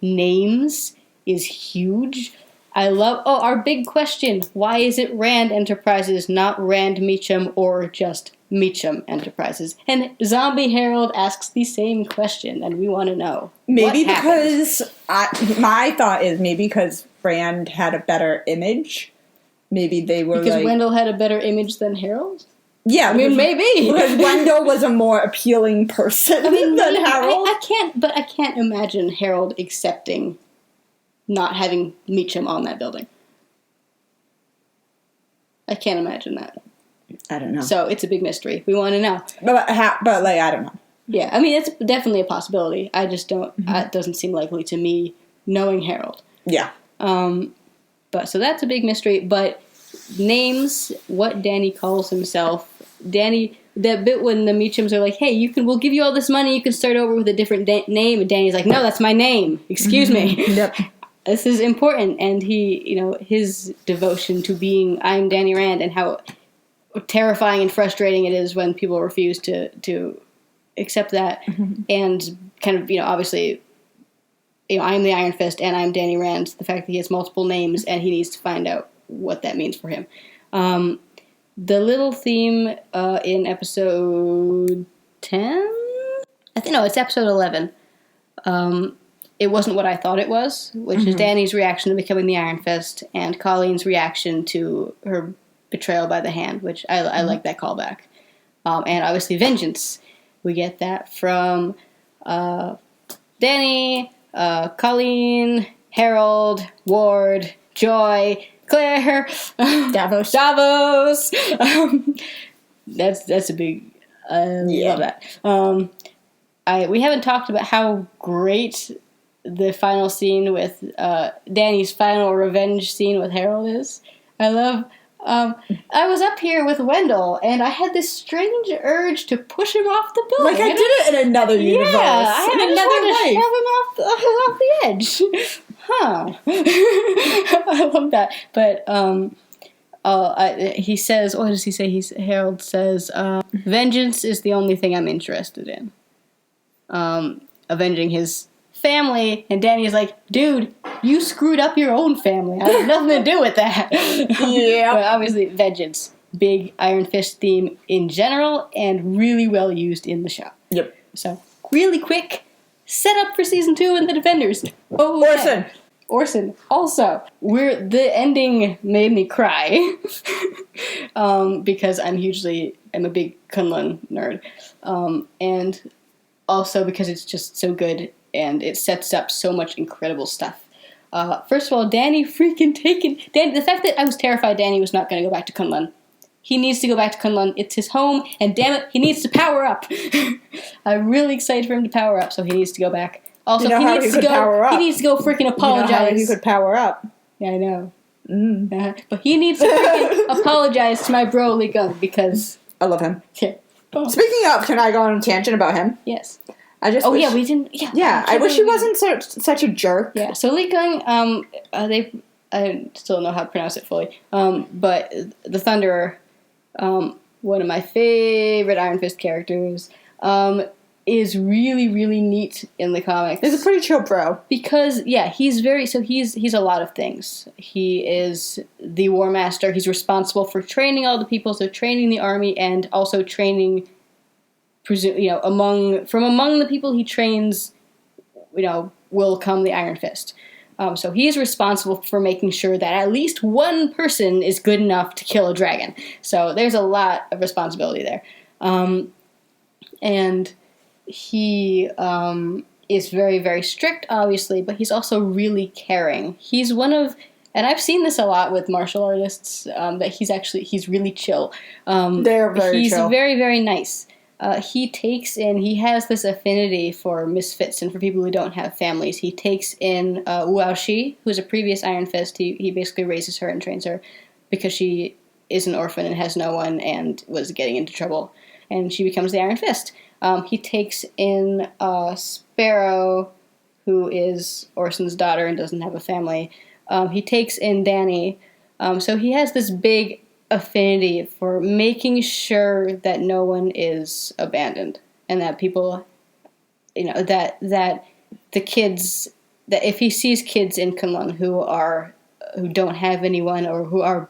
Names is huge. I love, our big question, why is it Rand Enterprises, not Rand Meacham or just Meacham Enterprises? And Zombie Harold asks the same question, and we want to know. Maybe because, my thought is maybe because Rand had a better image. Maybe they were because Wendell had a better image than Harold? Yeah, I mean, maybe. Because Wendell was a more appealing person than Harold. I can't imagine Harold accepting not having Meacham on that building. I can't imagine that. I don't know. So it's a big mystery. We want to know. But I don't know. Yeah, I mean, it's definitely a possibility. I just don't, it doesn't seem likely to me knowing Harold. Yeah. But so that's a big mystery. But names, what Danny calls himself. Danny, that bit when the Meachams are like, hey, we'll give you all this money, you can start over with a different name. And Danny's like, no, that's my name. Excuse me. Yep. This is important. And he, his devotion to being, I'm Danny Rand, and how terrifying and frustrating it is when people refuse to accept that. And kind of, obviously, I'm the Iron Fist and I'm Danny Rand. The fact that he has multiple names and he needs to find out what that means for him. The little theme in episode 10? It's episode 11. It wasn't what I thought it was, which is Danny's reaction to becoming the Iron Fist and Colleen's reaction to her betrayal by the Hand, which I like that callback. And obviously vengeance. We get that from Danny, Colleen, Harold, Ward, Joy, Claire, Davos. That's a big. Love that. We haven't talked about how great the final scene with Danny's final revenge scene with Harold is. I love. I was up here with Wendell, and I had this strange urge to push him off the building. Like I did it in another universe. Yeah, I had another to shove him off the edge. Huh. I love that. But he says, what does he say? Harold says, vengeance is the only thing I'm interested in. Avenging his family, and Danny's like, dude, you screwed up your own family. I have nothing to do with that. Yeah. But obviously, vengeance. Big Iron Fist theme in general, and really well used in the show. Yep. So, really quick, set up for season 2 in The Defenders. Oh, Orson. Also, the ending made me cry. Because I'm a big Kunlun nerd. And also because it's just so good, and it sets up so much incredible stuff. First of all, Danny, the fact that I was terrified Danny was not going to go back to Kunlun. He needs to go back to Kunlun. It's his home, and damn it, he needs to power up. I'm really excited for him to power up, so he needs to go back. Also, he needs to go freaking apologize. You know how he could power up. Yeah, I know. But he needs to freaking apologize to my bro Lee Gung, because I love him. Yeah. Oh. Speaking of, can I go on a tangent about him? Yes. I wish he wasn't such a jerk. Yeah, so Lee Gung, I still don't know how to pronounce it fully, but the Thunderer, one of my favorite Iron Fist characters, is really, really neat in the comics. He's a pretty chill bro. Because, he's a lot of things. He is the War Master. He's responsible for training all the people, so training the army, and also training, among the people he trains, will come the Iron Fist. So he's responsible for making sure that at least one person is good enough to kill a dragon. So there's a lot of responsibility there. And he is very, very strict, obviously, but he's also really caring. He's one of, and I've seen this a lot with martial artists, that he's really chill. They're very he's chill. very, very nice. He has this affinity for misfits and for people who don't have families. He takes in Wu Shi, who's a previous Iron Fist. He basically raises her and trains her because she is an orphan and has no one and was getting into trouble. And she becomes the Iron Fist. He takes in Sparrow, who is Orson's daughter and doesn't have a family. He takes in Danny. So he has this big affinity for making sure that no one is abandoned and that people, that the kids, that if he sees kids in Kunlun who don't have anyone or who are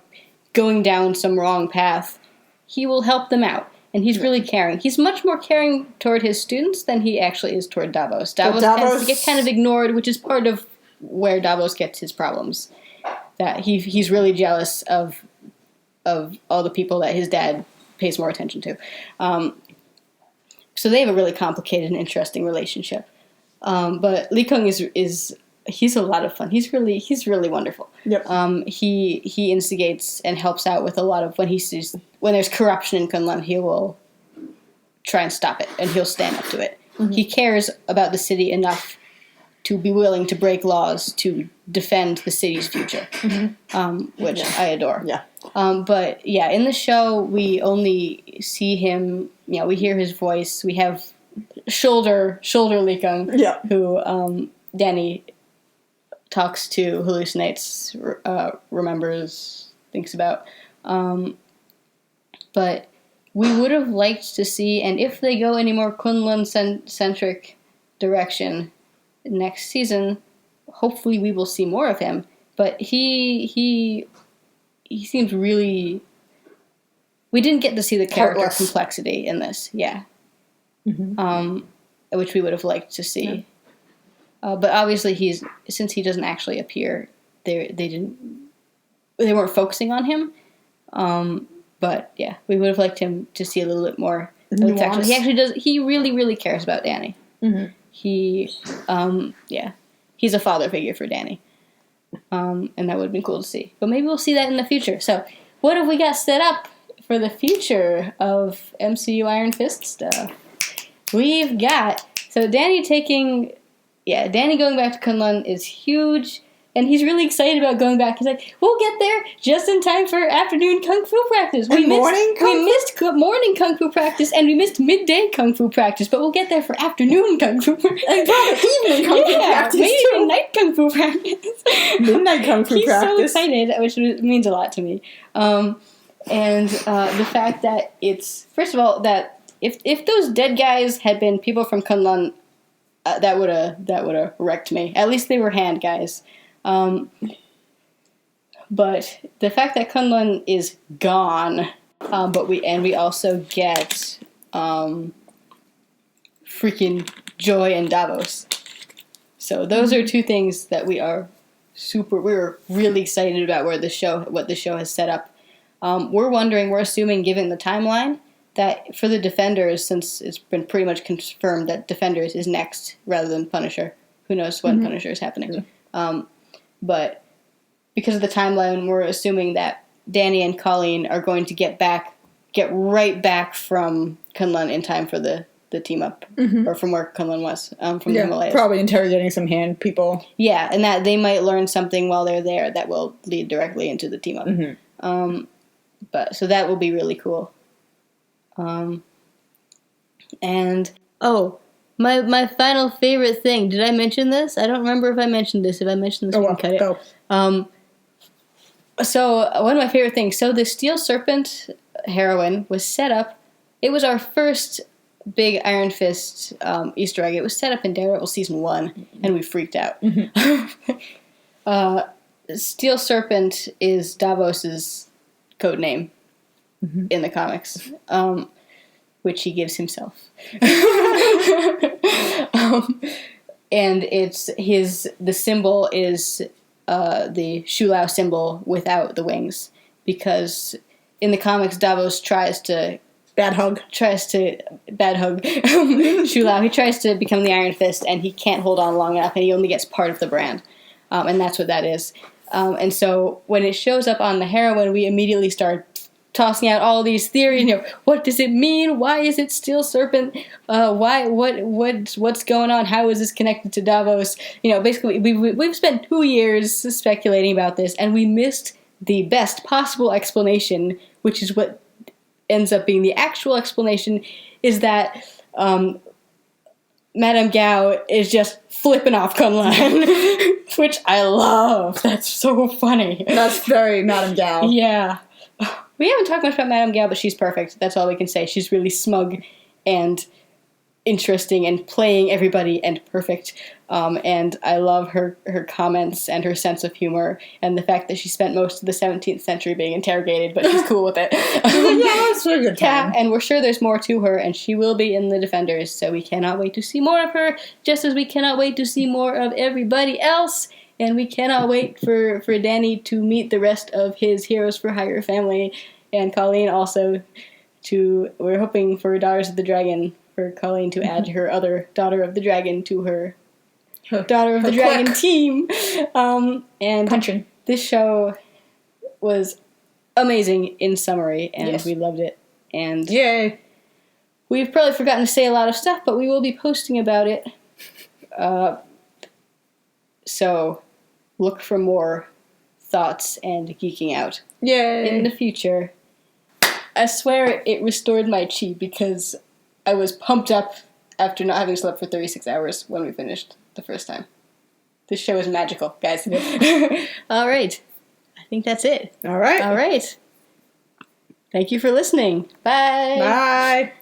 going down some wrong path, he will help them out. And he's really caring. He's much more caring toward his students than he actually is toward Davos. Davos tends to get kind of ignored, which is part of where Davos gets his problems. That he's really jealous of all the people that his dad pays more attention to. So they have a really complicated and interesting relationship. But Lee Kung he's a lot of fun. He's really wonderful. Yep. He instigates and helps out with a lot of when there's corruption in Kunlun, he will try and stop it, and he'll stand up to it. Mm-hmm. He cares about the city enough to be willing to break laws to defend the city's future, which I adore. Yeah. But yeah, in the show, we only see him, we hear his voice. We have shoulder Lee Kung, who Danny talks to, hallucinates, remembers, thinks about. But we would have liked to see, and if they go any more Kunlun-centric direction next season, hopefully we will see more of him. But he seems really... We didn't get to see the character Heartless. complexity in this, which we would have liked to see. Yeah. But obviously, since he doesn't actually appear, they weren't focusing on him. But yeah, we would have liked him to see a little bit more. He actually does. He really, really cares about Danny. Mm-hmm. He's a father figure for Danny, and that would have been cool to see. But maybe we'll see that in the future. So, what have we got set up for the future of MCU Iron Fist stuff? We've got Danny going back to Kunlun is huge. And he's really excited about going back. He's like, we'll get there just in time for afternoon Kung Fu practice. We missed morning Kung Fu practice, and we missed midday Kung Fu practice, but we'll get there for afternoon Kung Fu practice. And probably evening Kung Fu practice, maybe too. even night Kung Fu practice. Midnight Kung Fu practice. He's so excited, which means a lot to me. And the fact that it's, first of all, that if those dead guys had been people from Kunlun, that would have wrecked me. At least they were hand guys. But the fact that Kunlun is gone, but we also get freaking Joy and Davos. So those are two things that we're really excited about what the show has set up. We're assuming, given the timeline, that for the Defenders, since it's been pretty much confirmed that Defenders is next rather than Punisher. Who knows when Punisher is happening. Yeah. But because of the timeline, we're assuming that Danny and Colleen are going to get right back from Kunlun in time for the team up, or from where Kunlun was, from the Himalayas. Probably interrogating some hand people. Yeah, and that they might learn something while they're there that will lead directly into the team up. Mm-hmm. But so that will be really cool. And My final favorite thing. Did I mention this? I don't remember if I mentioned this. If I mentioned this, we can cut it. So one of my favorite things. So the Steel Serpent heroine was set up. It was our first big Iron Fist Easter egg. It was set up in Daredevil season 1, and we freaked out. Steel Serpent is Davos's code name in the comics. Which he gives himself. And the symbol is the Shulao symbol without the wings, because in the comics Davos tries to Bad hug. Bad hug. Shulao, he tries to become the Iron Fist, and he can't hold on long enough, and he only gets part of the brand. And that's what that is. And so when it shows up on the heroine, we immediately start tossing out all these theories. What does it mean? Why is it still Serpent? What's going on? How is this connected to Davos? Basically, we've spent 2 years speculating about this, and we missed the best possible explanation, which is what ends up being the actual explanation, is that Madame Gao is just flipping off Kunlun, which I love. That's so funny. That's very Madame Gao. Yeah. We haven't talked much about Madame Gao, but she's perfect. That's all we can say. She's really smug and interesting and playing everybody and perfect. And I love her comments and her sense of humor and the fact that she spent most of the 17th century being interrogated, but she's cool with it. Yeah, that's a good time. And we're sure there's more to her, and she will be in the Defenders, so we cannot wait to see more of her, just as we cannot wait to see more of everybody else. And we cannot wait for Danny to meet the rest of his Heroes for Hire family, and Colleen also we're hoping for Daughters of the Dragon, for Colleen to add her other Daughter of the Dragon to her Daughter of the Dragon team. And Punching. This show was amazing in summary, and yes. We loved it. And yay! We've probably forgotten to say a lot of stuff, but we will be posting about it. So look for more thoughts and geeking out. Yay! In the future. I swear it restored my chi because I was pumped up after not having slept for 36 hours when we finished the first time. This show is magical, guys. All right. I think that's it. All right. Thank you for listening. Bye. Bye.